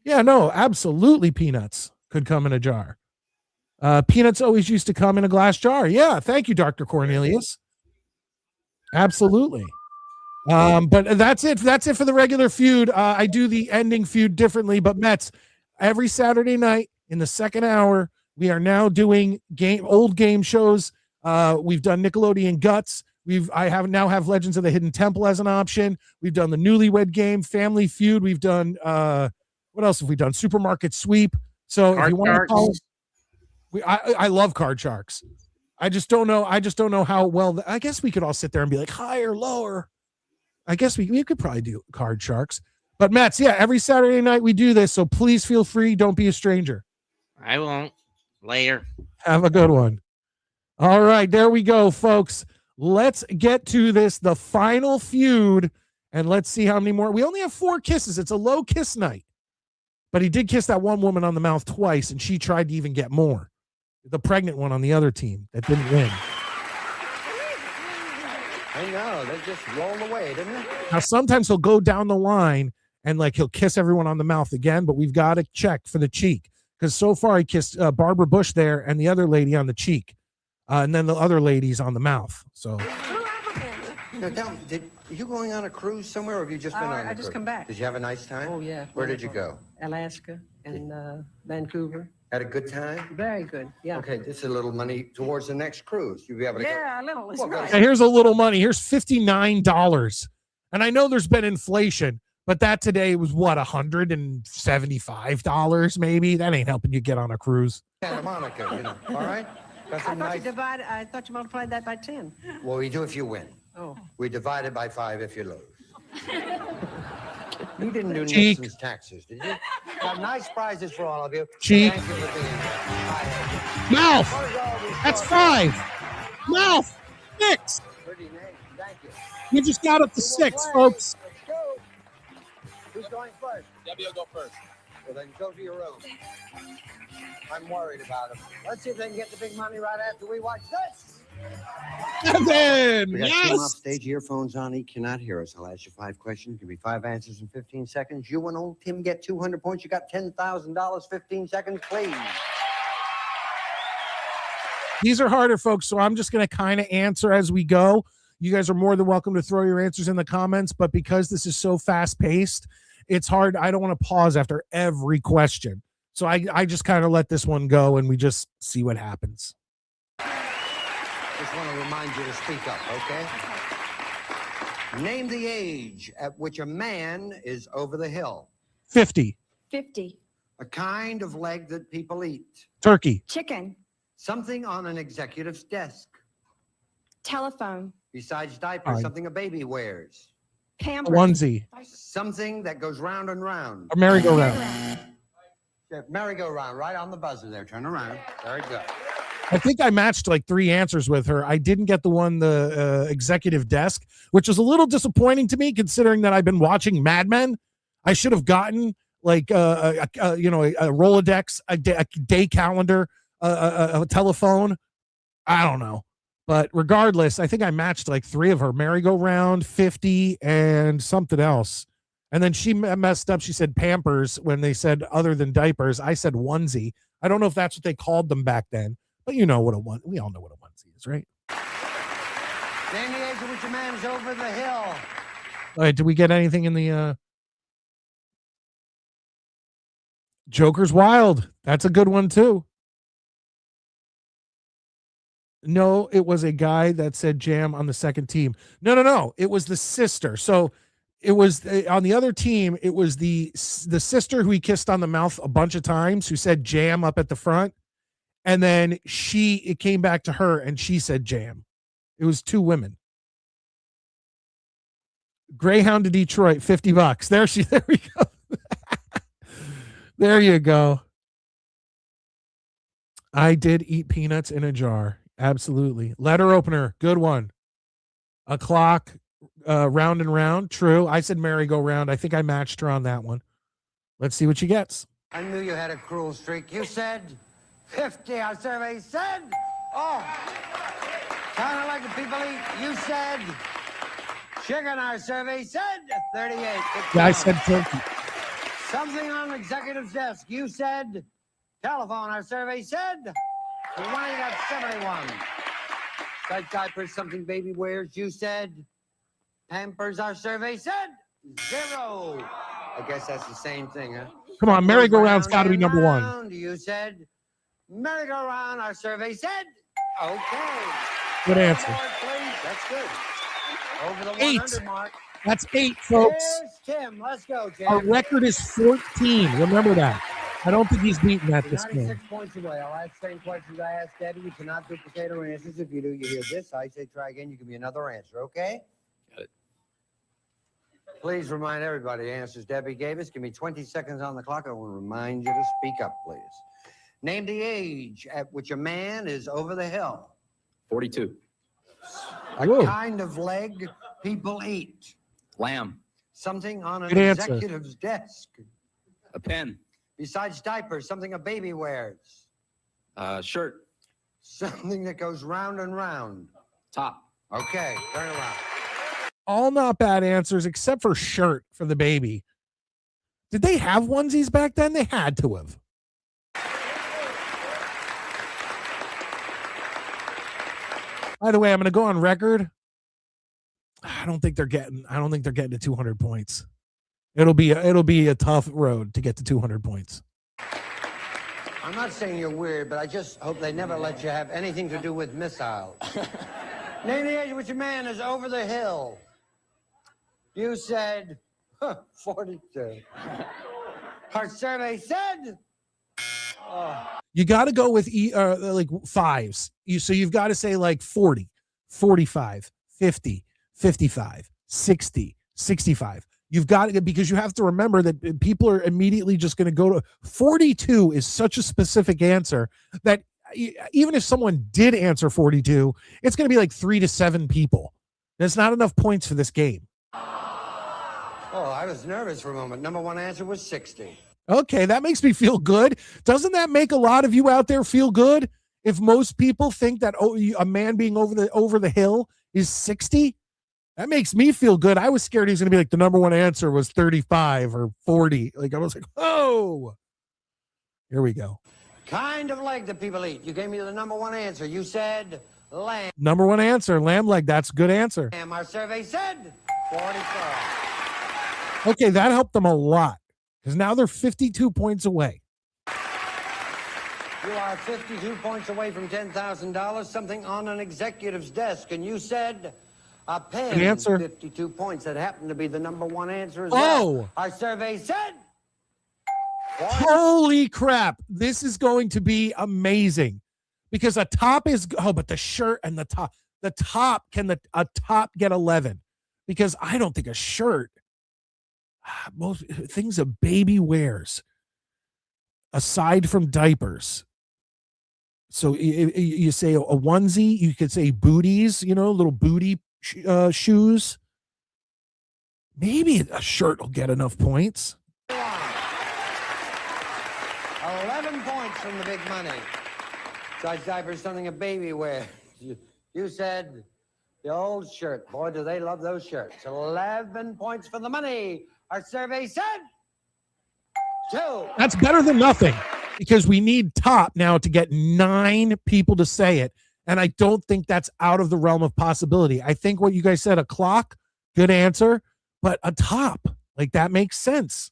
Yeah, no, absolutely, peanuts could come in a jar. Peanuts always used to come in a glass jar. Yeah, thank you, Dr. Cornelius. Absolutely. But that's it. That's it for the regular feud. I do the ending feud differently, but Mets, every Saturday night in the second hour, we are now doing old game shows. We've done Nickelodeon Guts. I have Legends of the Hidden Temple as an option. We've done the Newlywed Game, Family Feud. We've done what else have we done? Supermarket Sweep. So if you want to call I love Card Sharks. I just don't know how well. I guess we could all sit there and be like higher, lower. I guess we could probably do Card Sharks. But Mets, yeah, every Saturday night we do this. So please feel free. Don't be a stranger. I won't. Later. Have a good one. All right, there we go, folks. Let's get to this, the final feud, and let's see how many more. We only have 4 kisses. It's a low kiss night. But he did kiss that one woman on the mouth twice, and she tried to even get more. The pregnant one on the other team that didn't win. I know. They just rolled away, didn't they? Now, sometimes he'll go down the line and like he'll kiss everyone on the mouth again, but we've got to check for the cheek. Because so far he kissed Barbara Bush there and the other lady on the cheek. And then the other lady's on the mouth. So. Now, are you going on a cruise somewhere, or have you just been on a cruise? I just come back. Did you have a nice time? Oh, yeah. Where did you go? Alaska and Vancouver. Had a good time? Very good, yeah. Okay, this is a little money towards the next cruise. You'll be able to a little. It's right. Yeah, here's a little money. Here's $59. And I know there's been inflation, but that today was what, $175 maybe? That ain't helping you get on a cruise. Santa Monica, all right? That's I thought you multiplied that by 10. Well, we do if you win. Oh. We divide it by 5 if you lose. You didn't do Cheek. Nixon's taxes, did you? Got nice prizes for all of you. Cheek. Thank you for being here. Mouth. That's 5. Mouth. 6. Pretty name. Thank you. You just got up to 6, folks. Let's go. Who's going first? Debbie will go first. Well, then go to your room. I'm worried about him. Let's see if they can get the big money right after we watch this. Kevin, We got yes. Tim off stage, earphones on. He cannot hear us. I'll ask you 5 questions. Give me 5 answers in 15 seconds. You and old Tim get 200 points. You got $10,000. 15 seconds, please. These are harder, folks, so I'm just going to kind of answer as we go. You guys are more than welcome to throw your answers in the comments, but because this is so fast-paced, it's hard. I don't want to pause after every question. So I just kind of let this one go, and we just see what happens. Just want to remind you to speak up, okay? Name the age at which a man is over the hill. 50. 50. A kind of leg that people eat. Turkey. Chicken. Something on an executive's desk. Telephone. Besides diapers, something a baby wears. A Pampers. onesie. Something that goes round and round. A merry-go-round. Yeah, merry-go-round, right on the buzzer there. Turn around. Very good. I think I matched like 3 answers with her. I didn't get the executive desk, which was a little disappointing to me considering that I've been watching Mad Men. I should have gotten like a Rolodex, a day calendar, a telephone. I don't know. But regardless, I think I matched like 3 of her: merry-go-round, 50, and something else. And then she messed up. She said Pampers when they said other than diapers. I said onesie. I don't know if that's what they called them back then, but you know what we all know what a onesie is, right? Name the age at which a man's over the hill. All right, did we get anything in the Joker's Wild? That's a good one too. No, it was a guy that said jam on the second team. No. It was the sister. So it was on the other team. It was the sister who he kissed on the mouth a bunch of times, who said jam up at the front. And then it came back to her and she said jam. It was 2 women. Greyhound to Detroit, $50. There we go. There you go. I did eat peanuts in a jar. Absolutely. Letter opener. Good one. A clock, round and round. True. I said merry-go-round. I think I matched her on that one. Let's see what she gets. I knew you had a cruel streak. You said 50. Our survey said, oh, kind of like the people eat. You said chicken. Our survey said 38. Yeah, I said turkey. Something on the executive's desk. You said telephone. Our survey said 20. That's 71. Like diapers, something baby wears. You said Pampers. Our survey said 0. I guess that's the same thing, huh? Come on, merry-go-round's got to be number one. You said merry-go-round. Our survey said okay. Good answer. Please. That's good. Over the 8. 100 mark. That's 8, folks. Here's Tim. Let's go, Tim. Our record is 14. Remember that. I don't think he's beaten that this game. 96 points away. I'll ask the same questions I asked Debbie. You cannot duplicate her answers. If you do, you hear this. I say try again. You give me another answer, okay? Got it. Please remind everybody the answers Debbie gave us. Give me 20 seconds on the clock. I will remind you to speak up, please. Name the age at which a man is over the hill. 42. A Whoa. kind of leg people eat. Lamb. Something on an Good answer. executive's desk. A pen. Besides diapers, something a baby wears. Shirt. Something that goes round and round. Top. Okay, turn around. All not bad answers except for shirt for the baby. Did they have onesies back then? They had to have. By the way, I'm going to go on record. I don't think they're getting to 200 points. It'll be a tough road to get to 200 points. I'm not saying you're weird, but I just hope they never let you have anything to do with missiles. Name the age at which a man is over the hill. You said 42. Our survey said You got to go with like fives. So you've got to say like 40, 45, 50, 55, 60, 65. You've got to, because you have to remember that people are immediately just going to go to 42 is such a specific answer that even if someone did answer 42, it's going to be like 3 to 7 people. There's not enough points for this game. oh, I was nervous for a moment. Number one answer was 60. Okay, that makes me feel good. Doesn't that make a lot of you out there feel good? If most people think that a man being over the hill is 60, that makes me feel good. I was scared he was going to be like the number one answer was 35 or 40. Like I was like, oh, here we go. Kind of leg that people eat. You gave me the number one answer. You said lamb. Number one answer, lamb leg. That's a good answer. Our survey said 44. Okay, that helped them a lot because now they're 52 points away. You are 52 points away from $10,000, something on an executive's desk, and you said a pen. Good answer. 52 points. That happened to be the number one answer as well. Oh! Our survey said... Holy crap. This is going to be amazing because a top is, but the shirt and the top, a top get 11? Because I don't think a shirt, most things a baby wears aside from diapers. So you say a onesie, you could say booties, little booty shoes. Maybe a shirt will get enough points. 11 points from the big money. Besides diapers, something a baby wears. You said the old shirt. Boy, do they love those shirts. 11 points for the money. Our survey said 2. That's better than nothing because we need top now to get 9 people to say it. And I don't think that's out of the realm of possibility. I think what you guys said, a clock, good answer, but a top, like that makes sense.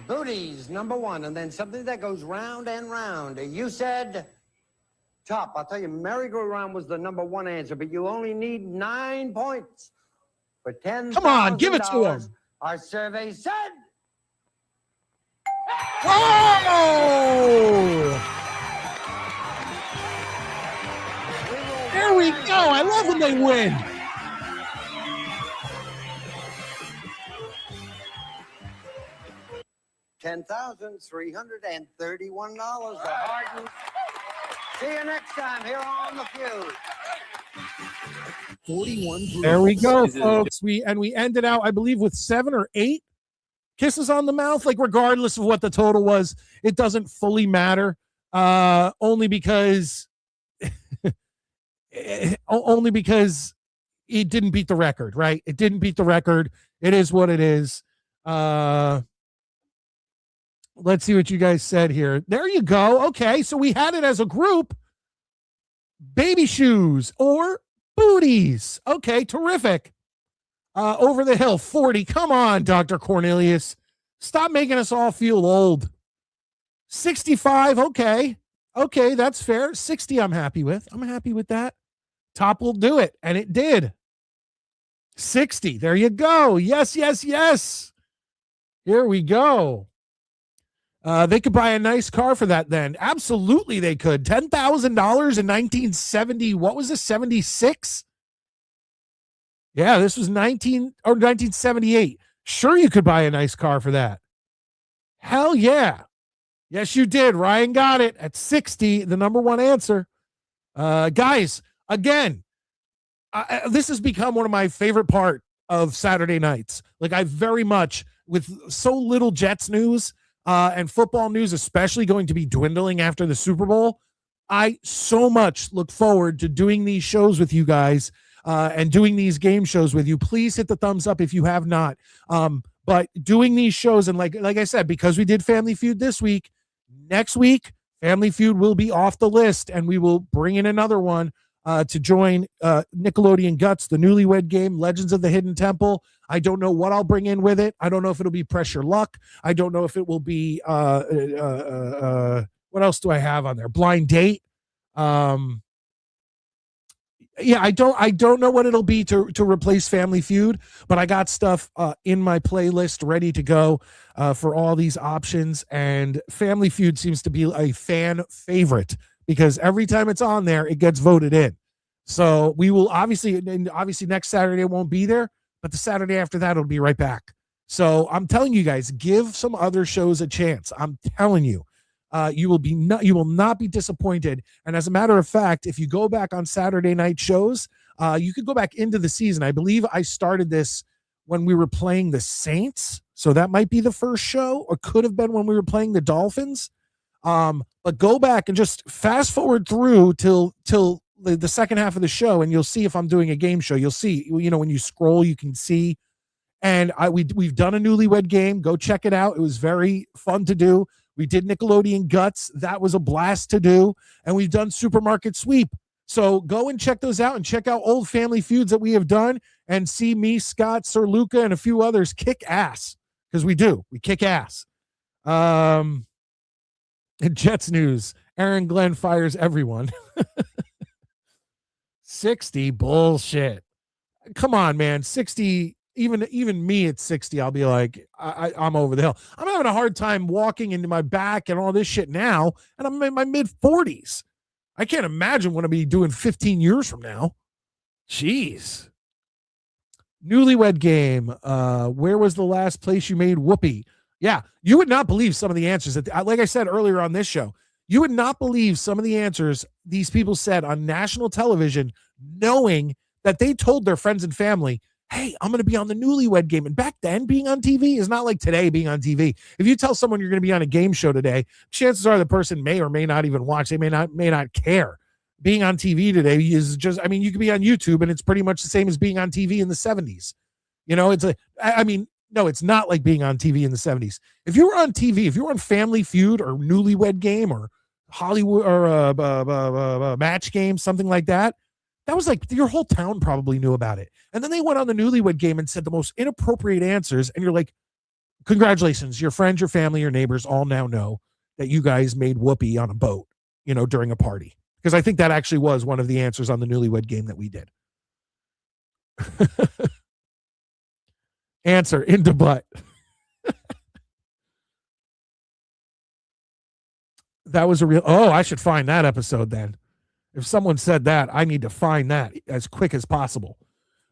Booties, number one, and then something that goes round and round. You said top. I'll tell you, merry-go-round was the number one answer, but you only need 9 points for $10,000. Come on, give it to him. Our survey said... Oh! There we go. I love when they win. $10,331. The Hardens. See you next time here on The Feud. 41 There we go, Is it- folks. We ended out, I believe, with 7 or 8 kisses on the mouth. Like, regardless of what the total was, it doesn't fully matter. Only because it didn't beat the record, right? It didn't beat the record. It is what it is. Let's see what you guys said here. There you go. Okay, so we had it as a group. Baby shoes or booties. Okay, terrific. Over the hill, 40. Come on, Dr. Cornelius. Stop making us all feel old. 65. Okay, that's fair. 60, I'm happy with. I'm happy with that. Top will do it, and it did. 60. There you go. Yes. Here we go. They could buy a nice car for that then. Absolutely they could. $10,000 in 1970. What was this? 76? Yeah, this was 1978. Sure, you could buy a nice car for that. Hell yeah. Yes, you did. Ryan got it at 60, the number one answer. Guys, again, this has become one of my favorite part of Saturday nights. Like, I very much, with so little Jets news, and football news, especially going to be dwindling after the Super Bowl, I so much look forward to doing these shows with you guys and doing these game shows with you. Please hit the thumbs up if you have not. But doing these shows, and like I said, because we did Family Feud this week, next week, Family Feud will be off the list, and we will bring in another one to join Nickelodeon Guts, the Newlywed Game, Legends of the Hidden Temple. I don't know what I'll bring in with it. I don't know if it'll be Pressure Luck. I don't know if it will be what else do I have on there? Blind Date. Yeah, I don't know what it'll be to replace Family Feud, but I got stuff in my playlist ready to go for all these options. And Family Feud seems to be a fan favorite because every time it's on there, it gets voted in. So we will obviously next Saturday it won't be there, but the Saturday after that it'll be right back. So I'm telling you guys, give some other shows a chance. I'm telling you, you will not be disappointed. And as a matter of fact, if you go back on Saturday night shows, you could go back into the season. I believe I started this when we were playing the Saints, so that might be the first show, or could have been when we were playing the Dolphins. But go back and just fast forward through till the second half of the show, and you'll see if I'm doing a game show. You'll see, when you scroll, you can see. And we've done a Newlywed Game. Go check it out. It was very fun to do. We did Nickelodeon Guts. That was a blast to do. And we've done Supermarket Sweep. So go and check those out and check out old Family Feuds that we have done and see me, Scott, Sir Luca, and a few others kick ass, because we do. We kick ass. And Jets news. Aaron Glenn fires everyone. 60, bullshit. Come on, man. 60, even me at 60, I'll be like, I'm over the hill. I'm having a hard time walking into my back and all this shit now, and I'm in my mid-40s. I can't imagine what I'll be doing 15 years from now. Jeez. Newlywed Game. Where was the last place you made whoopee? Yeah, you would not believe some of the answers that, like I said earlier on this show, you would not believe some of the answers these people said on national television, knowing that they told their friends and family, hey, I'm going to be on the Newlywed Game. And back then, being on TV is not like today being on TV. If you tell someone you're going to be on a game show today, chances are the person may or may not even watch. They may not care. Being on TV today is just, you could be on YouTube and it's pretty much the same as being on TV in the 70s. No, it's not like being on TV in the 70s. If you were on TV, if you were on Family Feud or Newlywed Game or Hollywood or Match Game, something like that, that was like your whole town probably knew about it. And then they went on the Newlywed Game and said the most inappropriate answers. And you're like, congratulations, your friends, your family, your neighbors all now know that you guys made whoopee on a boat, during a party. Because I think that actually was one of the answers on the Newlywed Game that we did. Answer, into butt. That was a real, I should find that episode then. If someone said that, I need to find that as quick as possible.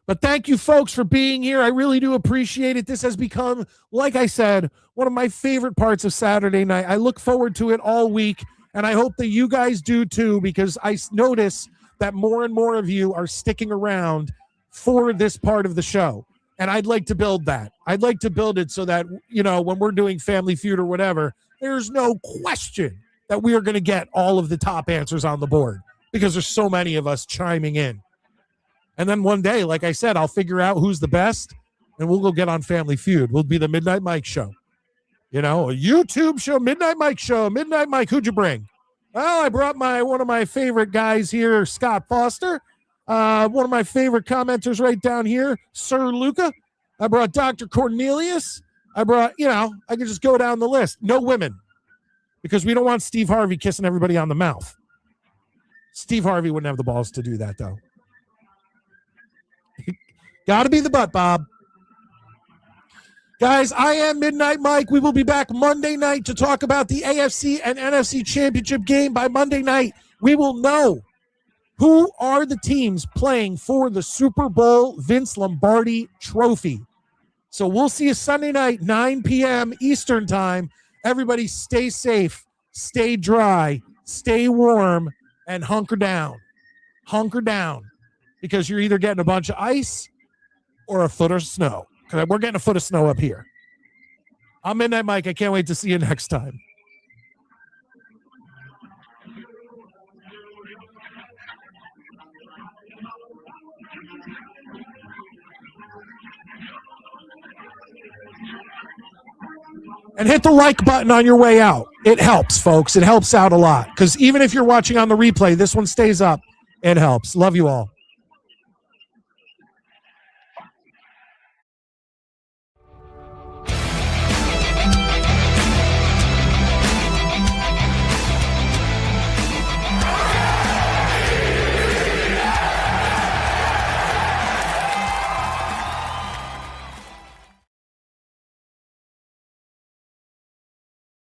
But thank you, folks, for being here. I really do appreciate it. This has become, like I said, one of my favorite parts of Saturday night. I look forward to it all week, and I hope that you guys do too, because I notice that more and more of you are sticking around for this part of the show. And I'd like to build that. I'd like to build it so that, you know, when we're doing Family Feud or whatever, there's no question that we are going to get all of the top answers on the board because there's so many of us chiming in. And then one day, like I said, I'll figure out who's the best, and we'll go get on Family Feud. We'll be the Midnight Mike Show. You know, a YouTube show, Midnight Mike Show. Midnight Mike, who'd you bring? Well, I brought one of my favorite guys here, Scott Foster. One of my favorite commenters right down here, Sir Luca. I brought Dr. Cornelius. I brought, you know, I could just go down the list. No women, because we don't want Steve Harvey kissing everybody on the mouth. Steve Harvey wouldn't have the balls to do that, though. Got to be the butt, Bob. Guys, I am Midnight Mike. We will be back Monday night to talk about the AFC and NFC Championship game. By Monday night, we will know who are the teams playing for the Super Bowl Vince Lombardi Trophy. So we'll see you Sunday night, 9 p.m. Eastern Time. Everybody stay safe, stay dry, stay warm, and hunker down. Hunker down, because you're either getting a bunch of ice or a foot of snow. We're getting a foot of snow up here. I'm Midnight Mike. I can't wait to see you next time. And hit the like button on your way out. It helps, folks. It helps out a lot. Because even if you're watching on the replay, this one stays up. It helps. Love you all.